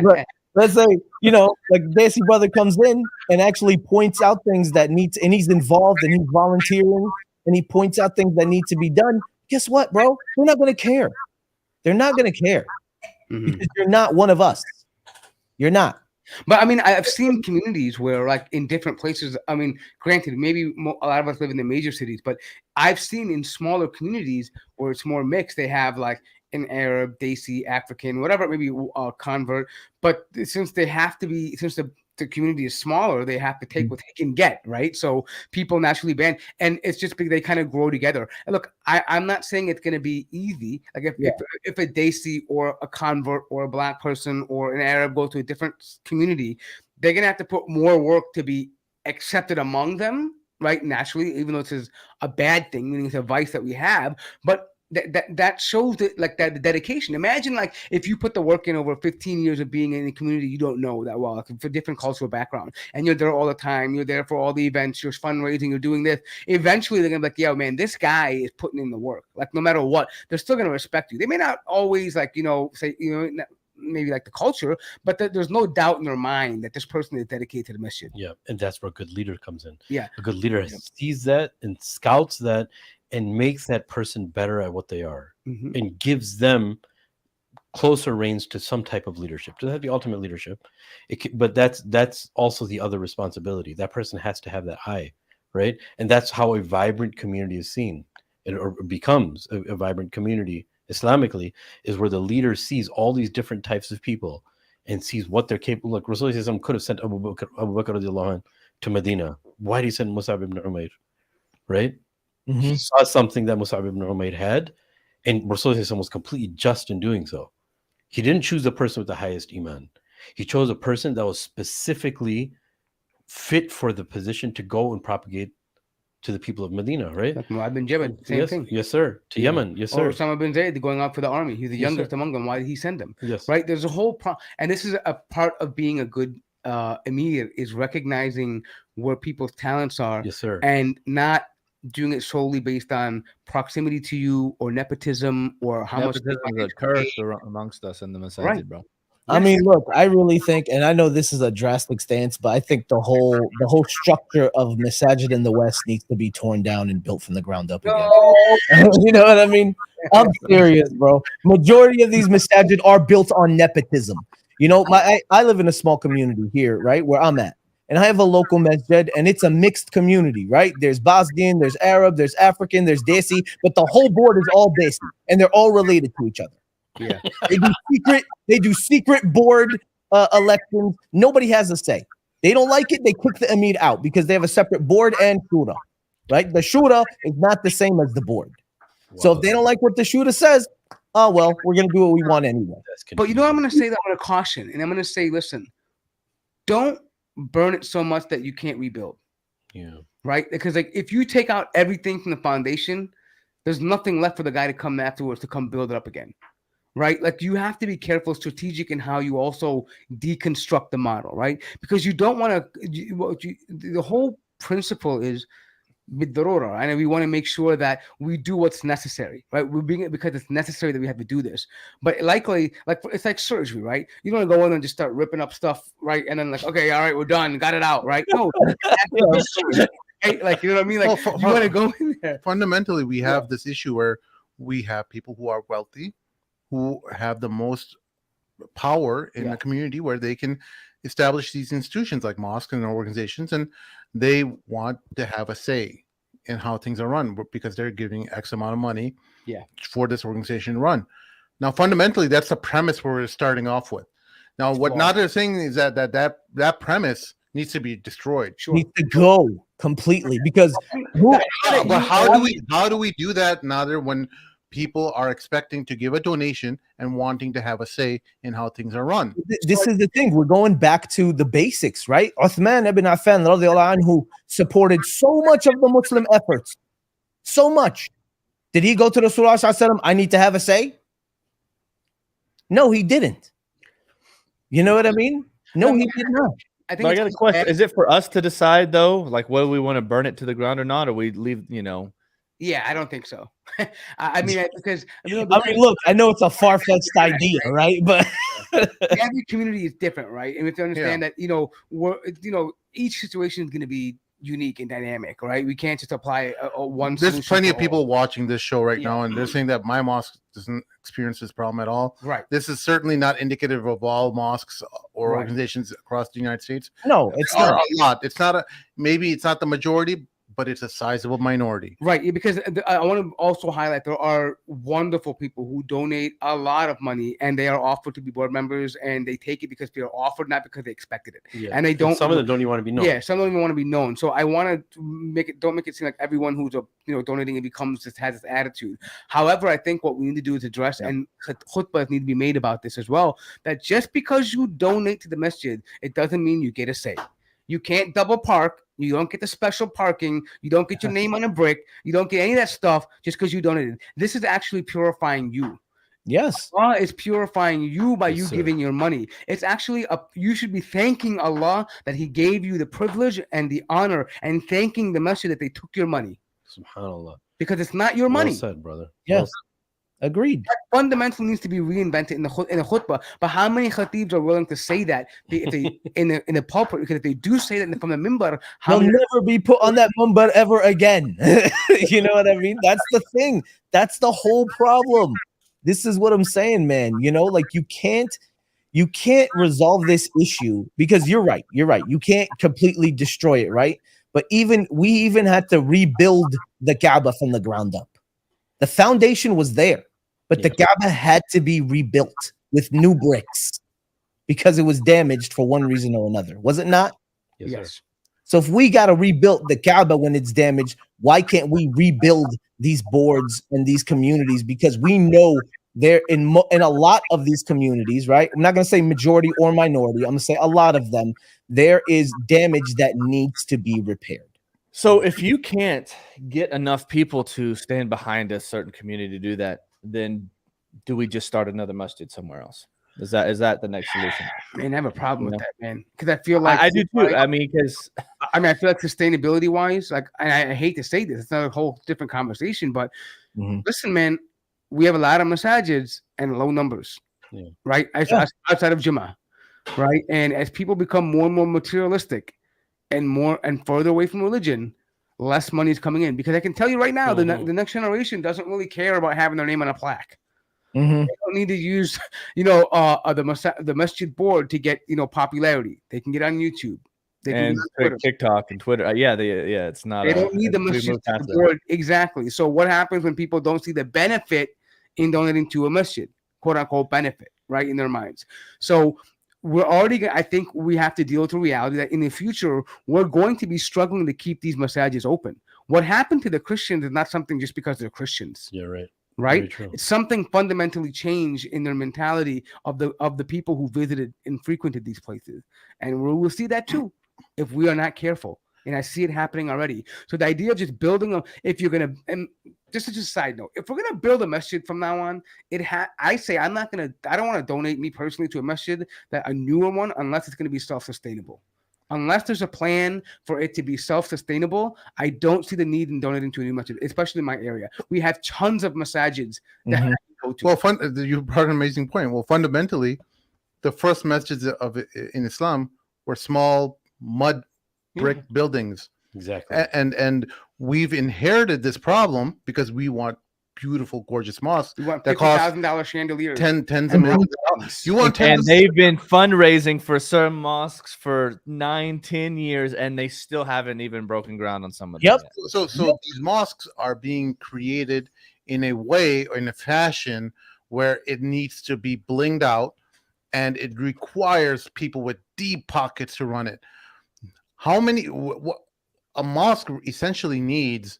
But let's say, like, desi brother comes in and actually points out things that and he's involved and he's volunteering and he points out things that need to be done. Guess what, bro? They're not going to care. They're not going to care because you're not one of us. You're not. But I mean, I've seen communities where, like, in different places, I mean, granted, maybe a lot of us live in the major cities, but I've seen in smaller communities where it's more mixed, they have like an Arab, Desi, African, whatever, maybe a convert. But since the community is smaller, they have to take what they can get, right? So people naturally band, and it's just because they kind of grow together. And look, I'm not saying it's going to be easy. Like, if a Desi or a convert or a black person or an Arab go to a different community, they're going to have to put more work to be accepted among them, right? Naturally, even though this is a bad thing, meaning it's a vice that we have, but that shows that like that the dedication. Imagine like if you put the work in over 15 years of being in a community you don't know that well, like, for different cultural background, and you're there all the time, you're there for all the events, you're fundraising, you're doing this. Eventually they're gonna be like, yo, man, this guy is putting in the work. Like no matter what, they're still gonna respect you. They may not always like say maybe like the culture, but there's no doubt in their mind that this person is dedicated to the masjid. Yeah, and that's where a good leader comes in. Yeah, a good leader sees that and scouts that and makes that person better at what they are, and gives them closer reins to some type of leadership. Doesn't have to be ultimate leadership, but that's also the other responsibility. That person has to have that eye, right? And that's how a vibrant community is seen, or becomes a vibrant community. Islamically, is where the leader sees all these different types of people and sees what they're capable. Like Rasulullah could have sent Abu Bakr radiallahu anh to Medina. Why did he send Mus'ab ibn Umayr? Right? He saw something that Mus'ab ibn Umayr had, and Rasulullah was completely just in doing so. He didn't choose the person with the highest iman. He chose a person that was specifically fit for the position to go and propagate to the people of Medina, right? Like Mu'adh bin Jabal, same thing. Yes, sir. To Yemen, yes, sir. Or Osama bin Zayd going out for the army. He's the youngest among them. Why did he send them? Yes. Right? There's a whole and this is a part of being a good Amir, is recognizing where people's talents are. Yes, sir. And not doing it solely based on proximity to you or nepotism or how much. Nepotism is a curse amongst us in the Masjid, bro. I mean, look, I really think, and I know this is a drastic stance, but I think the whole structure of Masjid in the West needs to be torn down and built from the ground up again. You know what I mean? I'm serious, bro. Majority of these Masjid are built on nepotism. You know, I live in a small community here, right, where I'm at. And I have a local masjid, and it's a mixed community, right? There's Bosnian, there's Arab, there's African, there's Desi, but the whole board is all Desi, and they're all related to each other. Yeah, they do secret board elections. Nobody has a say. They don't like it, they kick the Amir out because they have a separate board and Shura, right? The Shura is not the same as the board. Wow. So if they don't like what the Shura says, oh well, we're gonna do what we want anyway. But you know, I'm gonna say that I'm gonna caution, and I'm gonna say, listen, don't burn it so much that you can't rebuild. Yeah. Right? Because like if you take out everything from the foundation, there's nothing left for the guy to come afterwards to come build it up again. Right? Like you have to be careful, strategic in how you also deconstruct the model, right? Because you don't want to, the whole principle is bid-darura, and we want to make sure that we do what's necessary, right? We're being it because it's necessary that we have to do this. But likely, like it's like surgery, right? You don't want to go in and just start ripping up stuff, right? And then like, okay, all right, we're done, got it out, right? No, right? Like you know what I mean? Like you want to go in there. Fundamentally, we have this issue where we have people who are wealthy, who have the most power in the community, where they can establish these institutions like mosques and organizations, and they want to have a say in how things are run because they're giving X amount of money for this organization to run. Now, fundamentally, that's the premise we're starting off with. Now, what now they're saying is that premise needs to be destroyed. Sure. Needs to go completely because but how do we do that now when people are expecting to give a donation and wanting to have a say in how things are run? This is the thing. We're going back to the basics, right? Uthman ibn Affan radiallahu anhu supported so much of the Muslim efforts. So much. Did he go to Rasulullah sallallahu alaihi wasallam, I need to have a say? No, he didn't. You know what I mean? No, he did not. I got a question. Is it for us to decide though? Like whether we want to burn it to the ground or not, or we leave, Yeah, I don't think so. I mean, look, I know it's a far-fetched idea, right? But every community is different, right? And we have to understand that, each situation is going to be unique and dynamic, right? We can't just apply one. There's plenty of people watching this show right now, and they're saying that my mosque doesn't experience this problem at all. Right. This is certainly not indicative of all mosques or organizations across the United States. No, it's not a lot. It's not maybe it's not the majority, but it's a sizable minority. Right, because I want to also highlight there are wonderful people who donate a lot of money and they are offered to be board members and they take it because they are offered, not because they expected it. Yeah. And they don't. Some of them don't even want to be known. Yeah, some don't even want to be known. So I want to don't make it seem like everyone who's donating and has this attitude. However, I think what we need to do is address and khutbahs need to be made about this as well. That just because you donate to the masjid, it doesn't mean you get a say. You can't double park. You don't get the special parking. You don't get your name on a brick. You don't get any of that stuff just because you donated. This is actually purifying you. Yes. Allah is purifying you by you sir. giving your money. It's actually you should be thanking Allah that He gave you the privilege and the honor, and thanking the masjid that they took your money. Subhanallah. Because it's not your money. Well said, brother. Yes. Well Agreed. That fundamentally needs to be reinvented in the khutbah. But how many khatibs are willing to say that if they in the pulpit? Because if they do say that from the mimbar, how He'll many never be put on that mumbar ever again. You know what I mean? That's the thing. That's the whole problem. This is what I'm saying, man. You know, like you can't resolve this issue because you're right. You're right. You can't completely destroy it, right? But we even had to rebuild the Kaaba from the ground up. The foundation was there, but the Kaaba had to be rebuilt with new bricks because it was damaged for one reason or another. Was it not? Yes. So if we got to rebuild the Kaaba when it's damaged, why can't we rebuild these boards and these communities? Because we know there in a lot of these communities, right? I'm not going to say majority or minority. I'm going to say a lot of them. There is damage that needs to be repaired. So if you can't get enough people to stand behind a certain community to do that, then do we just start another masjid somewhere else? Is that the next solution? Man, I have a problem with that, man. Because I feel like I do too. I mean, I feel like sustainability wise, like, and I hate to say this, it's not a whole different conversation, but listen, man, we have a lot of masajids and low numbers, right? Outside of Jummah, right? And as people become more and more materialistic and further away from religion, less money is coming in. Because I can tell you right now, the next generation doesn't really care about having their name on a plaque. They don't need to use, the masjid board to get, popularity. They can get on YouTube. They can and TikTok and Twitter. It's not. They don't need the masjid board. Exactly. So what happens when people don't see the benefit in donating to a masjid, quote unquote benefit, right, in their minds? So I think we have to deal with the reality that in the future, we're going to be struggling to keep these masajids open. What happened to the Christians is not something just because they're Christians. Yeah, right. Right? It's something fundamentally changed in their mentality of the people who visited and frequented these places. And we'll see that too if we are not careful. And I see it happening already. So the idea of just building if you're gonna, and just as a side note, if we're gonna build a masjid from now on, I don't want to donate me personally to a masjid, a newer one, unless it's gonna be self-sustainable. Unless there's a plan for it to be self-sustainable, I don't see the need in donating to a new masjid, especially in my area. We have tons of masajids that I can go to. Well, you brought an amazing point. Well, fundamentally, the first masjids in Islam were small mud brick buildings. Exactly. And we've inherited this problem because we want beautiful, gorgeous mosques that cost $50,000 chandeliers, tens of millions of dollars. You want and they've been fundraising for certain mosques for 9-10 years, and they still haven't even broken ground on some of them. So these mosques are being created in a way or in a fashion where it needs to be blinged out, and it requires people with deep pockets to run it. How many? A mosque essentially needs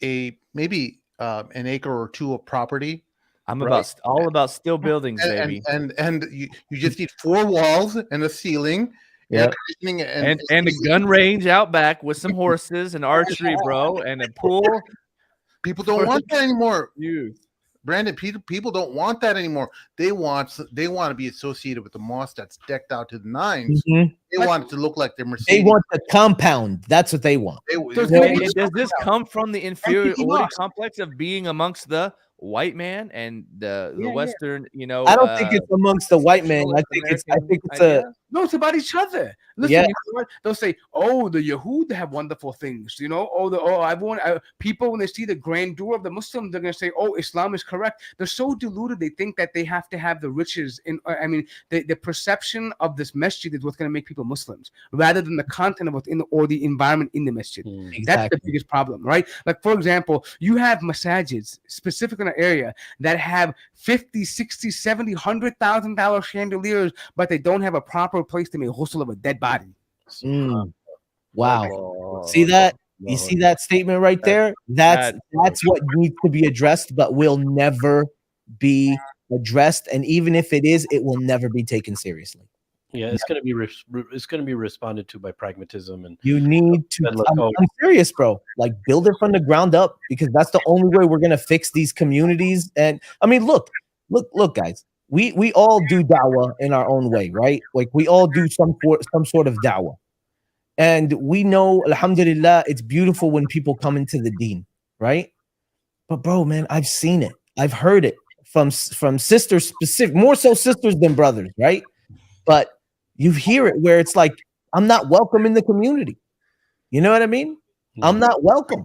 maybe an acre or two of property. I'm all about steel buildings, baby. And you just need 4 walls and a ceiling, air conditioning, and a gun range out back with some horses and archery, bro, and a pool. People don't want that anymore. Brandon, people don't want that anymore. They want to be associated with the mosque that's decked out to the nines. They want it to look like they're Mercedes. They want the compound. That's what they want. Does this come from the inferiority complex of being amongst the white man and the Western? I don't think it's amongst the white man. I think it's no, it's about each other. Listen, you know what? They'll say, "Oh, the Yahud have wonderful things," people when they see the grandeur of the Muslims, they're gonna say, "Oh, Islam is correct." They're so deluded; they think that they have to have the riches. The perception of this masjid is what's gonna make people Muslims, rather than the content of what's in or the environment in the masjid. Exactly. That's the biggest problem, right? Like, for example, you have masajids specific in an area that have $50,000, $60,000, $70,000, $100,000 chandeliers, but they don't have a proper place to make ghusl of a dead body. Wow. See that? You see that statement right there? That's what needs to be addressed, but will never be addressed. And even if it is, it will never be taken seriously. Yeah, it's gonna be it's gonna be responded to by pragmatism and You need to. And look, I'm serious, bro. Like, build it from the ground up, because that's the only way we're gonna fix these communities. And I mean, look, guys. We all do dawah in our own way, right? Like, we all do some sort of dawah, and we know, alhamdulillah, it's beautiful when people come into the deen, right? But bro, man, I've seen it, I've heard it from sisters, specific, more so sisters than brothers, right? But you hear it where it's like, I'm not welcome in the community. You know what I mean? I'm not welcome.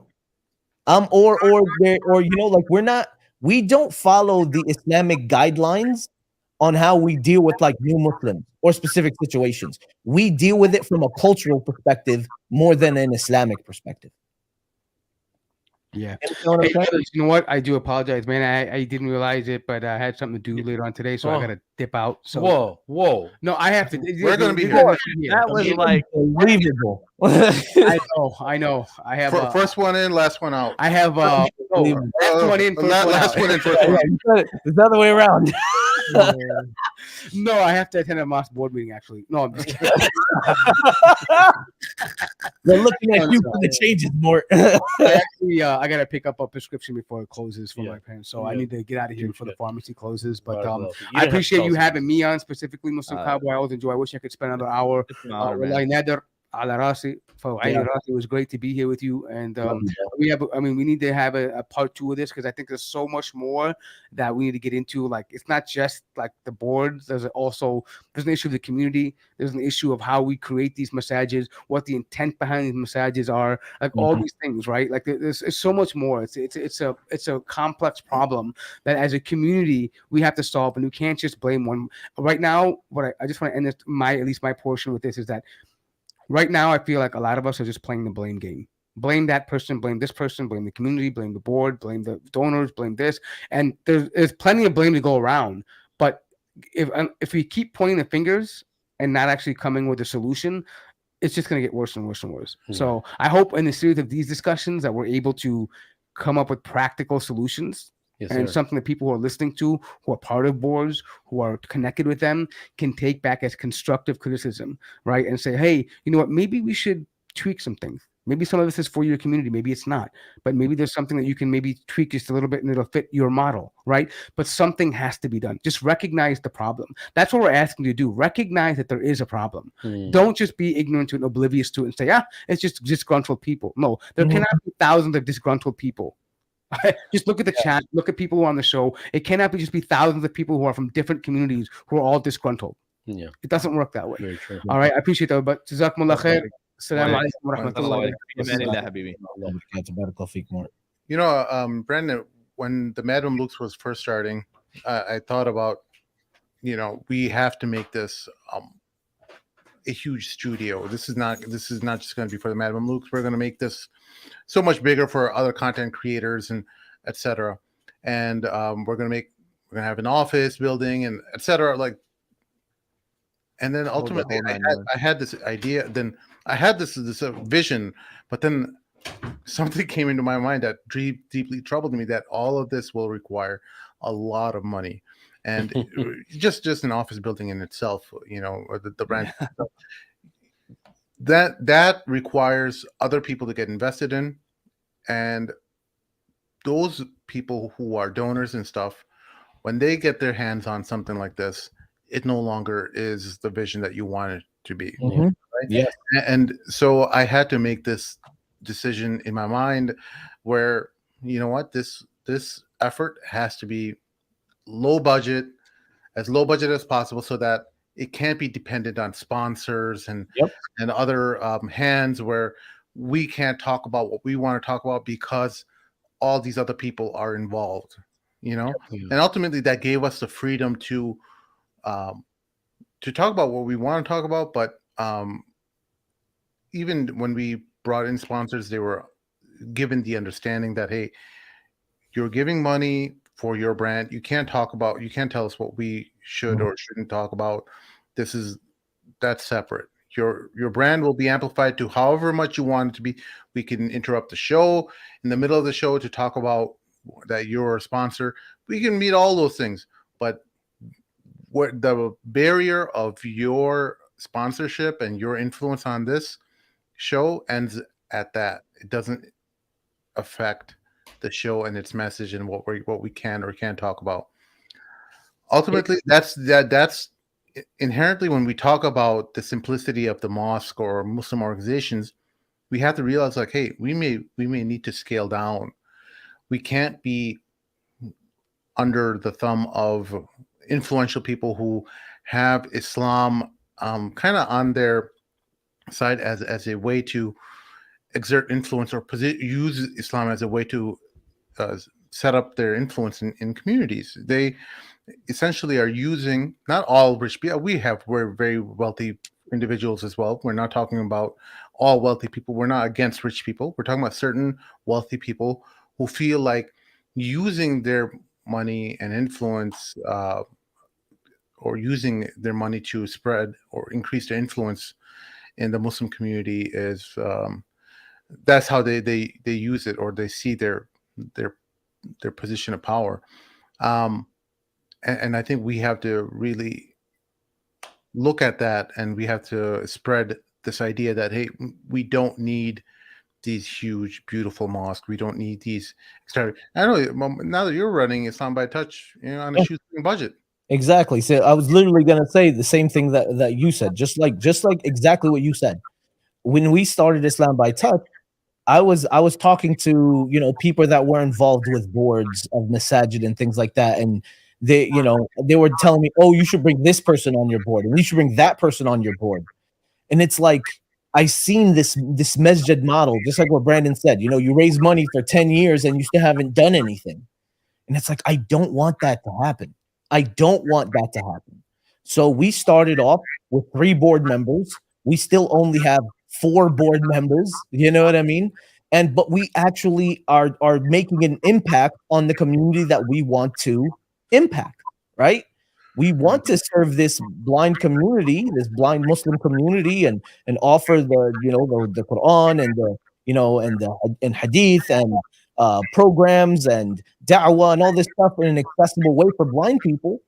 Or like, we don't follow the Islamic guidelines on how we deal with like new Muslims or specific situations. We deal with it from a cultural perspective more than an Islamic perspective. Yeah. You know what I'm Hey, saying? brothers, you know what? I do apologize, man. I didn't realize it, but I had something to do later on today, so I gotta dip out. So whoa. no, I have to. We're gonna be you here. guys are here. That was like Unbelievable. I know. I have First one in, last one out. I have last one in, first one Last out. one in, first one out. It's the other way around. No, I have to attend a mosque board meeting. Actually, no, I'm just kidding. They're looking at you for the changes, more. I gotta pick up a prescription before it closes for my parents, so I need to get out of here before the pharmacy closes. But I appreciate you having me on, specifically Muslim Cowboy. I always enjoy. I wish I could spend another hour. It was great to be here with you, and we need to have a part 2 of this, because I think there's so much more that we need to get into. Like, it's not just like the boards. There's an issue of the community. There's an issue of how we create these massages, what the intent behind these massages are, like all these things, right? Like, there's so much more. It's a complex problem that as a community we have to solve, and we can't just blame one. Right now, I just want to end this, at least my portion with this, is that right now, I feel like a lot of us are just playing the blame game. Blame that person, blame this person, blame the community, blame the board, blame the donors, blame this. And there's plenty of blame to go around. But if we keep pointing the fingers and not actually coming with a solution, it's just going to get worse and worse and worse. So I hope in the series of these discussions that we're able to come up with practical solutions. And something that people who are listening to, who are part of boards, who are connected with them, can take back as constructive criticism, right? And say, hey, you know what? Maybe we should tweak some things. Maybe some of this is for your community. Maybe it's not. But maybe there's something that you can maybe tweak just a little bit and it'll fit your model, right? But something has to be done. Just recognize the problem. That's what we're asking you to do. Recognize that there is a problem. Don't just be ignorant to it, oblivious to it, and say, it's just disgruntled people. No, there cannot be thousands of disgruntled people. Just look at the chat. Look at people who are on the show. It cannot just be thousands of people who are from different communities who are all disgruntled. Yeah, it doesn't work that way. Very true. All right, I appreciate that. But jazakumullah khair. Assalamu alaikum wa rahmatullahi. You know, Brandon, when the Madam Luke's was first starting, I thought about, we have to make this a huge studio. This is not just going to be for the Madam Luke's. We're going to make this so much bigger for other content creators and etc. And we're going to have an office building and etc. Like, and then ultimately I had this idea. Then I had this vision, but then something came into my mind that deeply troubled me. That all of this will require a lot of money. And just an office building in itself, or the branch, that requires other people to get invested in, and those people who are donors and stuff, when they get their hands on something like this, it no longer is the vision that you want it to be. Right? Yeah, and so I had to make this decision in my mind, where this effort has to be low budget as possible, so that it can't be dependent on sponsors and other hands, where we can't talk about what we want to talk about because all these other people are involved, and ultimately that gave us the freedom to talk about what we want to talk about. But even when we brought in sponsors, they were given the understanding that, hey, you're giving money for your brand. You can't tell us what we should or shouldn't talk about. That's separate. Your brand will be amplified to however much you want it to be. We can interrupt the show in the middle of the show to talk about that you're a sponsor. We can meet all those things, but what the barrier of your sponsorship and your influence on this show ends at that. It doesn't affect the show and its message and what we can or can't talk about. Ultimately, that's inherently when we talk about the simplicity of the mosque or Muslim organizations, we have to realize like, hey, we may need to scale down. We can't be under the thumb of influential people who have Islam kind of on their side as a way to exert influence or use Islam as a way to set up their influence in communities. They essentially are using, not all rich people. We're very wealthy individuals as well. We're not talking about all wealthy people. We're not against rich people. We're talking about certain wealthy people who feel like using their money and influence or using their money to spread or increase their influence in the Muslim community is that's how they use it, or they see their position of power. And I think we have to really look at that, and we have to spread this idea that, hey, we don't need these huge, beautiful mosques. We don't need these extra. I know now that you're running Islam by Touch, on a shoestring budget. Exactly. So I was literally gonna say the same thing that you said, just like exactly what you said. When we started Islam by Touch, I was talking to people that were involved with boards of Masjid and things like that, and they were telling me, oh, you should bring this person on your board, and you should bring that person on your board. And it's like, I seen this masjid model, just like what Brandon said. You raise money for 10 years and you still haven't done anything, and it's like, I don't want that to happen. I don't want that to happen. So we started off with 3 board members. We still only have 4 board members. You know what I mean? But we actually are making an impact on the community that we want to impact, right? We want to serve this blind community, this blind Muslim community, and offer the Quran and Hadith and programs and Dawah and all this stuff in an accessible way for blind people.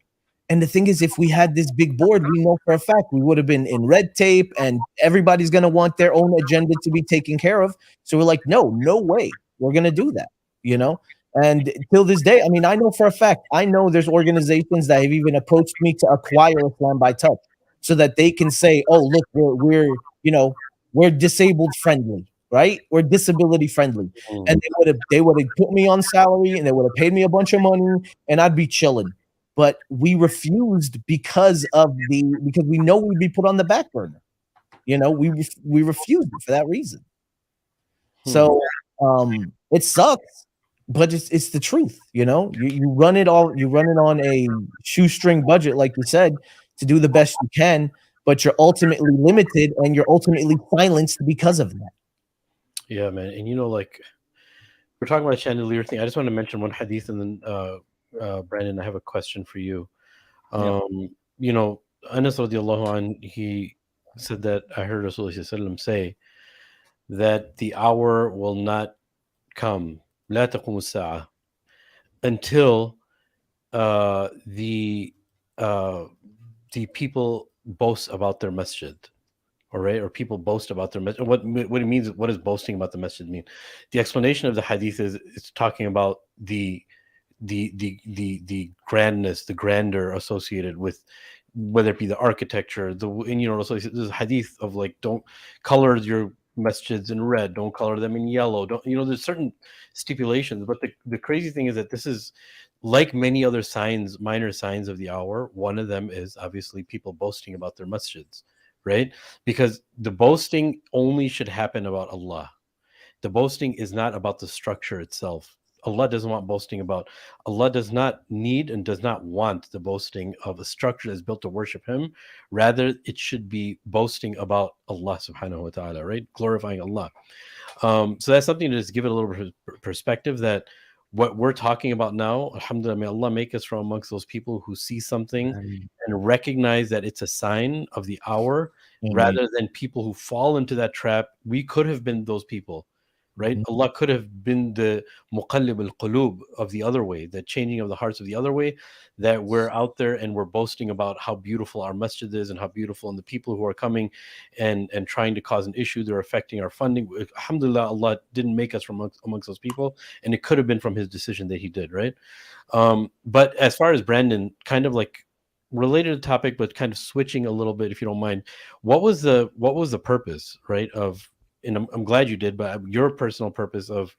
And the thing is, if we had this big board, we know for a fact we would have been in red tape, and everybody's going to want their own agenda to be taken care of. So we're like, no way, we're going to do that, And till this day, I mean, I know for a fact, there's organizations that have even approached me to acquire Islam by Touch, so that they can say, oh, look, we're disabled friendly, right? We're disability friendly. And they would have put me on salary, and they would have paid me a bunch of money, and I'd be chilling. But we refused because we know we'd be put on the back burner. We refused it for that reason. So it sucks, but it's the truth. You run it on a shoestring budget, like you said, to do the best you can, but you're ultimately limited, and you're ultimately silenced because of that. Yeah, man. And like, we're talking about a chandelier thing. I just want to mention one hadith, and then Brandon, I have a question for you. Anas radiallahu anh, he said that I heard Rasulullah say that the hour will not come, la taqum as-sa'a, until the people boast about their masjid. All right, or people boast about their masjid. What it means? What does boasting about the masjid mean? The explanation of the hadith is it's talking about the grandness, the grandeur associated with, whether it be the architecture, there's a hadith of like, don't color your masjids in red, don't color them in yellow, there's certain stipulations. But the crazy thing is that this is like many other signs, minor signs of the hour. One of them is obviously people boasting about their masjids, right? Because the boasting only should happen about Allah. The boasting is not about the structure itself. Allah doesn't want boasting about. Allah does not need and does not want the boasting of a structure that's built to worship Him. Rather, it should be boasting about Allah subhanahu wa ta'ala, right? Glorifying Allah. So that's something to just give it a little bit of perspective, that what we're talking about now, alhamdulillah, may Allah make us from amongst those people who see something and recognize that it's a sign of the hour, rather than people who fall into that trap. We could have been those people right? Allah could have been the muqallib al-qulub of the other way, the changing of the hearts of the other way, that we're out there and we're boasting about how beautiful our masjid is and how beautiful, and the people who are coming and trying to cause an issue, they're affecting our funding. Alhamdulillah, Allah didn't make us from amongst those people, and it could have been from his decision that he did, right? But as far as Brandon, kind of like related to topic, but kind of switching a little bit, if you don't mind, what was the purpose, right, of, and I'm glad you did, but your personal purpose of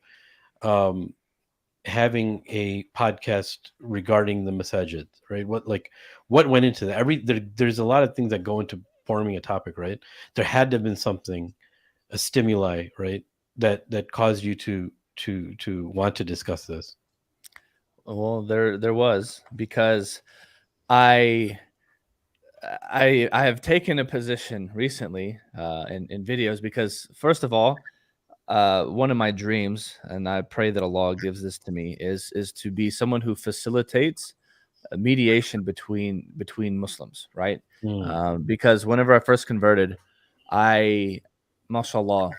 having a podcast regarding the masajid, right? What went into that? There's a lot of things that go into forming a topic, right? There had to have been something, a stimuli, right, that caused you to want to discuss this. Well, there was, because I have taken a position recently in videos, because first of all, one of my dreams, and I pray that Allah gives this to me, is to be someone who facilitates a mediation between Muslims, right? Because whenever I first converted, mashallah,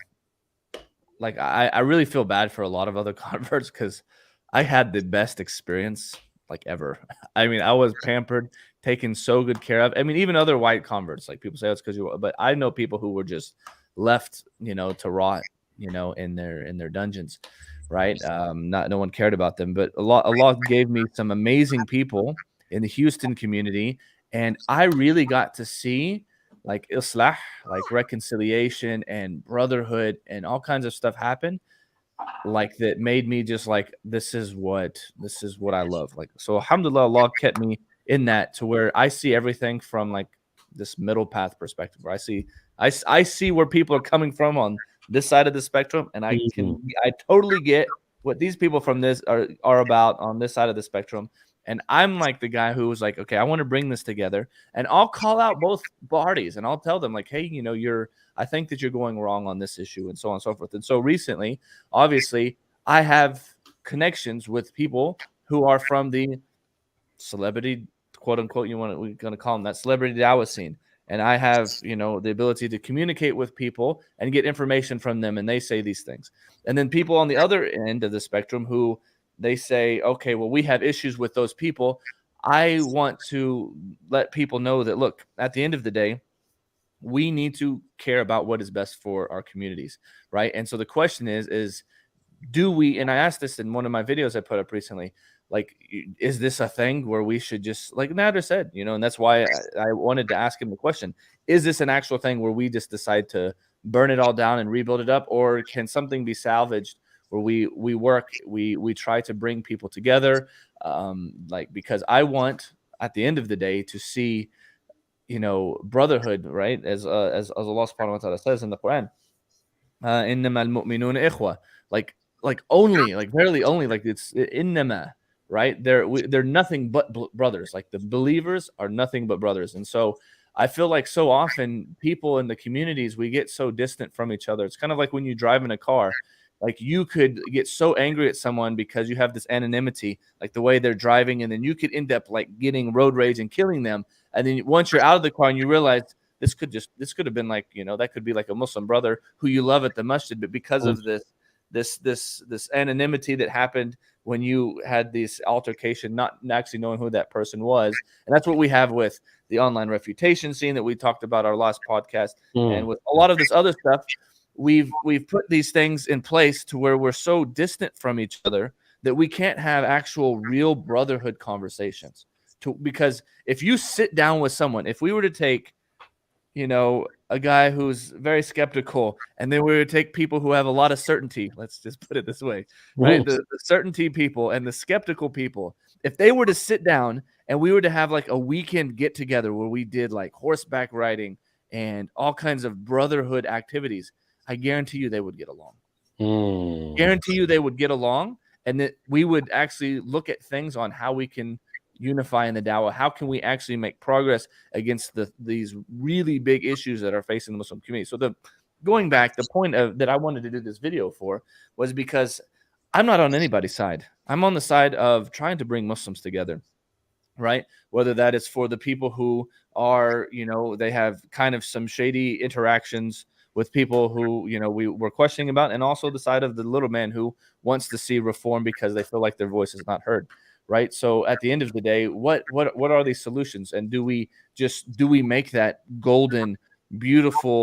like I really feel bad for a lot of other converts, because I had the best experience like ever. I mean, I was pampered, taken so good care of. I mean, even other white converts, like people say, oh, it's because but I know people who were just left, to rot, in their dungeons, right? No one cared about them, but Allah gave me some amazing people in the Houston community, and I really got to see like islah, like reconciliation and brotherhood and all kinds of stuff happen, like that made me just like, this is what I love. Like, so alhamdulillah, Allah kept me in that, to where I see everything from like this middle path perspective, where I see where people are coming from on this side of the spectrum, and I totally get what these people from this are about on this side of the spectrum. And I'm like the guy who was like, okay, I want to bring this together, and I'll call out both parties, and I'll tell them like, hey, I think that you're going wrong on this issue, and so on and so forth. And so recently, obviously, I have connections with people who are from the celebrity, quote unquote, we're going to call them that, celebrity Dawah scene. And I have, the ability to communicate with people and get information from them, and they say these things. And then people on the other end of the spectrum who they say, okay, well, we have issues with those people. I want to let people know that, look, at the end of the day, we need to care about what is best for our communities, right? And so the question is do we, and I asked this in one of my videos I put up recently, like, is this a thing where we should just, like Nader said, and that's why I wanted to ask him the question, is this an actual thing where we just decide to burn it all down and rebuild it up, or can something be salvaged where we try to bring people together, because I want, at the end of the day, to see, brotherhood, right? As Allah subhanahu wa ta'ala says in the Quran, innama al-mu'minuna ikhwa, like only, like verily only, like it's innama, right? They're nothing but brothers. Like the believers are nothing but brothers. And so I feel like so often people in the communities, we get so distant from each other. It's kind of like when you drive in a car, like you could get so angry at someone because you have this anonymity, like the way they're driving, and then you could end up like getting road rage and killing them. And then once you're out of the car and you realize this could have been like, that could be like a Muslim brother who you love at the masjid, but because of this anonymity that happened when you had this altercation, not actually knowing who that person was. And that's what we have with the online refutation scene that we talked about our last podcast. And with a lot of this other stuff, we've put these things in place to where we're so distant from each other that we can't have actual real brotherhood conversations. Because if you sit down with someone, if we were to take, a guy who's very skeptical, and then we would take people who have a lot of certainty, let's just put it this way, right? The certainty people and the skeptical people, if they were to sit down and we were to have like a weekend get together where we did like horseback riding and all kinds of brotherhood activities, I guarantee you they would get along. Guarantee you they would get along, and that we would actually look at things on how we can unify in the Dawah. How can we actually make progress against these really big issues that are facing the Muslim community? So going back, the point that I wanted to do this video for was because I'm not on anybody's side. I'm on the side of trying to bring Muslims together, right? Whether that is for the people who are, they have kind of some shady interactions with people who, you know, we were questioning about, and also the side of the little man who wants to see reform because they feel like their voice is not heard. Right. So at the end of the day, what are these solutions? And do we make that golden, beautiful,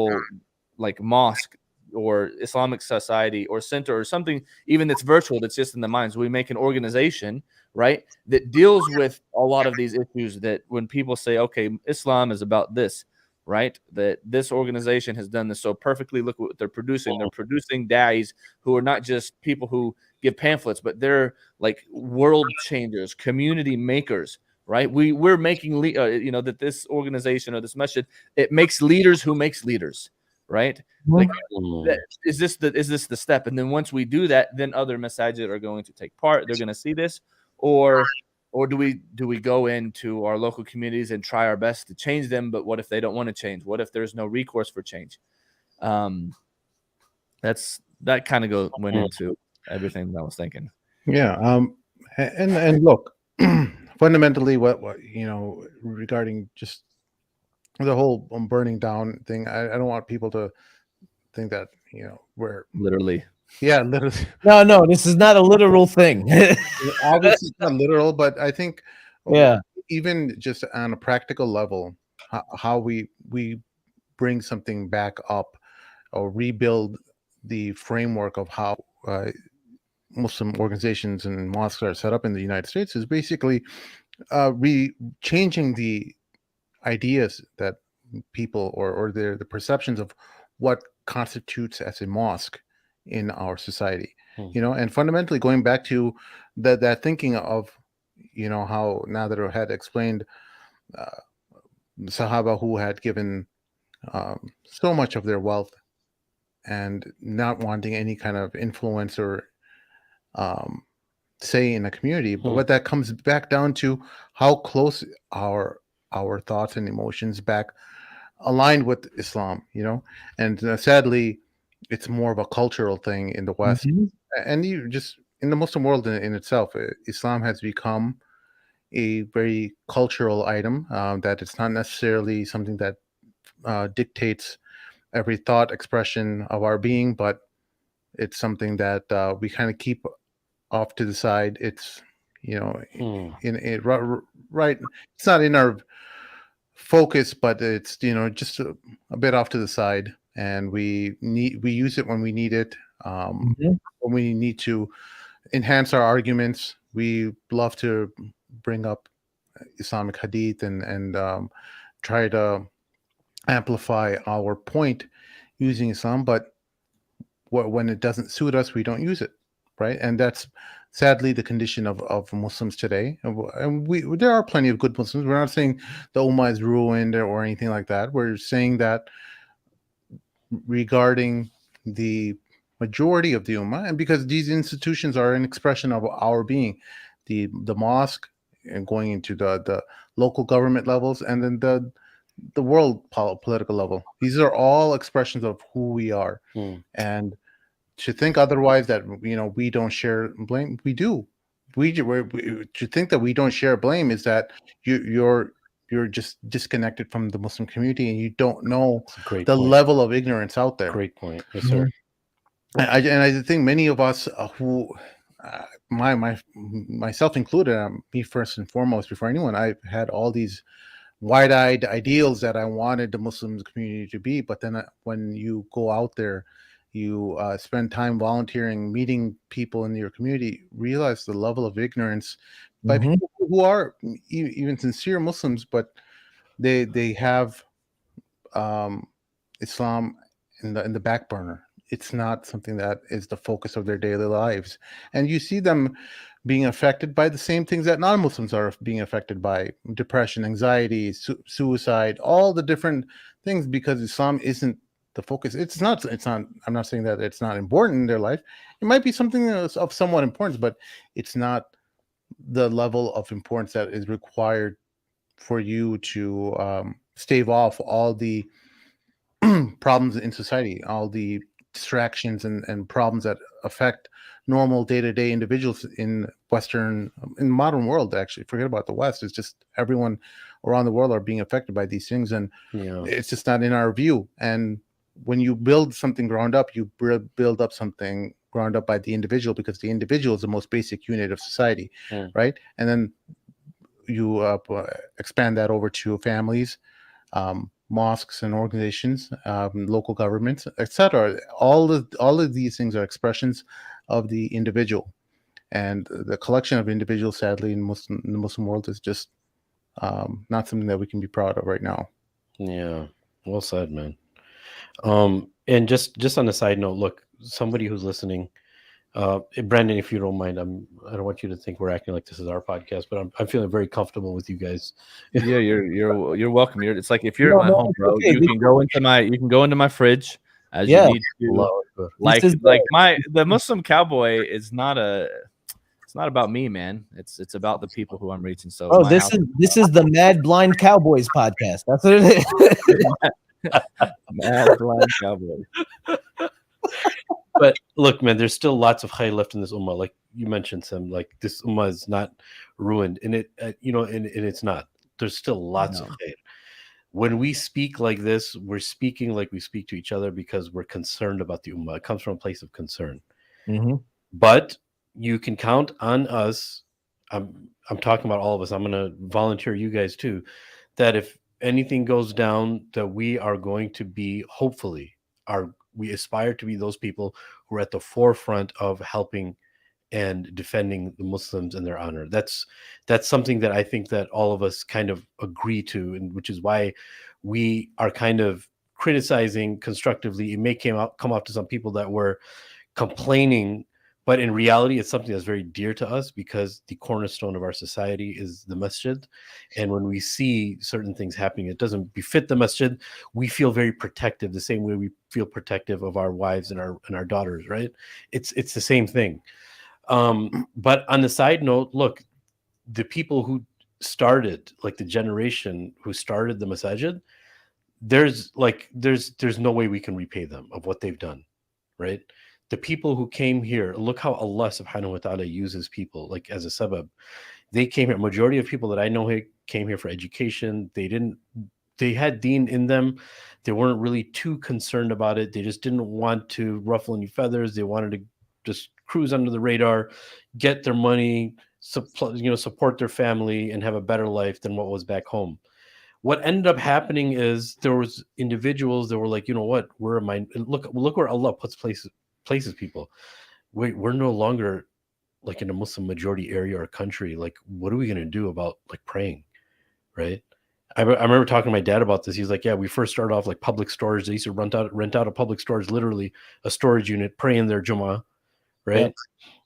like mosque or Islamic society or center or something even that's virtual, that's just in the minds? We make an organization, right, that deals with a lot of these issues, that when people say, okay, Islam is about this, right, that this organization has done this so perfectly. Look what they're producing. They're producing da'is who are not just people who give pamphlets, but they're like world changers, community makers, right? We're making, you know, that this organization or this masjid, it makes leaders who makes leaders, right? Like, is this the step? And then once we do that, then other masajid are going to take part. They're going to see this, or do we go into our local communities and try our best to change them? But what if they don't want to change? What if there's no recourse for change? That kind of went into everything that I was thinking. Yeah. And look, fundamentally, what you know, regarding just the whole burning down thing, I don't want people to think that, you know, we're Literally. yeah, literally. No, this is not a literal thing. Obviously, it's not literal, but I think, Yeah. even just on a practical level, how we bring something back up or rebuild the framework of how Muslim organizations and mosques are set up in the United States is basically changing the ideas that people or the perceptions of what constitutes as a mosque in our society. You know, and fundamentally going back to that thinking of, you know, how Nader had explained Sahaba who had given so much of their wealth and not wanting any kind of influence or say in a community, but what that comes back down to, how close our thoughts and emotions back aligned with Islam, you know. And sadly, it's more of a cultural thing in the West, and you just in the Muslim world in itself. Islam has become a very cultural item, that it's not necessarily something that dictates every thought expression of our being, but it's something that we kind of keep off to the side. It's, you know, in it right. It's not in our focus, but it's, you know, just a bit off to the side, and we use it when we need it. When we need to enhance our arguments, we love to bring up Islamic hadith and try to amplify our point using Islam. But when it doesn't suit us, we don't use it, right? And that's sadly the condition of Muslims today. And there are plenty of good Muslims. We're not saying the Ummah is ruined or anything like that. We're saying that regarding the majority of the Ummah, and because these institutions are an expression of our being, the mosque and going into the local government levels, and then the world political level. These are all expressions of who we are. And to think otherwise, that, you know, we don't share blame, we do. To think that we don't share blame is that you're just disconnected from the Muslim community, and you don't know the level of ignorance out there. Great point. Yes, sir. And I think many of us who, myself included, me first and foremost, before anyone, I've had all these wide-eyed ideals that I wanted the Muslim community to be. But then when you go out there, you spend time volunteering, meeting people in your community, realize the level of ignorance by people who are even sincere Muslims, but they have Islam in the back burner. It's not something that is the focus of their daily lives. And you see them being affected by the same things that non-Muslims are being affected by: depression, anxiety, suicide, all the different things, because Islam isn't the focus. It's not, I'm not saying that it's not important in their life. It might be something that's of somewhat importance, but it's not the level of importance that is required for you to stave off all the problems in society, all the distractions and problems that affect normal day-to-day individuals in modern world. Actually, forget about the West. It's just everyone around the world are being affected by these things, and it's just not in our view. And when you build something ground up, you build up something ground up by the individual, because the individual is the most basic unit of society, right? And then you expand that over to families, mosques and organizations, local governments, etc. All of these things are expressions of the individual, and the collection of individuals, sadly, in the Muslim world, is just not something that we can be proud of right now. Yeah, well said, man. And just on a side note, look, somebody who's listening, Brandon, if you don't mind, I don't want you to think we're acting like this is our podcast, but I'm feeling very comfortable with you guys. Yeah, you're welcome. It's like if you're at my home, bro, okay. you can go into my fridge as you need to. Allahu Akbar. Like the Muslim Cowboy is not it's not about me, man. It's about the people who I'm reaching. So Oh, this is the Mad Blind Cowboys podcast. That's what it is. Mad Blind Cowboy. But look, man, there's still lots of khair left in this ummah. Like you mentioned, Sam, like this ummah is not ruined, and it, and it's not. There's still lots of khair. When we speak like this, we're speaking like we speak to each other because we're concerned about the ummah. It comes from a place of concern. Mm-hmm. But you can count on us. I'm talking about all of us. I'm going to volunteer you guys too, that if anything goes down, that we are going to be, hopefully, we aspire to be those people who are at the forefront of helping and defending the Muslims and their honor. That's something that I think that all of us kind of agree to, and which is why we are kind of criticizing constructively. It may come up to some people that were complaining, but in reality, it's something that's very dear to us because the cornerstone of our society is the masjid. And when we see certain things happening, it doesn't befit the masjid, we feel very protective, the same way we feel protective of our wives and our daughters, right? It's the same thing. But on the side note, look, the people who started, like the generation who started the masajid, there's no way we can repay them of what they've done, right? The people who came here, look how Allah subhanahu wa ta'ala uses people like as a sabab. They came here. Majority of people that I know here came here for education. They had deen in them. They weren't really too concerned about it. They just didn't want to ruffle any feathers. They wanted to just cruise under the radar, get their money, support their family, and have a better life than what was back home. What ended up happening is there was individuals that were like, you know what, look where Allah places people. We're no longer like in a Muslim majority area or country. Like, what are we going to do about like praying, right? I remember talking to my dad about this. He's like, yeah, we first started off like public storage. They used to rent out a public storage, literally a storage unit, pray in their Jummah, right?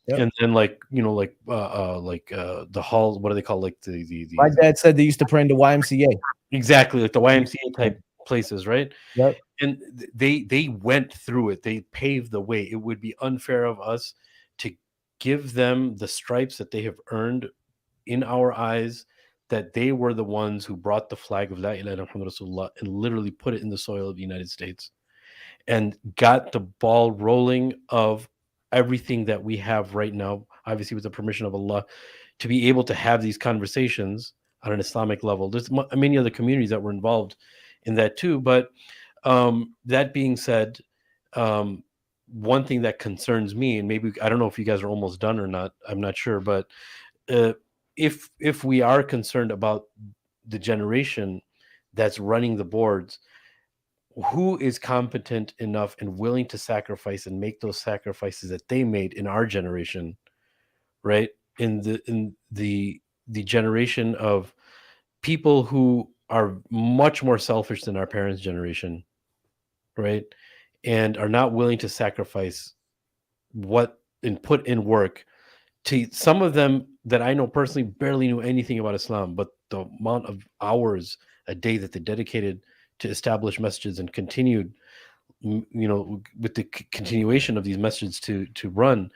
Yep. And then like the hall, what do they call like the My dad said they used to pray in the YMCA. Exactly, like the YMCA type places, right? Yep. And they went through it. They paved the way. It would be unfair of us to give them the stripes that they have earned in our eyes, that they were the ones who brought the flag of La ilaha illallah Muhammad Rasulullah and literally put it in the soil of the United States and got the ball rolling of everything that we have right now, obviously with the permission of Allah, to be able to have these conversations on an Islamic level. There's many other communities that were involved in that too. But that being said, one thing that concerns me, and maybe, I don't know if you guys are almost done or not, I'm not sure, but if we are concerned about the generation that's running the boards, who is competent enough and willing to sacrifice and make those sacrifices that they made in our generation, right? In the generation of people who are much more selfish than our parents' generation, right? And are not willing to sacrifice and put in work. To some of them that I know personally barely knew anything about Islam, but the amount of hours a day that they dedicated to establish masjids and continued, with the continuation of these masjids to run,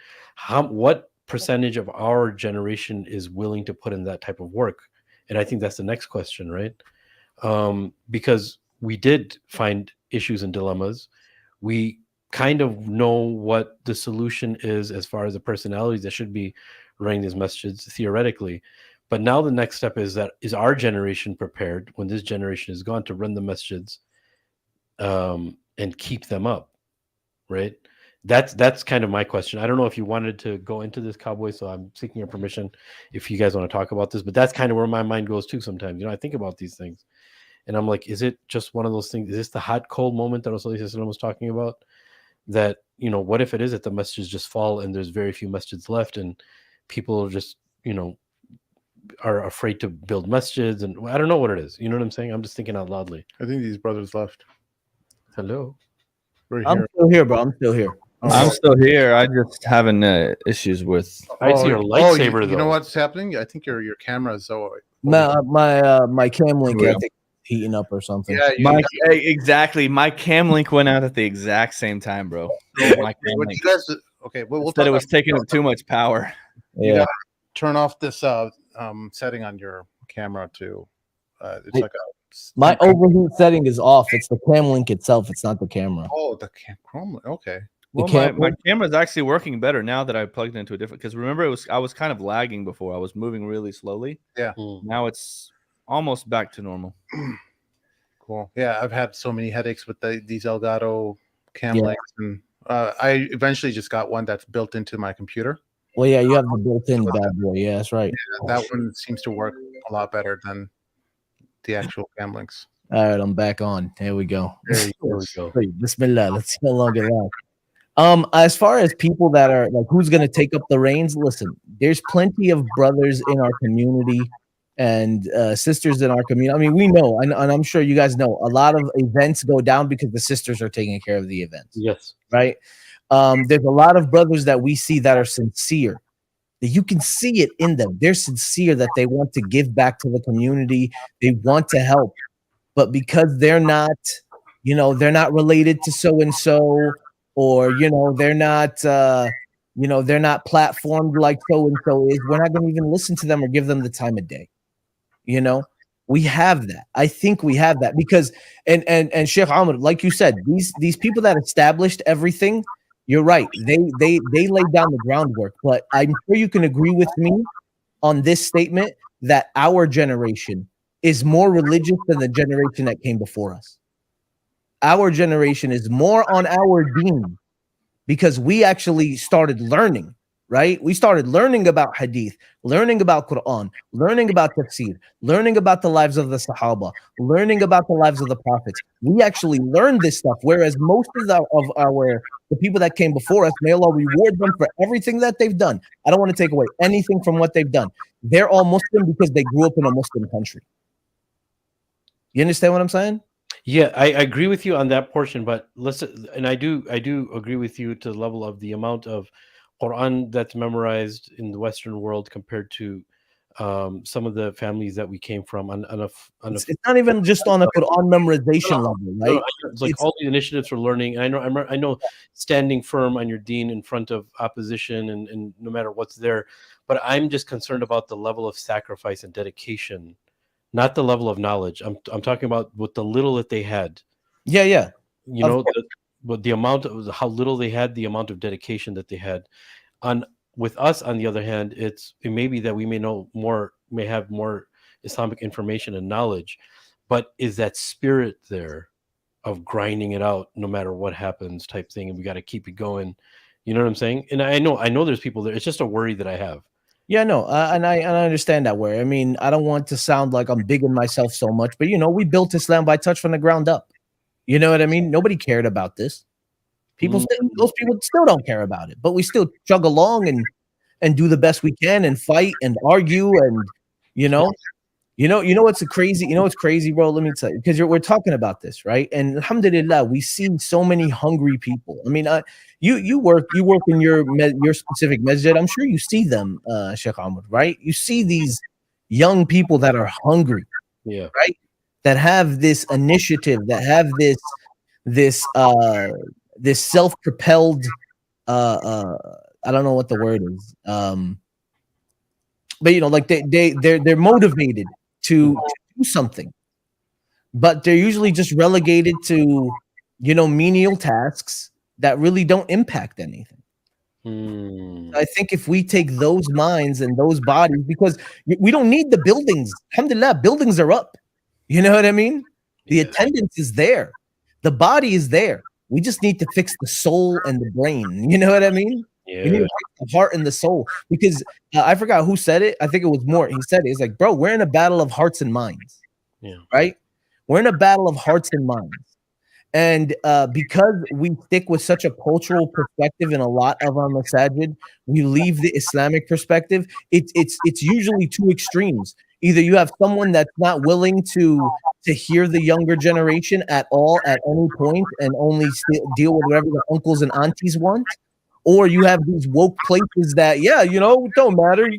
what percentage of our generation is willing to put in that type of work? And I think that's the next question, right? Because we did find issues and dilemmas. We kind of know what the solution is as far as the personalities that should be running these masjids theoretically. But now the next step is our generation prepared when this generation is gone to run the masjids and keep them up, right? That's kind of my question. I don't know if you wanted to go into this, Cowboy, so I'm seeking your permission if you guys want to talk about this, but that's kind of where my mind goes too sometimes. I think about these things and I'm like, is it just one of those things? Is this the hot cold moment that Rasulullah was talking about? That, what if it is that the masjids just fall and there's very few masjids left and people just, are afraid to build masjids, and I don't know what it is. You know what I'm saying? I'm just thinking out loudly. I think these brothers left. Hello. We're I'm here. still here, bro. I'm still here. I'm still here. I just having issues with. I see your lightsaber. You know what's happening? I think your camera's My cam link, Yeah. I think, heating up or something. Yeah, Exactly. My cam link went out at the exact same time, bro. My cam what link. you guys? Okay, we'll Said it talk was taking up too much power. You Yeah. gotta turn off this setting on your camera too. It's like a My overheat setting is off. It's the cam link itself. It's not the camera. the Chrome. Okay. Well, camera- my camera's actually working better now that I plugged it into a different. Because remember, I was kind of lagging before. I was moving really slowly. Yeah. Now it's almost back to normal. Cool. Yeah, I've had so many headaches with these Elgato cam Yeah. links, and I eventually just got one that's built into my computer. Well, yeah, you have the built-in bad boy. Yeah, that's right. That one seems to work a lot better than the actual cam links. All right, I'm back on. Here we go. There we go. Bismillah. Let's no longer laugh. As far as people that are like, who's going to take up the reins? Listen, there's plenty of brothers in our community and sisters in our community. I mean, we know, and I'm sure you guys know, a lot of events go down because the sisters are taking care of the events. Yes. Right. There's a lot of brothers that we see that are sincere. That you can see it in them. They're sincere that they want to give back to the community. They want to help, but because they're not, they're not related to so and so, or they're not, they're not platformed like so and so is. We're not going to even listen to them or give them the time of day. We have that. I think we have that because, and Sheikh Amr, like you said, these people that established everything. You're right. They laid down the groundwork, but I'm sure you can agree with me on this statement that our generation is more religious than the generation that came before us. Our generation is more on our deen because we actually started learning, right? We started learning about hadith, learning about Quran, learning about tafsir, learning about the lives of the Sahaba, learning about the lives of the prophets. We actually learned this stuff, whereas most of the people that came before us, may Allah reward them for everything that they've done. I don't want to take away anything from what they've done. They're all Muslim because they grew up in a Muslim country. You understand what I'm saying? Yeah, I agree with you on that portion, but listen, and I do agree with you to the level of the amount of Quran that's memorized in the Western world compared to some of the families that we came from. It's not even just on a Quran memorization level, right? It's like all the initiatives for learning. I know standing firm on your deen in front of opposition and no matter what's there, but I'm just concerned about the level of sacrifice and dedication. Not the level of knowledge. I'm talking about with the little that they had. Yeah. But the amount of how little they had, the amount of dedication that they had. With us, on the other hand, it may be that we may have more Islamic information and knowledge, but is that spirit there of grinding it out no matter what happens type thing, and we got to keep it going. You know what I'm saying? And I know there's people there. It's just a worry that I have. Yeah, no, and I understand that worry. I mean, I don't want to sound like I'm bigging myself so much, but we built Islam by touch from the ground up. You know what I mean? Nobody cared about this. Those people still don't care about it, but we still chug along and do the best we can and fight and argue and what's crazy, bro. Let me tell you, because we're talking about this, right? And alhamdulillah, we see so many hungry people. I mean, you work in your specific masjid. I'm sure you see them, Sheikh Ahmed, right? You see these young people that are hungry, yeah, right? That have this initiative, that have this self-propelled. I don't know what the word is, but like they're motivated to do something, but they're usually just relegated to menial tasks that really don't impact anything. I think if we take those minds and those bodies, because we don't need the buildings. Alhamdulillah, buildings are up. You know what I mean? The attendance is there. The body is there. We just need to fix the soul and the brain. You know what I mean? Yeah. We need to fix the heart and the soul, because I forgot who said it. I think it was Mort. He said it. It's like, bro, we're in a battle of hearts and minds. Yeah. Right? We're in a battle of hearts and minds. And because we stick with such a cultural perspective in a lot of our masajid, we leave the Islamic perspective. It's usually two extremes. Either you have someone that's not willing to hear the younger generation at all at any point and only deal with whatever the uncles and aunties want, or you have these woke places that, yeah, you know, it don't matter.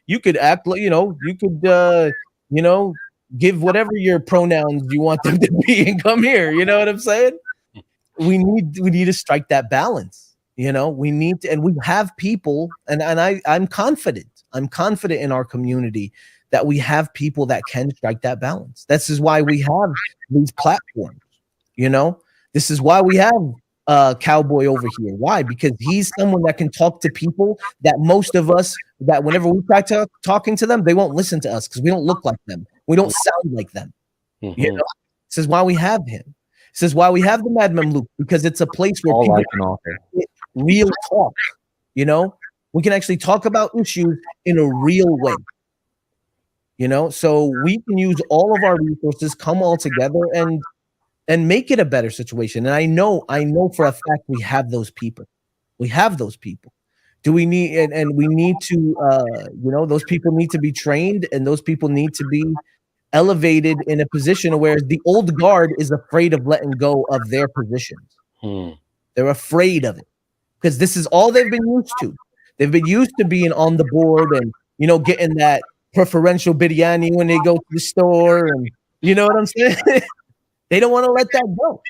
You could act like, you know, you could you know, give whatever your pronouns you want them to be and come here. You know what I'm saying? We need to strike that balance. You know, we need to, and we have people, and I'm confident in our community that we have people that can strike that balance. This is why we have these platforms. You know, this is why we have Cowboy over here. Why? Because he's someone that can talk to people that most of us, that whenever we try to talking to them, they won't listen to us because we don't look like them. We don't sound like them. You know, this is why we have him. This is why we have the Mad Mamluk, because it's a place where All people I can offer. get real talk. You know, we can actually talk about issues in a real way. You know, so we can use all of our resources, come all together, and make it a better situation. And I know for a fact we have those people. We have those people. Do we need, and we need to, you know, those people need to be trained, and those people need to be elevated in a position where the old guard is afraid of letting go of their positions. They're afraid of it because this is all they've been used to. They've been used to being on the board and, you know, getting that preferential biryani when they go to the store, and you know what I'm saying? They don't want to let that go.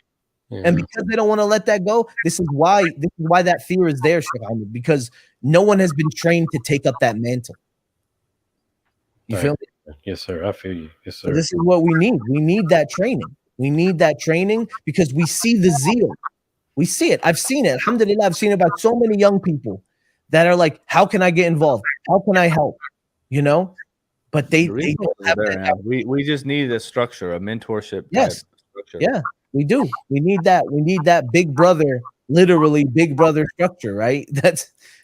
Yeah. And because they don't want to let that go, this is why that fear is there, Sheikh Ahmed, because no one has been trained to take up that mantle. You feel me? Yes, sir. I feel you. Yes, sir. So this is what we need. We need that training. We need that training because we see the zeal. We see it. I've seen it. Alhamdulillah, I've seen it about so many young people that are like, how can I get involved? How can I help? You know? But they don't have that. We just need a structure, a mentorship. Yes. Structure. Yeah, we do. We need that. We need that big brother, literally big brother structure, right?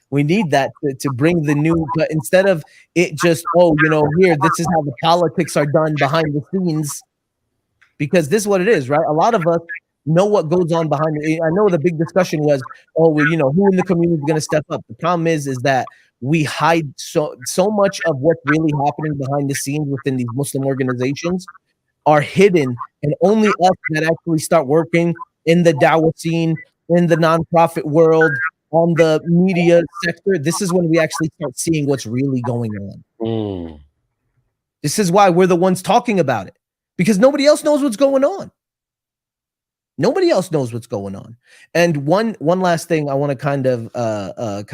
We need that to bring the new, but instead of it just, oh, you know, here, this is how the politics are done behind the scenes, because this is what it is, right? A lot of us know what goes on behind it. I know the big discussion was, oh, well, you know, who in the community is going to step up? The problem is that we hide so much of what's really happening behind the scenes within these Muslim organizations are hidden, and only us that actually start working in the Dawah scene, in the nonprofit world, on the media sector, this is when we actually start seeing what's really going on. This is why we're the ones talking about it, because nobody else knows what's going on. Nobody else knows what's going on. And one last thing I want to kind of go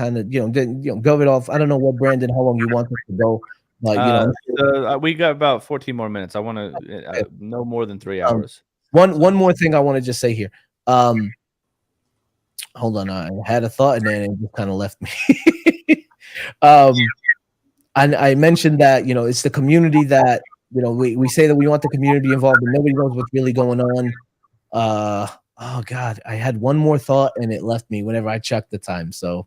it off. I don't know what, Brandon, how long you want us to go. But, we got about 14 more minutes. I want to no more than 3 hours. One more thing I want to just say here. Hold on, I had a thought and then it just kind of left me. I mentioned that, you know, it's the community that, you know, we say that we want the community involved, but nobody knows what's really going on. Oh God, I had one more thought and it left me whenever I checked the time. So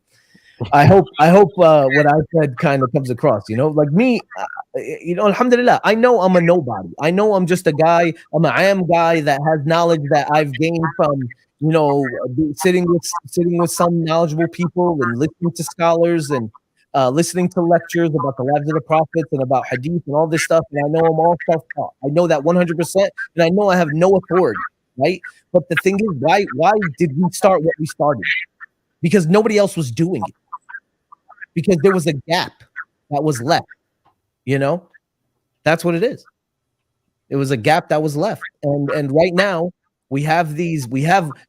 I hope what I said kind of comes across, you know, like me, you know, alhamdulillah, I know I'm a nobody. I know I'm just a guy. I am guy that has knowledge that I've gained from, you know, sitting with some knowledgeable people and listening to scholars and listening to lectures about the lives of the prophets and about hadith and all this stuff. And I know I'm all self-taught. I know that 100%. And I know I have no authority, right? But the thing is, why did we start what we started? Because nobody else was doing it. Because there was a gap that was left, you know? That's what it is. It was a gap that was left. And right now, we have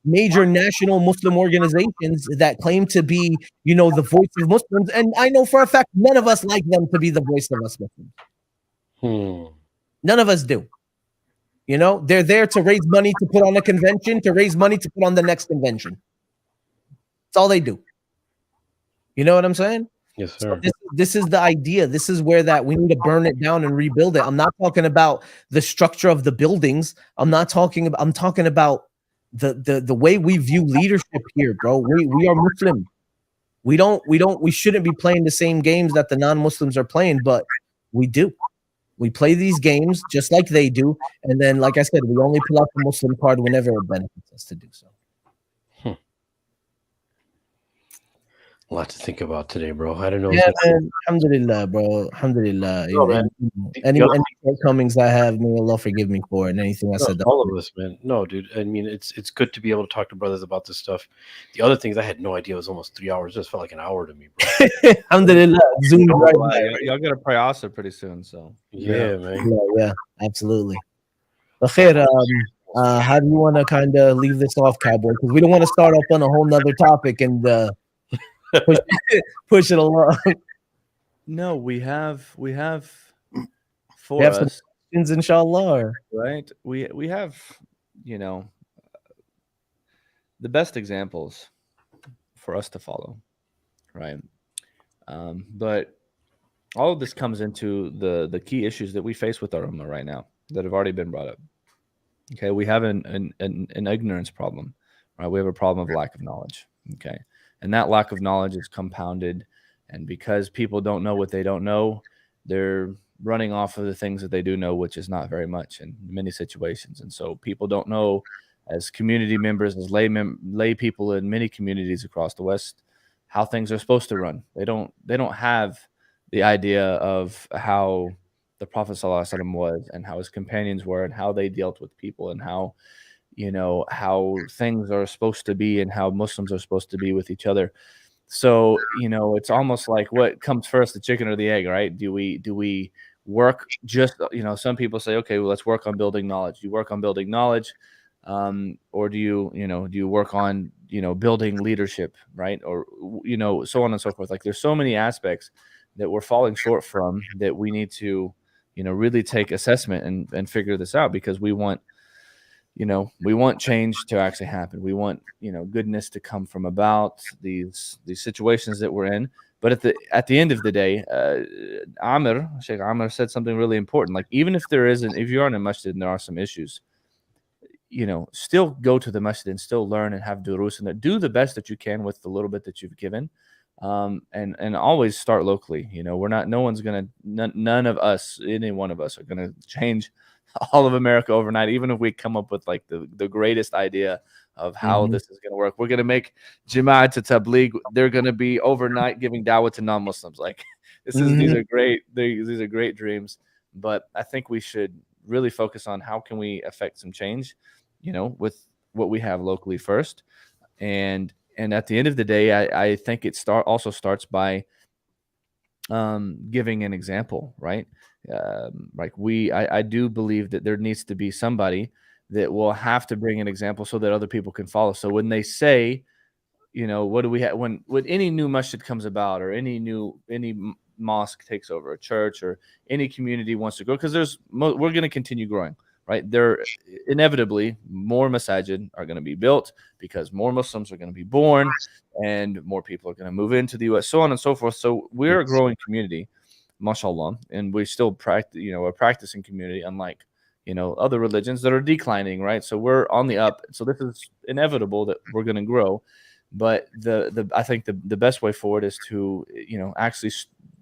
major national Muslim organizations that claim to be, you know, the voice of Muslims. And I know for a fact, none of us like them to be the voice of us Muslims. None of us do. You know, they're there to raise money to put on a convention, to raise money to put on the next convention. That's all they do. You know what I'm saying? Yes, sir. So this is the idea. This is where that we need to burn it down and rebuild it. I'm not talking about the structure of the buildings. I'm talking about the way we view leadership here, bro. We are Muslim. We shouldn't be playing the same games that the non-Muslims are playing, but we do. We play these games just like they do, and then, like I said, we only pull out the Muslim card whenever it benefits us to do so. A lot to think about today, bro. I don't know. Yeah, man. Alhamdulillah, bro. Alhamdulillah. No, any shortcomings I have, may Allah forgive me for, and anything I said. All of us, man. No, dude. I mean, it's good to be able to talk to brothers about this stuff. The other things I had no idea. It was almost 3 hours. It just felt like an hour to me, bro. Alhamdulillah. Zoom right by. Y'all got to pray Asr pretty soon, so yeah, man. Yeah, absolutely. But khair, how do you want to kind of leave this off, Cowboy? Because we don't want to start up on a whole nother topic and push it along. No, we have for We have us, some questions, inshallah. right? We have, the best examples for us to follow, right? But all of this comes into the key issues that we face with our ummah right now that have already been brought up. Okay, we have an ignorance problem, right? We have a problem of lack of knowledge. Okay, and that lack of knowledge is compounded, and because people don't know what they don't know, they're running off of the things that they do know, which is not very much in many situations. And so people don't know, as community members, as lay people in many communities across the West, how things are supposed to run. They don't have the idea of how the Prophet ﷺ was and how his companions were and how they dealt with people and how things are supposed to be and how Muslims are supposed to be with each other. So, it's almost like what comes first, the chicken or the egg, right? Do we work just, some people say, okay, well, let's work on building knowledge. Do you work on building knowledge? Or do you work on, building leadership, right? Or, so on and so forth. Like there's so many aspects that we're falling short from that we need to, really take assessment and figure this out, because we want change to actually happen. We want, goodness to come from about these situations that we're in. But at the end of the day, Sheikh Amir said something really important. Like, even if if you are in a masjid and there are some issues, still go to the masjid and still learn and have durus and do the best that you can with the little bit that you've given. And always start locally. None of us, any one of us, are going to change all of America overnight, even if we come up with like the greatest idea of how this is going to work. We're going to make Jama'at to Tabligh. They're going to be overnight giving dawah to non-Muslims. Like these are great. These are great dreams. But I think we should really focus on how can we affect some change, with what we have locally first. And at the end of the day, I think it also starts by giving an example, right? I do believe that there needs to be somebody that will have to bring an example so that other people can follow. So when they say, what do we have when any new masjid comes about, or any mosque takes over a church, or any community wants to grow, because we're going to continue growing, right? There inevitably more masajid are going to be built because more Muslims are going to be born and more people are going to move into the US, so on and so forth. So we're a growing community, mashallah, and we still practice, a practicing community, unlike other religions that are declining, right? So we're on the up. So this is inevitable that we're going to grow. But I think the best way forward is to actually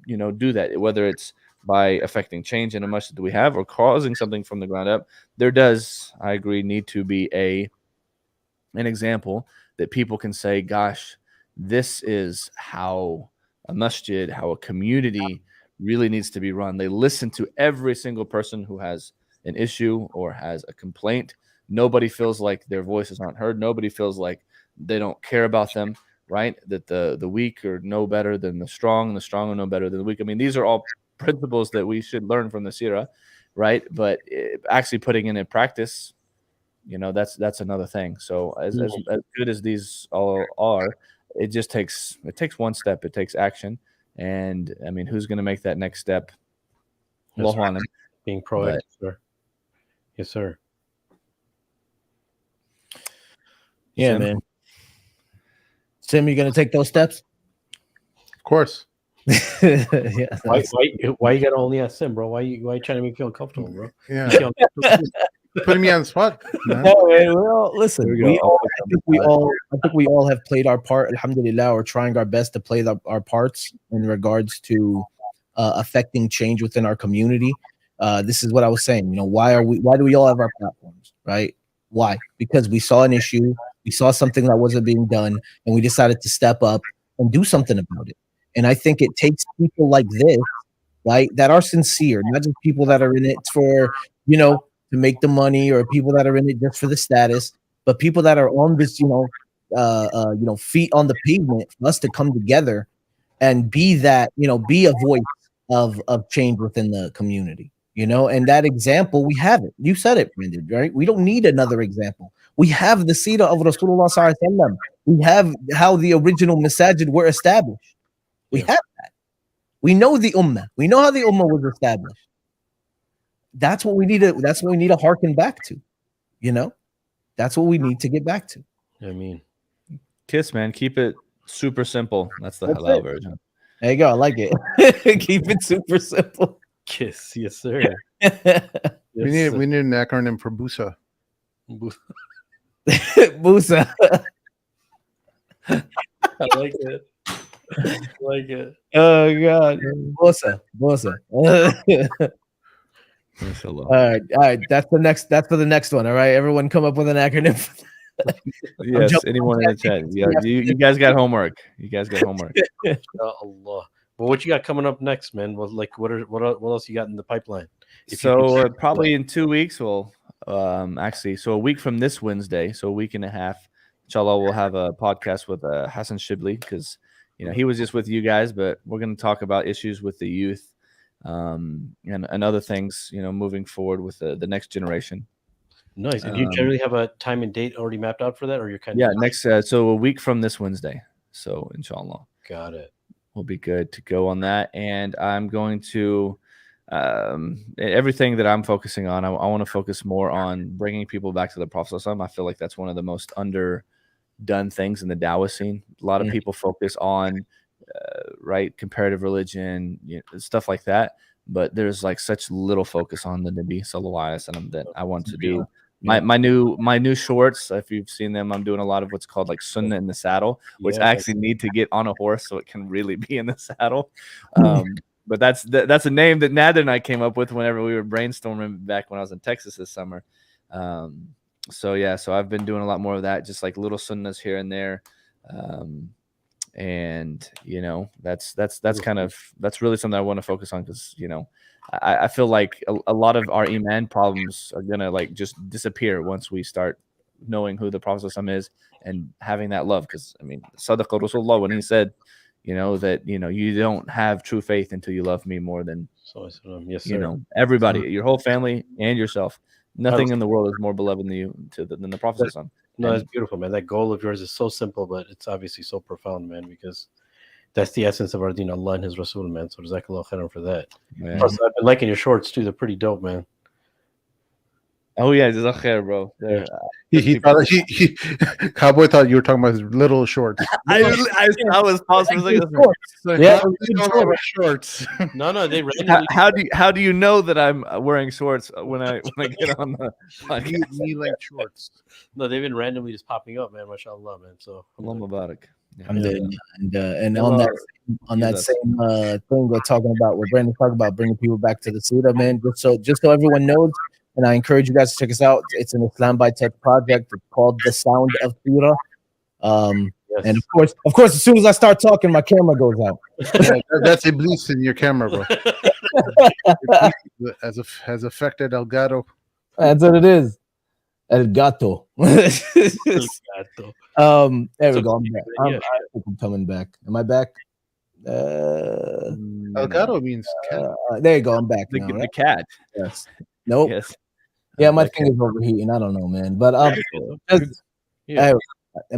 do that, whether it's by affecting change in a masjid that we have or causing something from the ground up. There does, I agree, need to be an example that people can say, gosh, this is how a masjid, how a community really needs to be run. They listen to every single person who has an issue or has a complaint. Nobody feels like their voices aren't heard. Nobody feels like they don't care about them, right? That the weak are no better than the strong, and the strong are no better than the weak. I mean, these are all principles that we should learn from the seerah, right? But actually putting it in practice, that's another thing. So as good as these all are, it takes one step. It takes action. And I mean, who's going to make that next step? Allahu alam. Being proactive, sir. Yes, sir. Yeah, Sim? man. Sim, you gonna take those steps? Of course. Yeah. Why you gotta only ask Sim, bro? Why you trying to make me feel uncomfortable, bro? Yeah. putting me on the spot. Man. No, man, well, listen, There we go. I think we all have played our part, alhamdulillah, or trying our best to play our parts in regards to affecting change within our community. This is what I was saying. Why do we all have our platforms, right? Why? Because we saw an issue, we saw something that wasn't being done, and we decided to step up and do something about it. And I think it takes people like this, right, that are sincere, not just people that are in it for, to make the money, or people that are in it just for the status, but people that are on this, feet on the pavement, for us to come together and be that, be a voice of change within the community, and that example, we have it. You said it, Brendan, right? We don't need another example. We have the seerah of Rasulullah sallallahu alaihi wasallam. We have how the original masajid were established. We have that. We know the ummah. We know how the ummah was established. That's what we need to harken back to. That's what we need to get back to. I mean, Kiss, man. Keep it super simple. That's the halal version. There you go. I like it. Keep it super simple. kiss, yes, sir. We need an acronym for Busa. Musa. I like it. I like it. Oh God. Musa. All right. That's for the next one. All right. Everyone come up with an acronym. Yes, anyone in the chat. Yeah, you guys got homework. Allah. Well, what you got coming up next, man? What else you got in the pipeline? So probably in 2 weeks, we'll actually, so a week from this Wednesday, so a week and a half, inshallah, we'll have a podcast with Hassan Shibli, because he was just with you guys, but we're going to talk about issues with the youth and other things, moving forward with the next generation. Nice. And you generally have a time and date already mapped out for that, or you're kind of next so a week from this Wednesday. So inshallah. Got it. We'll be good to go on that. And I'm going to everything that I'm focusing on, I want to focus more on bringing people back to the Prophet. I feel like that's one of the most underdone things in the Dawah scene. A lot of people focus on comparative religion, stuff like that, but there's like such little focus on the Nabi sallallahu alaihi wasallam that I want to do. My new shorts, if you've seen them, I'm doing a lot of what's called like sunnah in the saddle, which I actually need to get on a horse so it can really be in the saddle. But that's a name that Nader and I came up with whenever we were brainstorming back when I was in Texas this summer. So I've been doing a lot more of that, just like little sunnahs here and there. And that's really something I want to focus on, because I feel like a lot of our iman problems are gonna like just disappear once we start knowing who the Prophet is and having that love. Because I mean, Sadaqa Rasulullah when he said, that you don't have true faith until you love me more than everybody, your whole family and yourself. Nothing in the world is more beloved than the Prophet. No, that's beautiful, man. That goal of yours is so simple, but it's obviously so profound, man, because that's the essence of our deen, Allah and His Rasul, man. So jazakallah khairan for that. Yeah. Plus, I've been liking your shorts too. They're pretty dope, man. Oh yeah, jazakallah khair, bro. He Cowboy thought you were talking about his little shorts. I was paused for a second. Yeah, shorts. No, they randomly. How do you know that I'm wearing shorts when I get on the podcast? Knee-length shorts. No, they've been randomly just popping up, man. MashaAllah, man. So Allah Mubarak. And on that same thing we're talking about, where Brandon's talking about bringing people back to the Suda, man. Just so everyone knows, and I encourage you guys to check us out. It's an Islam by Tech project. It's called The Sound of Sira. And of course, as soon as I start talking, my camera goes out. That's Iblis in your camera, bro. has affected El Gato. That's what it is. El Gato. There we go. I'm back. I'm coming back. Am I back? El Gato means cat. There you go. I'm back. Now, the cat. Yes. Nope. Yes. Yeah, my finger's overheating. I don't know, man. But am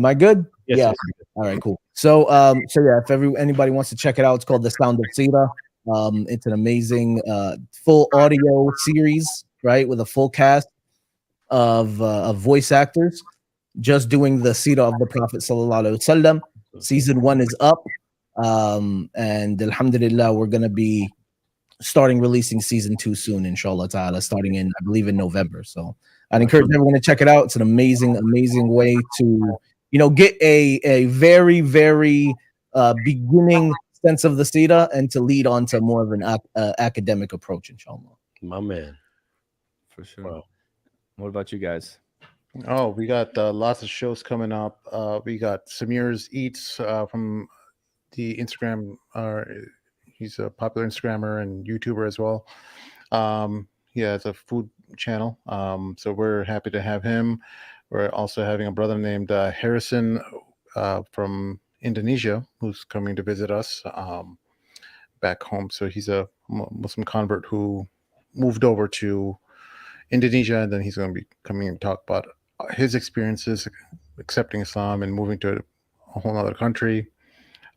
I good? Yes, yeah. yes. All right, cool. So if anybody wants to check it out, it's called The Sound of Sira. It's an amazing full audio series, right, with a full cast of voice actors, just doing the Sira of the Prophet sallallahu alaihi wasallam. Season 1 is up, and alhamdulillah, we're gonna be starting releasing season 2 soon, inshallah ta'ala, starting in, I believe, in November. So I'd encourage everyone to check it out. It's an amazing way to, get a very, very beginning sense of the Sira and to lead on to more of an academic approach, inshallah. My man. For sure. Wow. What about you guys? Oh, we got lots of shows coming up. We got Samir's Eats from the Instagram. He's a popular Instagrammer and YouTuber as well. He has a food channel. So we're happy to have him. We're also having a brother named Harrison from Indonesia who's coming to visit us back home. So he's a Muslim convert who moved over to Indonesia, and then he's going to be coming and talk about his experiences accepting Islam and moving to a whole other country.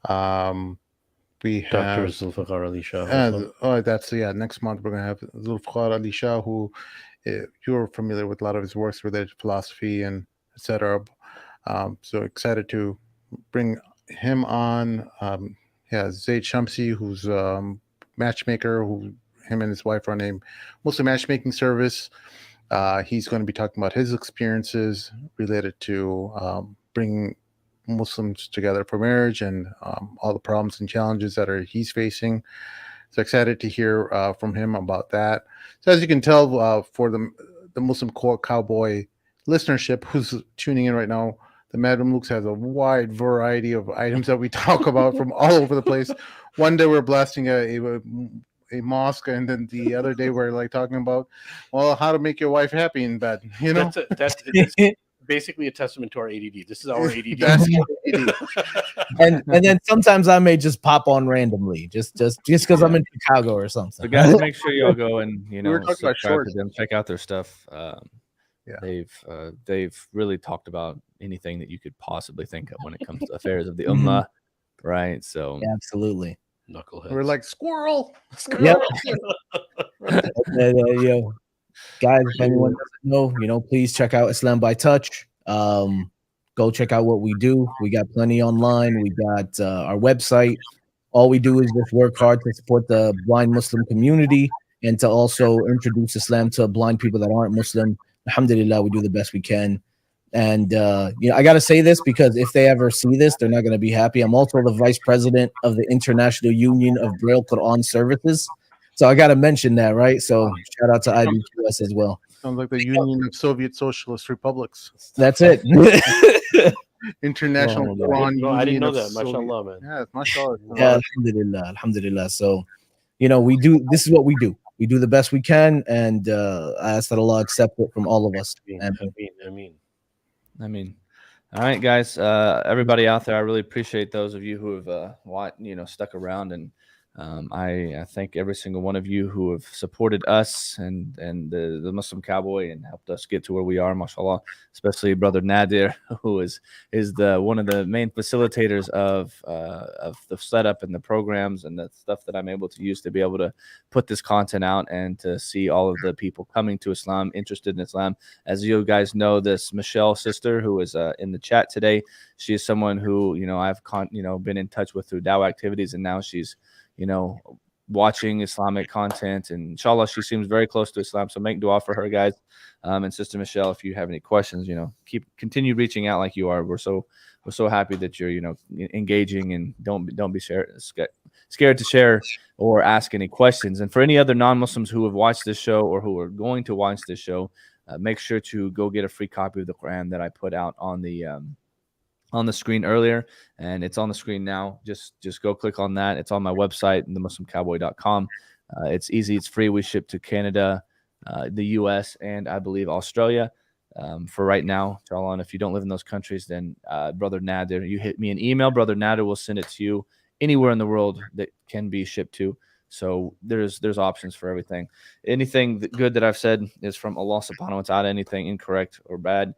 We Dr. have Zulfikar Ali Shah. next month we're going to have Zulfikar Ali Shah, who you're familiar with a lot of his works related to philosophy and etc. So excited to bring him on. Zaid Shamsi, who's matchmaker, him and his wife run a Muslim matchmaking service. He's going to be talking about his experiences related to bringing Muslims together for marriage and all the problems and challenges that he's facing. So excited to hear from him about that. So as you can tell, for the Muslim Cowboy listenership who's tuning in right now, the Madam Luke's has a wide variety of items that we talk about from all over the place. One day we're blasting a mosque, and then the other day we're like talking about, well, how to make your wife happy in bed. That's basically a testament to our ADD. This is our ADD. and then sometimes I may just pop on randomly, just because I'm in Chicago or something. So guys, make sure y'all go and were talking about subscribe shorts. to them, check out their stuff. They've really talked about anything that you could possibly think of when it comes to affairs of the ummah, right? So Yeah, absolutely. Knuckleheads. We're like squirrel. Yep. Guys, if anyone doesn't know, please check out Islam by Touch. Go check out what we do. We got plenty online. We got our website. All we do is just work hard to support the blind Muslim community and to also introduce Islam to blind people that aren't Muslim. Alhamdulillah, we do the best we can. And I got to say this because if they ever see this, they're not going to be happy. I'm also the vice president of the International Union of Braille Quran Services. So I got to mention that, right? So shout out to IBQS as well. Sounds like the Union of Soviet Socialist Republics. That's it. International Quran. I didn't know Union that. of Mashallah, man. Yeah, mashallah. Yeah, alhamdulillah. So, we do. This is what we do. We do the best we can, and I ask that Allah accept it from all of us. I mean. All right, guys. Everybody out there, I really appreciate those of you who have stuck around, and I thank every single one of you who have supported us and the Muslim Cowboy and helped us get to where we are, mashallah. Especially Brother Nadir, who is one of the main facilitators of the setup and the programs and the stuff that I'm able to use to be able to put this content out and to see all of the people coming to Islam, interested in Islam. As you guys know, this Michelle sister who is in the chat today, she is someone who I've been in touch with through Dawah activities, and now she's watching Islamic content, and inshallah she seems very close to Islam. So make dua for her, guys. And Sister Michelle, if you have any questions, continue reaching out like you are. We're so happy that you're engaging, and don't be scared to share or ask any questions. And for any other non-Muslims who have watched this show or who are going to watch this show, make sure to go get a free copy of the Quran that I put out on the screen earlier, and it's on the screen now. Just go click on that. It's on my website, themuslimcowboy.com. It's easy. It's free. We ship to Canada, the US, and I believe Australia for right now. And if you don't live in those countries, then Brother Nadir, you hit me an email. Brother Nadir will send it to you anywhere in the world that can be shipped to. So there's options for everything. Anything good that I've said is from Allah subhanahu wa ta'ala. Anything incorrect or bad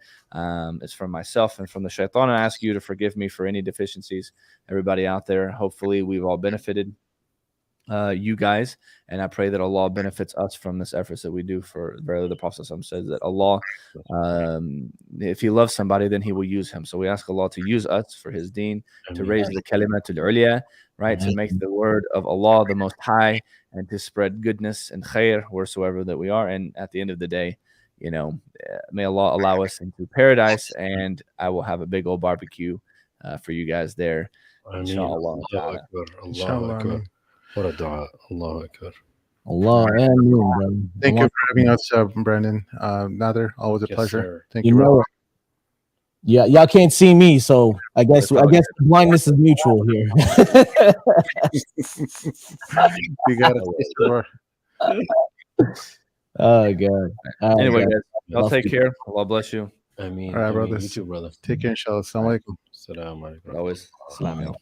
is from myself and from the shaitan. I ask you to forgive me for any deficiencies. Everybody out there, hopefully we've all benefited. you guys, and I pray that Allah benefits us from this efforts that we do. For verily the Prophet says that Allah, if he loves somebody, then he will use him. So we ask Allah to use us for his deen, to raise the kalimatul ulya, right, to make the word of Allah the most high, and to spread goodness and khair wheresoever that we are. And at the end of the day, you know, may Allah allow us into paradise, and I will have a big old barbecue for you guys there. Inshallah. Inshallah. What a dua. Allahu Akbar. Allah, Ameen. Thank you for having us, Brandon. Nader, always a pleasure. Sir. Thank you. Know, yeah, y'all can't see me, so I guess blindness is mutual here. You got it. Oh God. Anyway, guys, y'all take care. Allah bless you. I mean, All right, brothers. You too, brother. Take care, inshallah. Assalamu alaikum. Assalamu alaikum. Always. Salam, y'all.